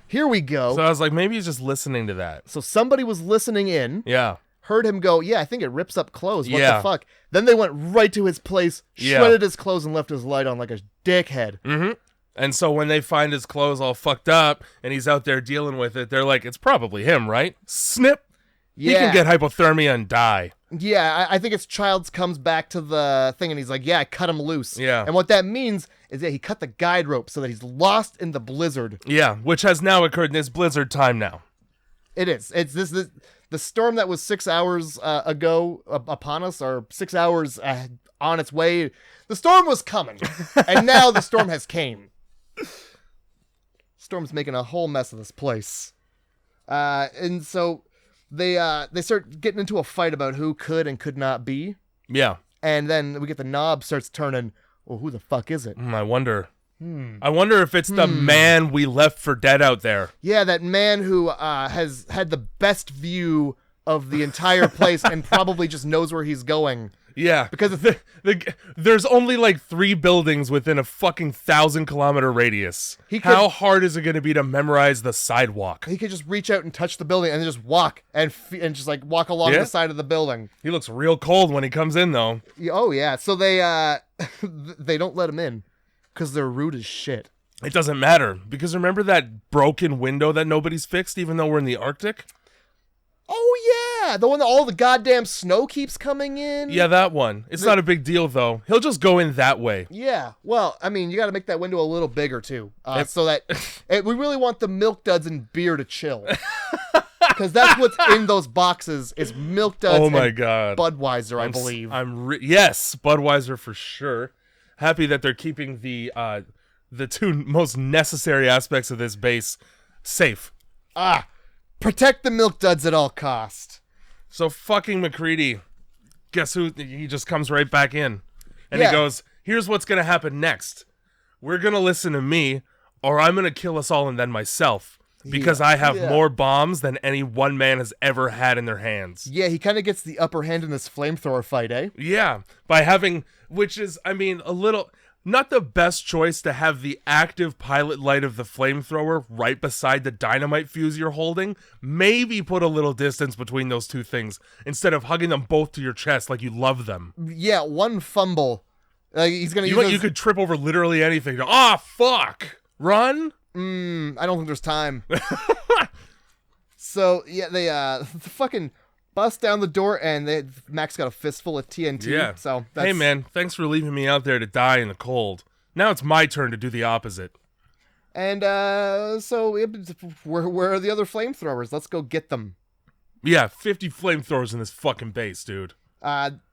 here we go. So I was like, maybe he's just listening to that. So somebody was listening in. Yeah. Heard him go, I think it rips up clothes. What the fuck? Then they went right to his place, shredded his clothes, and left his light on like a dickhead. Mm-hmm. And so when they find his clothes all fucked up and he's out there dealing with it, they're like, it's probably him, right? Snip. Yeah. He can get hypothermia and die. Yeah, I think it's Childs comes back to the thing and he's like, I cut him loose. Yeah. And what that means is that he cut the guide rope so that he's lost in the blizzard. Yeah, which has now occurred in this blizzard time now. It is. It's this the storm that was 6 hours ago upon us, or 6 hours on its way. The storm was coming, and now the storm has came. Storm's making a whole mess of this place. And so they start getting into a fight about who could and could not be. Yeah. And then we get the knob starts turning. Well, who the fuck is it? I wonder. I wonder if it's the man we left for dead out there. Yeah, that man who has had the best view of the entire place and probably just knows where he's going. Yeah, because there's only like 3 buildings within a fucking 1,000-kilometer radius. How hard is it going to be to memorize the sidewalk? He could just reach out and touch the building and then just walk and just like walk along the side of the building. He looks real cold when he comes in, though. Oh yeah, so they they don't let him in because they're rude as shit. It doesn't matter because remember that broken window that nobody's fixed, even though we're in the Arctic. Oh, yeah. The one that all the goddamn snow keeps coming in. Yeah, that one. It's not a big deal, though. He'll just go in that way. Yeah. Well, I mean, you got to make that window a little bigger, too. So that we really want the Milk Duds and beer to chill. Because that's what's in those boxes is Milk Duds and God. Budweiser, I believe. Yes, Budweiser for sure. Happy that they're keeping the 2 most necessary aspects of this base safe. Protect the Milk Duds at all cost. So fucking MacReady, guess who? He just comes right back in. And he goes, here's what's going to happen next. We're going to listen to me, or I'm going to kill us all and then myself. Because I have more bombs than any one man has ever had in their hands. Yeah, he kind of gets the upper hand in this flamethrower fight, eh? Yeah, by having, which is, I mean, a little... Not the best choice to have the active pilot light of the flamethrower right beside the dynamite fuse you're holding. Maybe put a little distance between those 2 things instead of hugging them both to your chest like you love them. Yeah, one fumble. He's gonna. You could trip over literally anything. Fuck! Run? I don't think there's time. So yeah, they fucking bust down the door, and Max got a fistful of TNT. Yeah. So hey man, thanks for leaving me out there to die in the cold. Now it's my turn to do the opposite. And so where are the other flamethrowers? Let's go get them. Yeah, 50 flamethrowers in this fucking base, dude.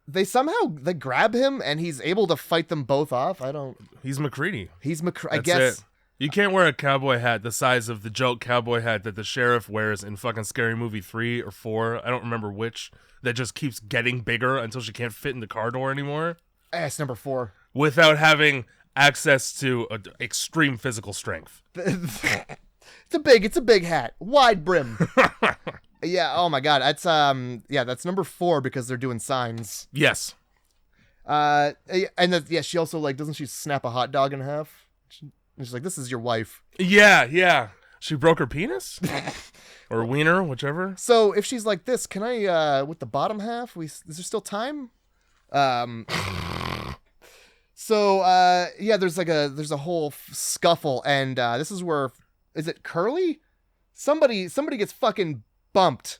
They grab him, and he's able to fight them both off. He's MacReady. I guess. It. You can't wear a cowboy hat the size of the joke cowboy hat that the sheriff wears in fucking Scary Movie 3 or 4. I don't remember which. That just keeps getting bigger until she can't fit in the car door anymore. It's number 4. Without having access to extreme physical strength. It's a big hat. Wide brim. Yeah, oh my god. That's number 4 because they're doing signs. Yes. She also doesn't she snap a hot dog in half? She's like, this is your wife. Yeah. She broke her penis? Or wiener, whichever. So if she's like this, can I, with the bottom half, is there still time? So, yeah, there's a whole scuffle, and, this is where, is it Curly? Somebody gets fucking bumped,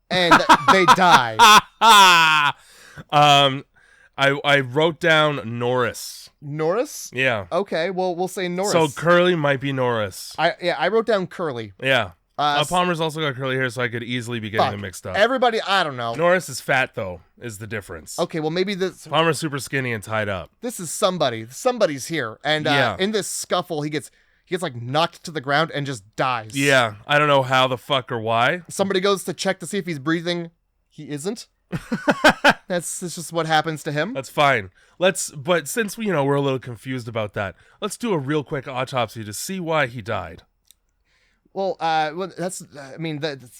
and they die. I wrote down Norris. Norris? Yeah. Okay, well, we'll say Norris. So Curly might be Norris. I wrote down Curly. Yeah. Palmer's also got curly hair, so I could easily be getting them mixed up. Everybody, I don't know. Norris is fat, though, is the difference. Okay, well, maybe this... Palmer's super skinny and tied up. This is somebody. Somebody's here. And in this scuffle, he gets like knocked to the ground and just dies. Yeah, I don't know how the fuck or why. Somebody goes to check to see if he's breathing. He isn't. That's just what happens to him. That's fine. But since we're a little confused about that, let's do a real quick autopsy to see why he died. Well,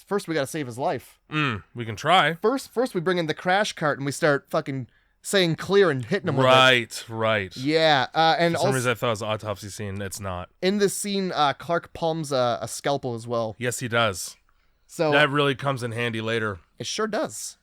first we gotta save his life. We can try. First we bring in the crash cart and we start fucking saying clear and hitting him with it. Right. Yeah, and for some reason I thought it was an autopsy scene. It's not. In this scene, Clark palms a scalpel as well. Yes, he does. So that really comes in handy later. It sure does.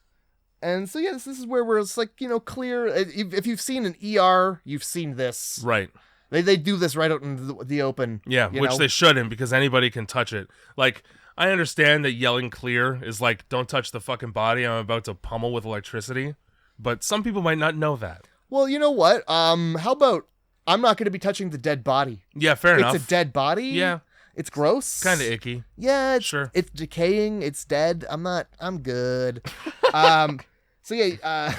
And so, yeah, this is where it's like, clear. If you've seen an ER, you've seen this. Right. They do this right out in the open. Yeah, which they shouldn't, because anybody can touch it. Like, I understand that yelling clear is like, don't touch the fucking body I'm about to pummel with electricity. But some people might not know that. Well, you know what? How about I'm not going to be touching the dead body? Yeah, fair enough. It's a dead body? Yeah. It's gross. Kind of icky. Yeah, sure. It's decaying. It's dead. I'm good. So yeah,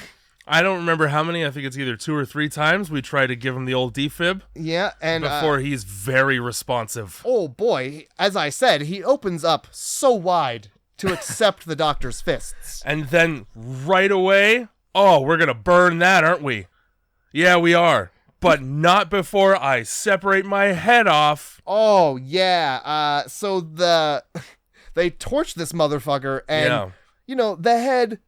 I don't remember how many. I think it's either 2 or 3 times we try to give him the old defib. Yeah, and before he's very responsive. Oh boy, as I said, he opens up so wide to accept the doctor's fists. And then right away, we're going to burn that, aren't we? Yeah, we are. But not before I separate my head off. Oh, yeah. So they torch this motherfucker, and, the head,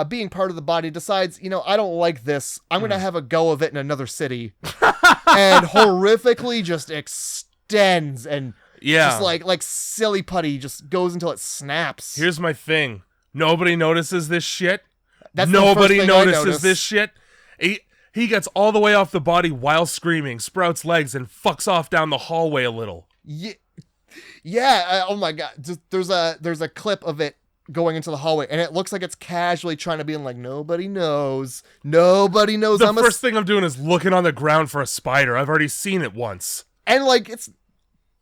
being part of the body, decides, I don't like this. I'm going to have a go of it in another city. And horrifically just extends and just like silly putty just goes until it snaps. Here's my thing. Nobody notices this shit. Nobody notices this shit. He gets all the way off the body while screaming, sprouts legs, and fucks off down the hallway a little. Yeah. Oh my god. There's a clip of it going into the hallway, and it looks like it's casually trying to be in like, nobody knows. The first thing I'm doing is looking on the ground for a spider. I've already seen it once. And like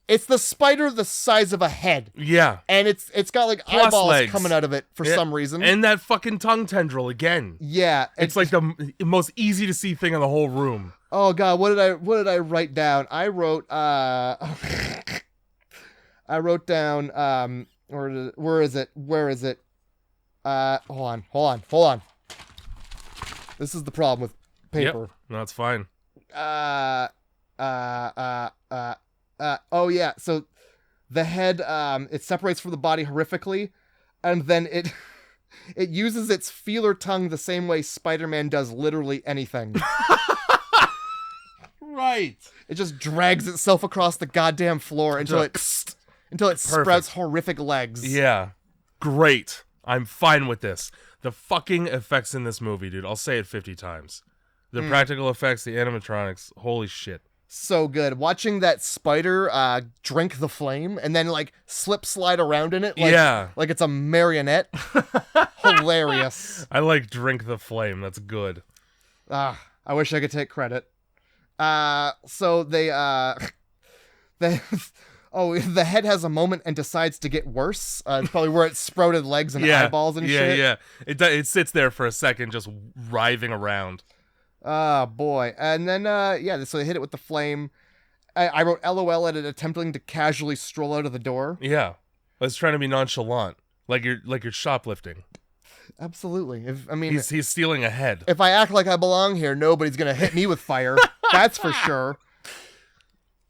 it's the spider the size of a head. Yeah. And it's got like plus eyeballs legs coming out of it for some reason. And that fucking tongue tendril again. Yeah. It's like the most easy to see thing in the whole room. Oh god, what did I write down? I wrote down where is it? Hold on. This is the problem with paper. Yep. No, that's fine. Oh yeah, so the head it separates from the body horrifically, and then it uses its feeler tongue the same way Spider-Man does literally anything. Right. It just drags itself across the goddamn floor until it sprouts horrific legs. Yeah. Great. I'm fine with this. The fucking effects in this movie, dude. I'll say it 50 times. The practical effects, the animatronics, holy shit. So good. Watching that spider drink the flame and then like slide around in it like it's a marionette. Hilarious. I like drink the flame. That's good. I wish I could take credit. So the head has a moment and decides to get worse. It's probably where it sprouted legs and eyeballs and shit. Yeah. It sits there for a second just writhing around. Oh, boy. And then, so they hit it with the flame. I wrote LOL at it attempting to casually stroll out of the door. Yeah. It's trying to be nonchalant. Like you're shoplifting. Absolutely. He's stealing a head. If I act like I belong here, nobody's going to hit me with fire. That's for sure.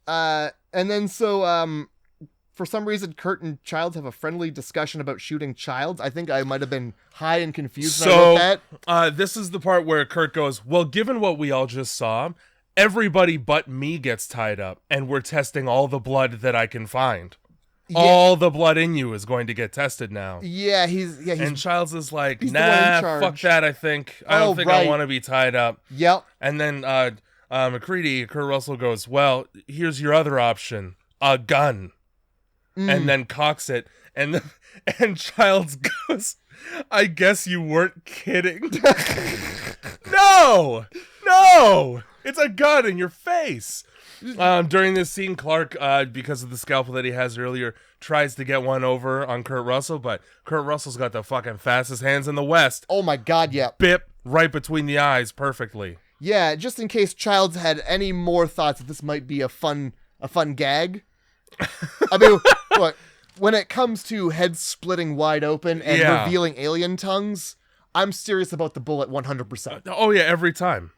And then for some reason, Kurt and Childs have a friendly discussion about shooting Childs. I think I might have been high and confused when I wrote that. This is the part where Kurt goes, well, given what we all just saw, everybody but me gets tied up, and we're testing all the blood that I can find. all the blood in you is going to get tested now. Yeah, he's and Childs is like, he's nah, fuck that. I don't think I want to be tied up. Yep. And then McCready, Kurt Russell goes, well, here's your other option, a gun, and then cocks it, and Childs goes, I guess you weren't kidding. No, it's a gun in your face. During this scene, Clark, because of the scalpel that he has earlier, tries to get one over on Kurt Russell, but Kurt Russell's got the fucking fastest hands in the West. Oh my God, yeah. Bip, right between the eyes, perfectly. Yeah, just in case Childs had any more thoughts that this might be a fun gag. I mean, look, when it comes to heads splitting wide open and revealing alien tongues, I'm serious about the bullet 100%. Oh yeah, every time.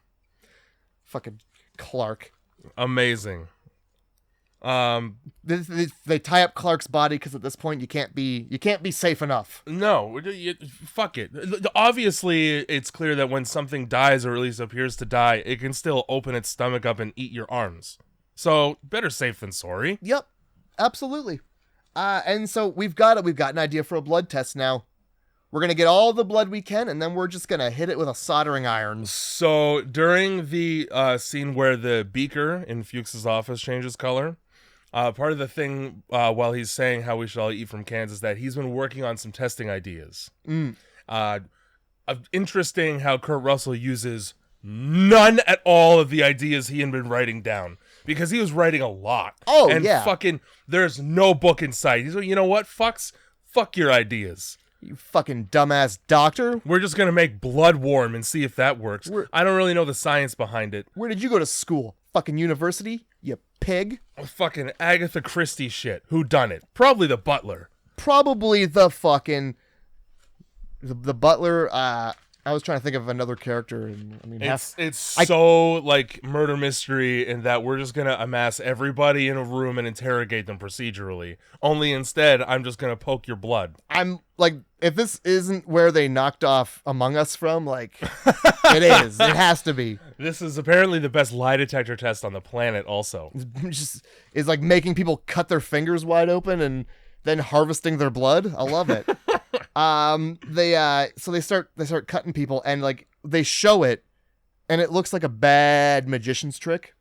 Fucking Clark. Amazing. They tie up Clark's body because at this point you can't be safe enough. No, fuck it. Obviously, it's clear that when something dies or at least appears to die, it can still open its stomach up and eat your arms. So better safe than sorry. Yep, absolutely. And so we've got an idea for a blood test now. We're going to get all the blood we can, and then we're just going to hit it with a soldering iron. So during the scene where the beaker in Fuchs's office changes color, part of the thing while he's saying how we should all eat from cans is that he's been working on some testing ideas. Interesting how Kurt Russell uses none at all of the ideas he had been writing down. Because he was writing a lot. Oh, and fucking, there's no book in sight. He's like, you know what, fucks? Fuck your ideas. You fucking dumbass doctor. We're just going to make blood warm and see if that works. I don't really know the science behind it. Where did you go to school? Fucking university? You pig? Fucking Agatha Christie shit. Who done it? Probably the butler. Probably the fucking... The butler, I was trying to think of another character. And, I mean, it's so like murder mystery in that we're just going to amass everybody in a room and interrogate them procedurally. Only instead, I'm just going to poke your blood. I'm like, if this isn't where they knocked off Among Us from, like, it is. It has to be. This is apparently the best lie detector test on the planet also. It's like making people cut their fingers wide open and then harvesting their blood. I love it. So they start cutting people and like they show it and it looks like a bad magician's trick.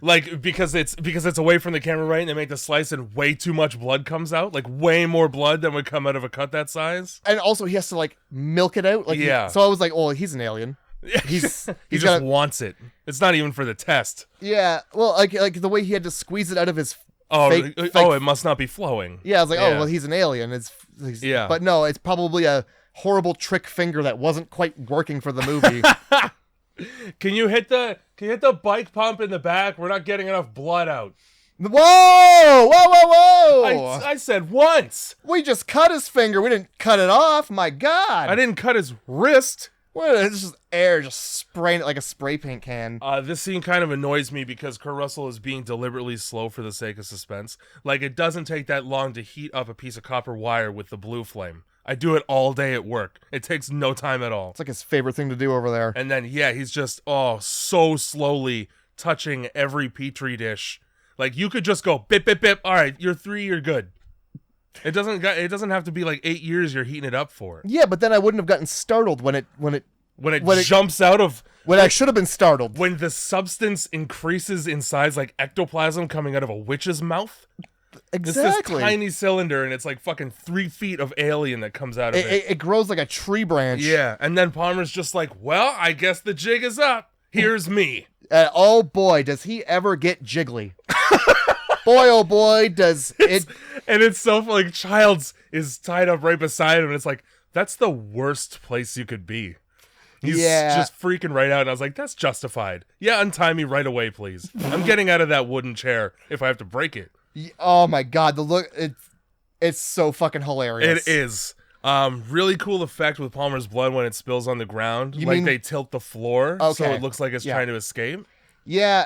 Like because it's away from the camera, right? And they make the slice and way too much blood comes out, like way more blood than would come out of a cut that size. And also he has to like milk it out. Like so I was like, oh, he's an alien. He just wants it. It's not even for the test. Yeah. Well, like the way he had to squeeze it out of his it must not be flowing. Yeah, I was like, oh, well, he's an alien. Yeah. But no, it's probably a horrible trick finger that wasn't quite working for the movie. Can you hit the bike pump in the back? We're not getting enough blood out. Whoa! I said once. We just cut his finger. We didn't cut it off. My God. I didn't cut his wrist. Well, it's just air, just spraying it like a spray paint can. This scene kind of annoys me because Kurt Russell is being deliberately slow for the sake of suspense. Like, it doesn't take that long to heat up a piece of copper wire with the blue flame. I do it all day at work. It takes no time at all. It's like his favorite thing to do over there. And then, he's just, so slowly touching every Petri dish. Like, you could just go, bip, bip, bip. All right, you're 3, you're good. It doesn't have to be like 8 years you're heating it up for. Yeah, but then I wouldn't have gotten startled when it jumps out of... When I should have been startled. When the substance increases in size like ectoplasm coming out of a witch's mouth. Exactly. It's this tiny cylinder and it's like fucking 3 feet of alien that comes out of it. It grows like a tree branch. Yeah, and then Palmer's just like, well, I guess the jig is up. Here's me. Oh boy, does he ever get jiggly. Boy, oh boy, does it... And it's so like Childs is tied up right beside him and it's like, that's the worst place you could be. He's just freaking right out and I was like, that's justified. Yeah, untie me right away, please. I'm getting out of that wooden chair if I have to break it. Oh my God, the look, it's so fucking hilarious. It is. Really cool effect with Palmer's blood when it spills on the ground. They tilt the floor so it looks like it's trying to escape. Yeah.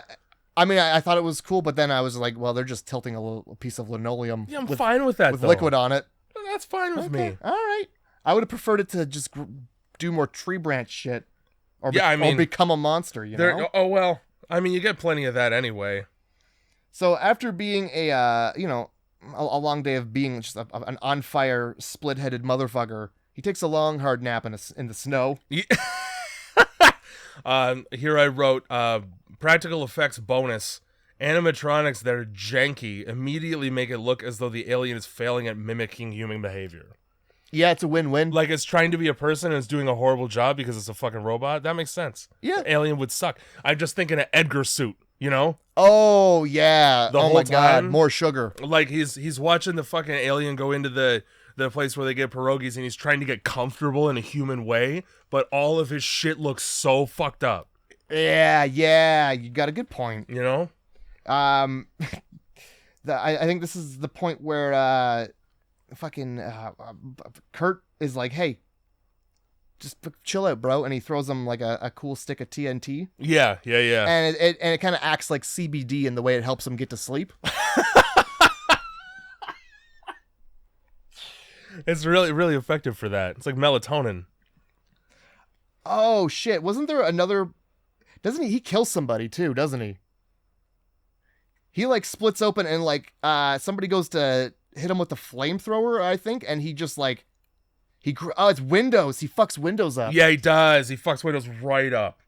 I mean, I thought it was cool, but then I was like, well, they're just tilting a piece of linoleum. Yeah, I'm fine with that, with liquid on it. That's fine with me. All right. I would have preferred it to just do more tree branch shit. Or become a monster, you know? Oh, well. I mean, you get plenty of that anyway. So after being a a long day of being just an on fire, split headed motherfucker, he takes a long, hard nap in the snow. Yeah. Here I wrote practical effects bonus. Animatronics that are janky immediately make it look as though the alien is failing at mimicking human behavior. Yeah, it's a win-win. Like it's trying to be a person and it's doing a horrible job because it's a fucking robot. That makes sense. Yeah. Alien would suck. I'm just thinking of Edgar suit, you know? Oh, yeah. The whole my God. time. More sugar. Like he's watching the fucking alien go into the place where they get pierogies and he's trying to get comfortable in a human way, but all of his shit looks so fucked up. Yeah. You got a good point. You know? I think this is the point where Kurt is like, hey, just chill out, bro, and he throws him like a cool stick of TNT. Yeah. And it kind of acts like CBD in the way it helps him get to sleep. It's really, really effective for that. It's like melatonin. Oh shit! Wasn't there another? Doesn't he kills somebody too? Doesn't he? He like splits open and like somebody goes to hit him with the flamethrower, I think, and he just like it's windows. He fucks windows up. Yeah, he does. He fucks windows right up.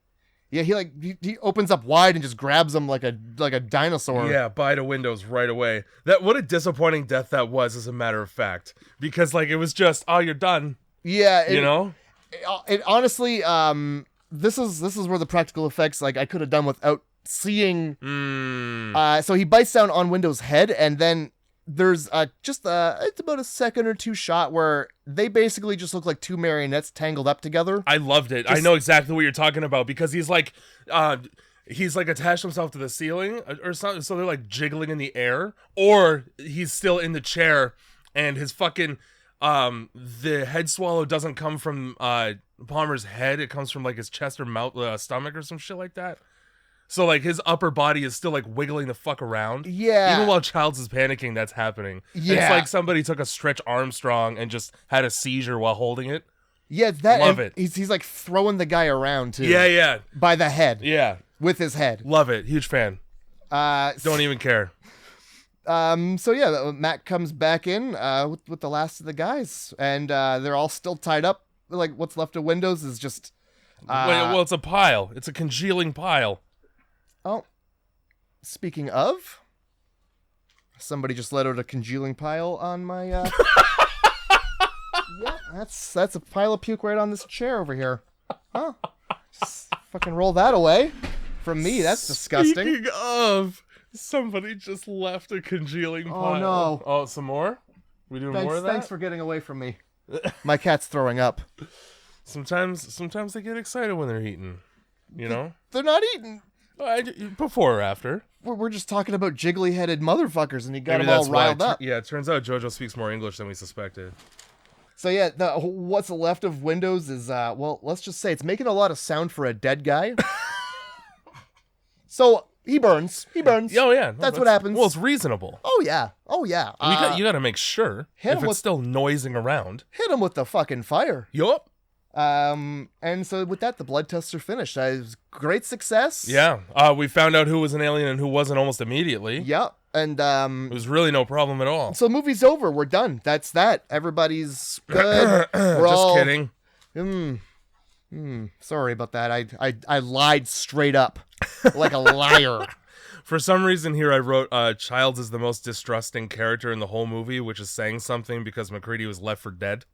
Yeah, he opens up wide and just grabs him like a dinosaur. Yeah, by the windows right away. What a disappointing death that was, as a matter of fact, because like it was just, oh, you're done. Yeah, you know. It honestly, this is where the practical effects like I could have done without seeing. So he bites down on Window's head, and then there's it's about a second or two shot where they basically just look like two marionettes tangled up together. I loved it. I know exactly what you're talking about because he's like attached himself to the ceiling or something, so they're like jiggling in the air, or he's still in the chair and his fucking the head swallow doesn't come from Palmer's head, it comes from like his chest or mouth, stomach or some shit like that. So, like, his upper body is still, like, wiggling the fuck around. Yeah. Even while Childs is panicking, that's happening. Yeah. It's like somebody took a Stretch Armstrong and just had a seizure while holding it. Yeah, that. Love it. He's, like, throwing the guy around, too. Yeah. By the head. Yeah. With his head. Love it. Huge fan. Don't even care. So, yeah, Matt comes back in with the last of the guys. And they're all still tied up. Like, what's left of Windows is just... well, it's a pile. It's a congealing pile. Oh, speaking of, somebody just let out a congealing pile on my, yeah, that's a pile of puke right on this chair over here. Huh? Just fucking roll that away from me. That's disgusting. Speaking of, somebody just left a congealing pile. Oh, no. Oh, some more? We doing more of that? Thanks for getting away from me. My cat's throwing up. Sometimes they get excited when they're eating, you know? They're not eating. Before or after? We're just talking about jiggly-headed motherfuckers, and he got them all riled up. Yeah, it turns out JoJo speaks more English than we suspected. So yeah, what's left of Windows is, well, let's just say it's making a lot of sound for a dead guy. So he burns. Oh yeah, that's what happens. Well, it's reasonable. Oh yeah. You got to make sure if it's still noising around. Hit him with the fucking fire. Yup. And so with that, the blood tests are finished. It was great success. Yeah. We found out who was an alien and who wasn't almost immediately. Yeah. And it was really no problem at all. So movie's over. We're done. That's that. Everybody's good. Just kidding. Sorry about that. I lied straight up like a liar. For some reason here I wrote Childs is the most distrusting character in the whole movie, which is saying something because McCready was left for dead.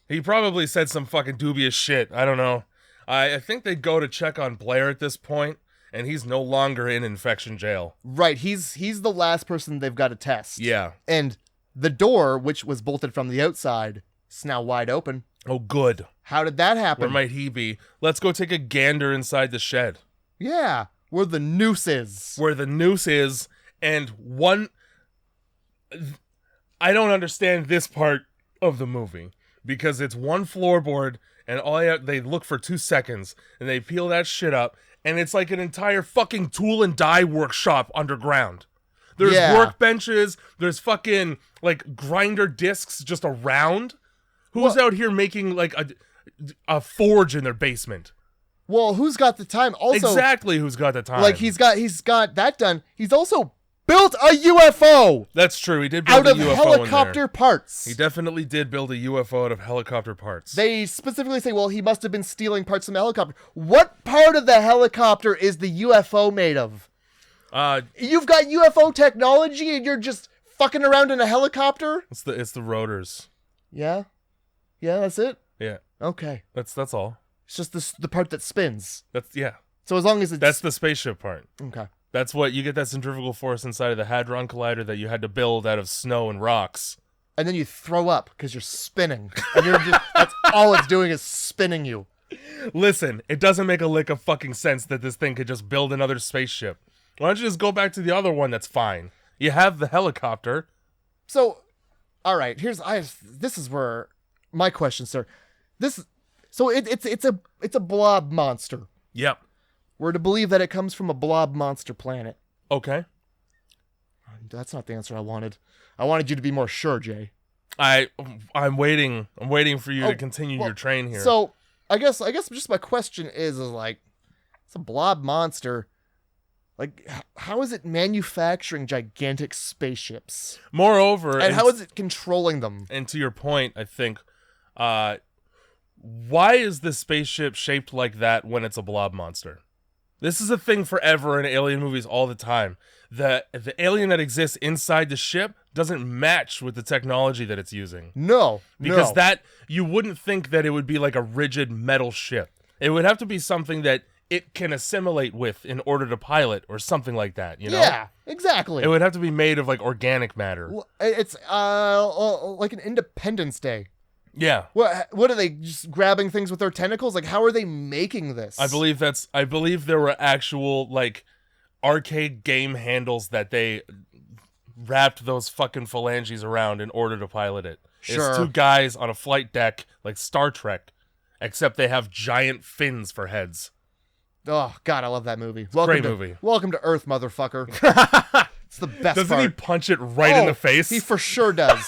He probably said some fucking dubious shit. I don't know. I think they go to check on Blair at this point, and he's no longer in infection jail. Right. He's the last person they've got to test. Yeah. And the door, which was bolted from the outside, is now wide open. Oh, good. How did that happen? Where might he be? Let's go take a gander inside the shed. Yeah. Where the noose is. And I don't understand this part of the movie because it's one floorboard and they look for 2 seconds and they peel that shit up and it's like an entire fucking tool and die workshop underground. There's workbenches, there's fucking like grinder discs just around. Who's out here making like a forge in their basement? Well, who's got the time? Also, exactly, who's got the time? Like he's got that done. He's also built a UFO. That's true. He did build out a UFO of helicopter parts. He definitely did build a UFO out of helicopter parts. They specifically say, well, he must have been stealing parts from the helicopter. What part of the helicopter is the UFO made of? You've got UFO technology and you're just fucking around in a helicopter? It's the rotors. Yeah? Yeah, that's it? Yeah. Okay. That's all. It's just the part that spins. Yeah. So as long as it's... That's the spaceship part. Okay. That's what you get, that centrifugal force inside of the Hadron Collider that you had to build out of snow and rocks. And then you throw up because you're spinning. And that's all it's doing is spinning you. Listen, it doesn't make a lick of fucking sense that this thing could just build another spaceship. Why don't you just go back to the other one that's fine? You have the helicopter. So, all right, this is where my question, sir. It's a blob monster. Yep. We're to believe that it comes from a blob monster planet. Okay. That's not the answer I wanted. I wanted you to be more sure, Jay. I'm waiting for you to continue your train here. So, I guess just my question is like, it's a blob monster. Like, how is it manufacturing gigantic spaceships? Moreover, and how is it controlling them? And to your point, I think, why is the spaceship shaped like that when it's a blob monster? This is a thing forever in alien movies all the time. The alien that exists inside the ship doesn't match with the technology that it's using. No. Because that, you wouldn't think that it would be like a rigid metal ship. It would have to be something that it can assimilate with in order to pilot or something like that, you know? Yeah, exactly. It would have to be made of like organic matter. It's like an Independence Day. Yeah. What are they just grabbing things with their tentacles? Like, how are they making this? I believe there were actual like arcade game handles that they wrapped those fucking phalanges around in order to pilot it. Sure. It's two guys on a flight deck like Star Trek, except they have giant fins for heads. Oh God, I love that movie. Great movie. Welcome to Earth, motherfucker. It's the best Doesn't part. he punch it right in the face? He for sure does.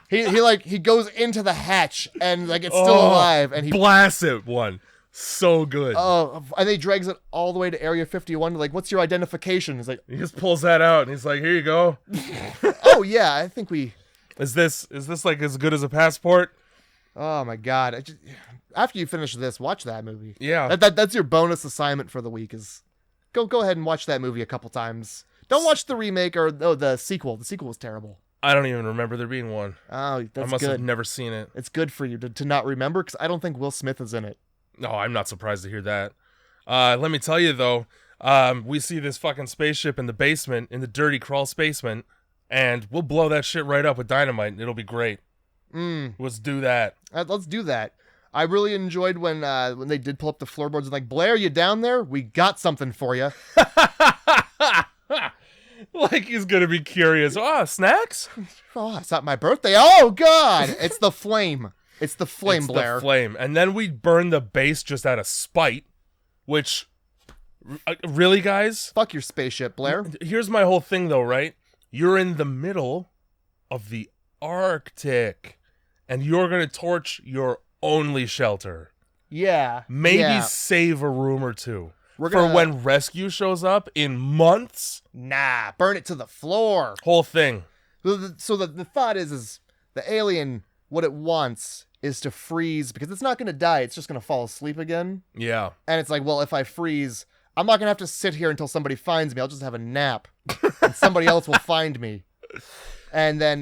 He goes into the hatch and like it's still alive and he blasts it one. So good. Oh, and he drags it all the way to Area 51. Like, what's your identification? He's like, he just pulls that out and he's like, here you go. Oh yeah, I think we. Is this like as good as a passport? Oh my God! After you finish this, watch that movie. Yeah, that's your bonus assignment for the week. Is go ahead and watch that movie a couple times. Don't watch the remake or the sequel. The sequel was terrible. I don't even remember there being one. Oh, that's good. I must have never seen it. It's good for you to not remember because I don't think Will Smith is in it. No, I'm not surprised to hear that. Let me tell you though, we see this fucking spaceship in the basement, in the dirty crawl spacement, and we'll blow that shit right up with dynamite and it'll be great. Let's do that. Let's do that. I really enjoyed when they did pull up the floorboards and like, Blair, you down there? We got something for you. Like he's gonna be curious. Oh, snacks? Oh, it's not my birthday. Oh God, it's the flame. It's the flame, it's Blair. The flame, and then we burn the base just out of spite. Which, really, guys? Fuck your spaceship, Blair. Here's my whole thing, though. Right? You're in the middle of the Arctic, and you're gonna torch your only shelter. Yeah. Maybe save a room or two. For when rescue shows up in months? Nah, burn it to the floor. Whole thing. So the thought is the alien, what it wants is to freeze because it's not going to die. It's just going to fall asleep again. Yeah. And it's like, well, if I freeze, I'm not going to have to sit here until somebody finds me. I'll just have a nap and somebody else will find me. And then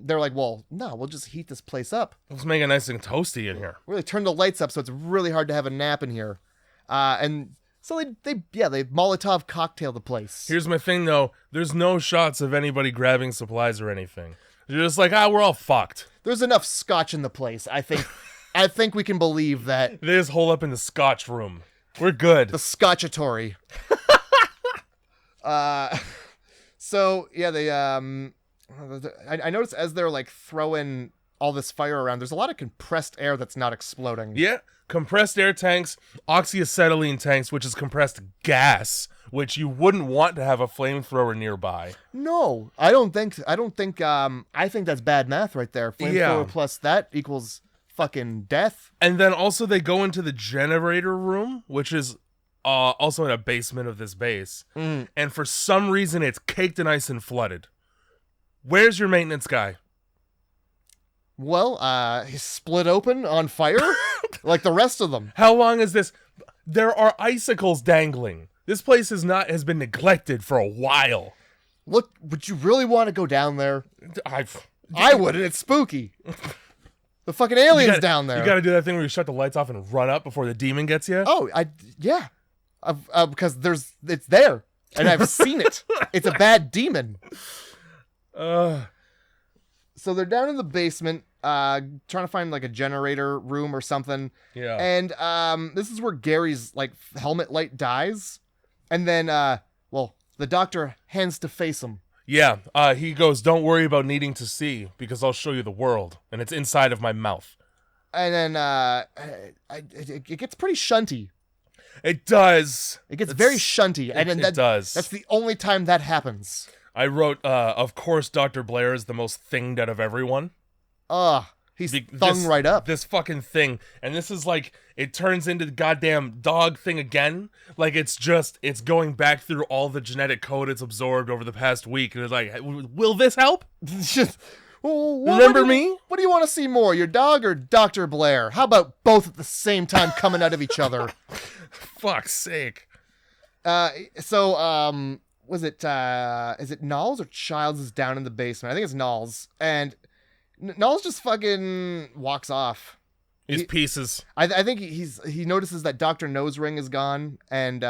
they're like, well, no, we'll just heat this place up. Let's make it nice and toasty in here. Really turn the lights up so it's really hard to have a nap in here. And so they Molotov cocktail the place. Here's my thing, though. There's no shots of anybody grabbing supplies or anything. You're just like, we're all fucked. There's enough scotch in the place. I think we can believe that. They just hole up in the scotch room. We're good. The scotchatory. So yeah, they I noticed as they're like throwing all this fire around, there's a lot of compressed air that's not exploding. Yeah. Compressed air tanks, oxyacetylene tanks, which is compressed gas, which you wouldn't want to have a flamethrower nearby. No, I think that's bad math right there. Flamethrower plus that equals fucking death. And then also they go into the generator room, which is also in a basement of this base. And for some reason, it's caked in ice and flooded. Where's your maintenance guy? Well, he's split open on fire like the rest of them. How long is this? There are icicles dangling. This place has been neglected for a while. Look, would you really want to go down there? I wouldn't. It's spooky. The fucking alien's down there. You got to do that thing where you shut the lights off and run up before the demon gets you. Oh, yeah. Because it's there, and I've seen it. It's a bad demon. So they're down in the basement, trying to find like a generator room or something. Yeah. And this is where Gary's like helmet light dies, and then the doctor hands to face him. Yeah. He goes, "Don't worry about needing to see, because I'll show you the world, and it's inside of my mouth." And then it gets pretty shunty. It does. It gets very shunty, and then it does. That's the only time that happens. I wrote, of course, Dr. Blair is the most thinged out of everyone. He's thung right up. This fucking thing. And this is like, it turns into the goddamn dog thing again. Like, it's going back through all the genetic code it's absorbed over the past week. And it's like, will this help? Remember me? What do you want to see more, your dog or Dr. Blair? How about both at the same time coming out of each other? Fuck's sake. Was it, is it Knowles or Childs is down in the basement? I think it's Knowles. And Knowles just fucking walks off. His pieces. I think he notices that Dr. Nose Ring is gone. And,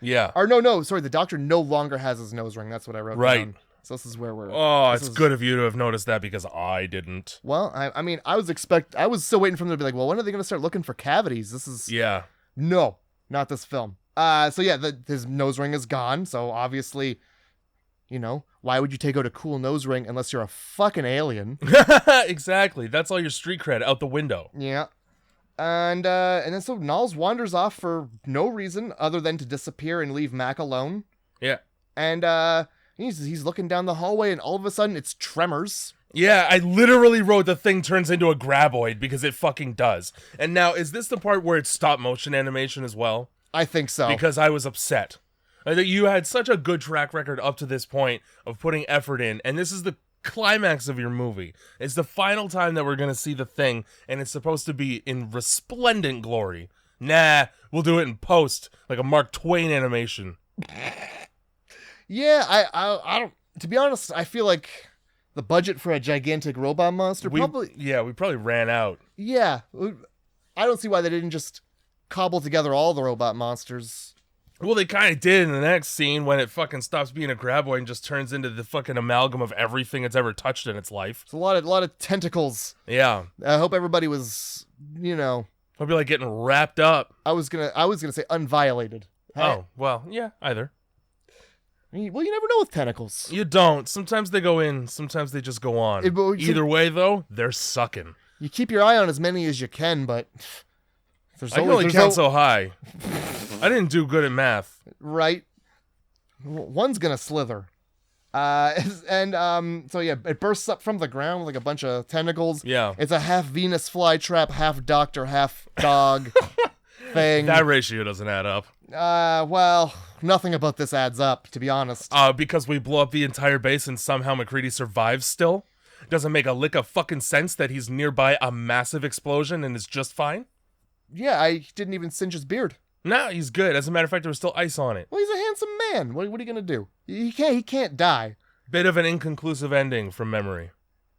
yeah. Or no, sorry, the doctor no longer has his nose ring. That's what I wrote down. So this is where we're... Oh, it's good of you to have noticed that because I didn't. Well, I mean, I was still waiting for them to be like, well, when are they going to start looking for cavities? This is... Yeah. No, not this film. So yeah, his nose ring is gone. So obviously, why would you take out a cool nose ring unless you're a fucking alien? Exactly. That's all your street cred out the window. Yeah. And then so Knowles wanders off for no reason other than to disappear and leave Mac alone. Yeah. And he's looking down the hallway and all of a sudden it's tremors. Yeah, I literally wrote the thing turns into a graboid because it fucking does. And now, is this the part where it's stop motion animation as well? I think so. Because I was upset. You had such a good track record up to this point of putting effort in, and this is the climax of your movie. It's the final time that we're going to see the thing, and it's supposed to be in resplendent glory. Nah, we'll do it in post, like a Mark Twain animation. Yeah, I don't... To be honest, I feel like the budget for a gigantic robot monster we probably ran out. Yeah, I don't see why they didn't just cobble together all the robot monsters. Well, they kind of did in the next scene when it fucking stops being a graboid and just turns into the fucking amalgam of everything it's ever touched in its life. It's a lot of tentacles. Yeah. I hope everybody was, Hope you're like getting wrapped up. I was gonna say unviolated. Oh, well, yeah, either. Well, you never know with tentacles. You don't. Sometimes they go in, sometimes they just go on. Either way, though, they're sucking. You keep your eye on as many as you can, but... I can only count so high. I didn't do good at math. Right. One's gonna slither. So yeah, it bursts up from the ground with like a bunch of tentacles. Yeah. It's a half Venus flytrap, half doctor, half dog thing. That ratio doesn't add up. Well, nothing about this adds up, to be honest. Because we blow up the entire base and somehow McCready survives still? Doesn't make a lick of fucking sense that he's nearby a massive explosion and is just fine? Yeah, I didn't even singe his beard. No, he's good. As a matter of fact, there was still ice on it. Well, he's a handsome man. What are you gonna do? He can't die. Bit of an inconclusive ending from memory.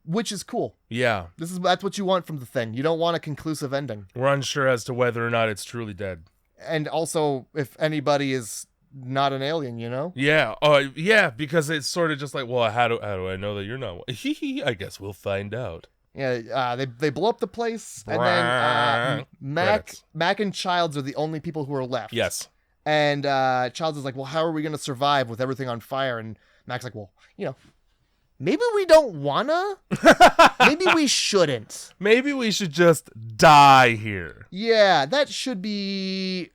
Which is cool. Yeah. That's what you want from the thing. You don't want a conclusive ending. We're unsure as to whether or not it's truly dead. And also, if anybody is not an alien, Yeah. Yeah, because it's sort of just like, well, how do I know that you're not? I guess we'll find out. Yeah, they blow up the place, and then Mac and Childs are the only people who are left. Yes. And Childs is like, well, how are we going to survive with everything on fire? And Mac's like, well, maybe we don't wanna. Maybe we shouldn't. Maybe we should just die here. Yeah, that should be,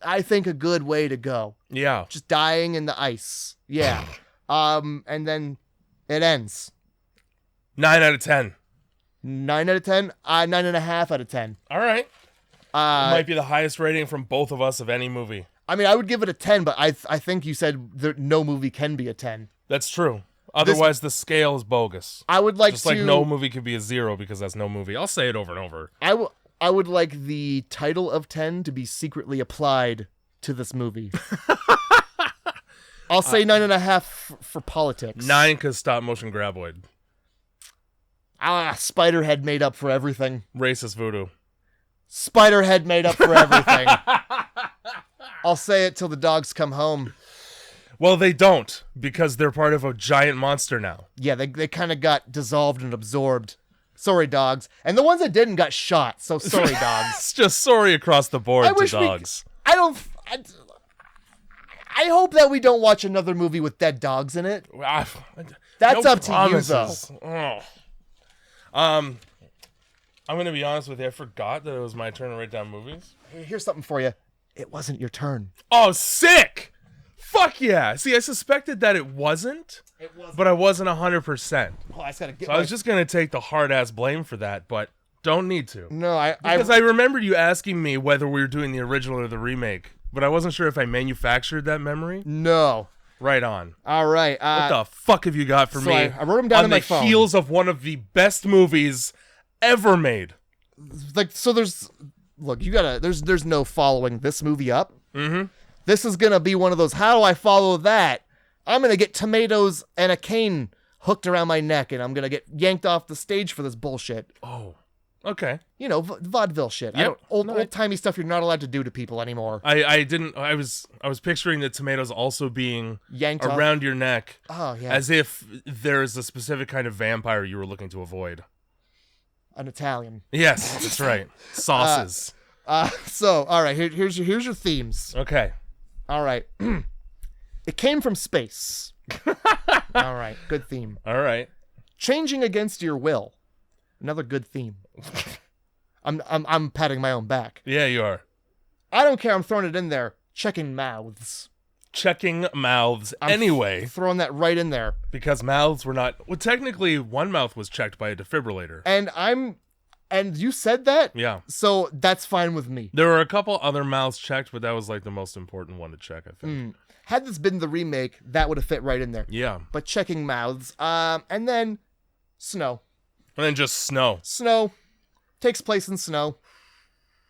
I think, a good way to go. Yeah. Just dying in the ice. Yeah. And then it ends. 9 out of 10. 9 out of 10? 9.5 out of 10. All right. It might be the highest rating from both of us of any movie. I mean, I would give it a 10, but I think you said that no movie can be a 10. That's true. Otherwise, the scale is bogus. I would like Just like no movie could be a 0 because that's no movie. I'll say it over and over. I would like the title of 10 to be secretly applied to this movie. I'll say 9.5 for politics. 9 because stop motion graboid. Spiderhead made up for everything. Racist voodoo. Spiderhead made up for everything. I'll say it till the dogs come home. Well, they don't, because they're part of a giant monster now. Yeah, they kind of got dissolved and absorbed. Sorry, dogs. And the ones that didn't got shot, so sorry, dogs. It's just sorry across the board to dogs. I hope that we don't watch another movie with dead dogs in it. That's no up promises. to you, though. I'm going to be honest with you. I forgot that it was my turn to write down movies. Here's something for you. It wasn't your turn. Oh, sick! Fuck yeah! See, I suspected that it wasn't, but I wasn't 100%. Oh, I just gotta get I was just going to take the hard-ass blame for that, but don't need to. No, Because I remembered you asking me whether we were doing the original or the remake, but I wasn't sure if I manufactured that memory. No. Right on. All right. What the fuck have you got for me? I wrote them down on my phone. On the heels of one of the best movies ever made. Like, so there's no following this movie up. Mm-hmm. This is gonna be one of those, how do I follow that? I'm gonna get tomatoes and a cane hooked around my neck, and I'm gonna get yanked off the stage for this bullshit. Oh, okay. You know, vaudeville shit. Yep. Old-timey stuff you're not allowed to do to people anymore. I was picturing the tomatoes also being yanked around off your neck. Oh, yeah. As if there is a specific kind of vampire you were looking to avoid. An Italian. Yes, that's right. Sauces. So, all right, here's your themes. Okay. All right. It came from space. All right, good theme. All right. Changing against your will. Another good theme. I'm patting my own back. Yeah, you are. I don't care. I'm throwing it in there. Checking mouths. Checking mouths anyway. Throwing that right in there. Because mouths were not... Well, technically, one mouth was checked by a defibrillator. And you said that? Yeah. So that's fine with me. There were a couple other mouths checked, but that was like the most important one to check, I think. Had this been the remake, that would have fit right in there. Yeah. But checking mouths. And then snow. And then just snow. Snow. Takes place in snow.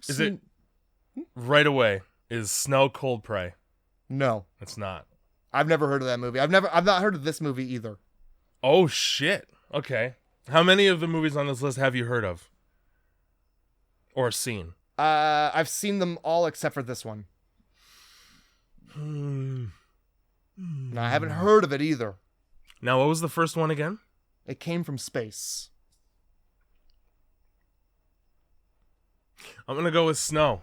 Is it... Right away. Is snow cold prey? No. It's not. I've never heard of that movie. I've not heard of this movie either. Oh, shit. Okay. How many of the movies on this list have you heard of? Or seen? I've seen them all except for this one. No, I haven't heard of it either. Now, what was the first one again? It came from space. I'm gonna go with snow.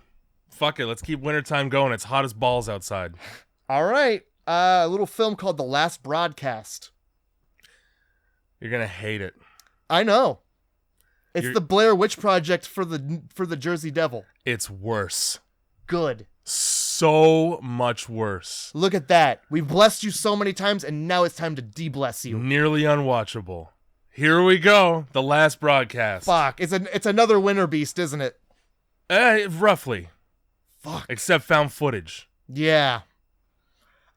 Fuck it, let's keep wintertime going. It's hot as balls outside. All right. A little film called The Last Broadcast. You're gonna hate it. I know. It's the Blair Witch Project for the Jersey Devil. It's worse. Good. So much worse. Look at that. We've blessed you so many times, and now it's time to de-bless you. Nearly unwatchable. Here we go. The Last Broadcast. Fuck. It's another winter beast, isn't it? Roughly. Fuck. Except found footage. Yeah.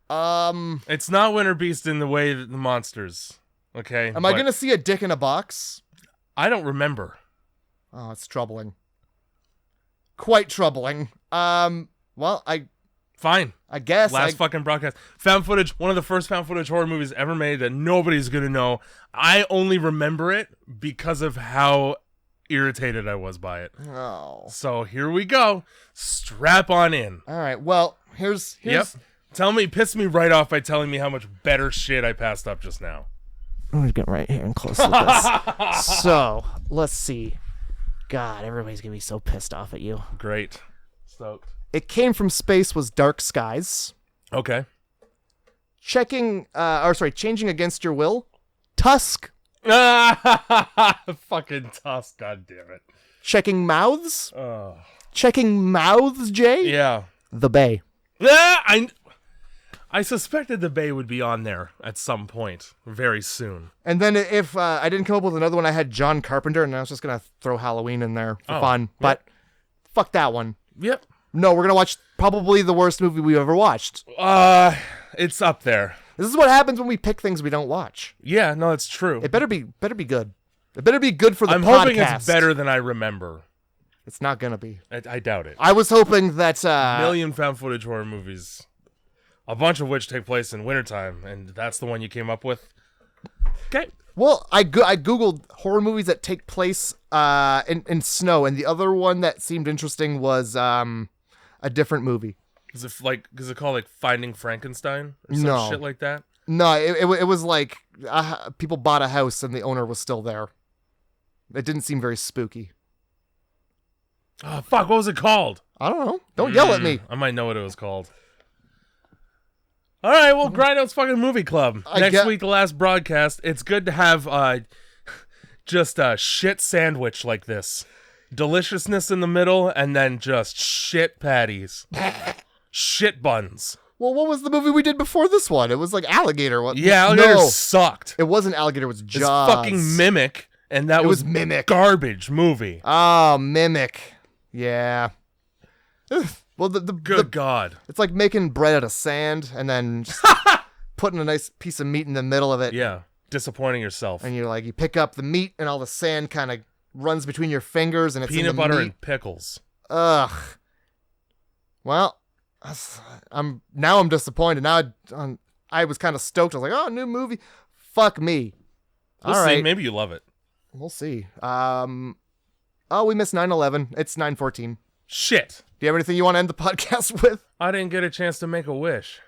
It's not Winter Beast in the way that the monsters. Okay. Am I gonna see a dick in a box? I don't remember. Oh, it's troubling. Quite troubling. Well, Fine. I guess. Last fucking broadcast. Found footage, one of the first found footage horror movies ever made that nobody's gonna know. I only remember it because of how irritated I was by it. Oh. So here we go. Strap on in. All right. Well, here's Yep. Piss me right off by telling me how much better shit I passed up just now. I'm gonna get right here and close to this. So, let's see. God, everybody's gonna be so pissed off at you. Great. Stoked. It Came from Space was Dark Skies. Okay. Changing Against Your Will. Tusk. Fucking Tusk, god damn it. Checking Mouths. Oh. Checking Mouths, Jay. Yeah. The Bay. I suspected the Bay would be on there at some point very soon. And then if I didn't come up with another one, I had John Carpenter, and I was just gonna throw Halloween in there for fun. Yep. But fuck that one. Yep. No, we're going to watch probably the worst movie we've ever watched. It's up there. This is what happens when we pick things we don't watch. Yeah, no, it's true. It better be good. It better be good for the podcast. I'm hoping it's better than I remember. It's not going to be. I doubt it. I was hoping that... million found footage horror movies, a bunch of which take place in wintertime, and that's the one you came up with? Okay. Well, I Googled horror movies that take place in snow, and the other one that seemed interesting was a different movie. Is it called like Finding Frankenstein or some shit like that? No, it was like people bought a house and the owner was still there. It didn't seem very spooky. Oh, fuck, what was it called? I don't know. Don't yell at me. I might know what it was called. All right, well, Grindouts fucking movie club. Next week, the last broadcast. It's good to have just a shit sandwich like this. Deliciousness in the middle, and then just shit patties. Shit buns. Well, what was the movie we did before this one? It was like Alligator. Yeah, Alligator sucked. It wasn't Alligator, it was Jaws. It's fucking Mimic, and that was Mimic. Garbage movie. Oh, Mimic. Yeah. Well, Good God. It's like making bread out of sand and then just putting a nice piece of meat in the middle of it. Yeah. Disappointing yourself. And you pick up the meat and all the sand kind of runs between your fingers and it's peanut in the butter meat. And pickles. Ugh. Well, I'm disappointed. Now I was kind of stoked. I was like, oh, new movie. Fuck me. We'll see. Maybe you love it. We'll see. We missed 9/11. It's 9/14. Shit. Do you have anything you want to end the podcast with? I didn't get a chance to make a wish.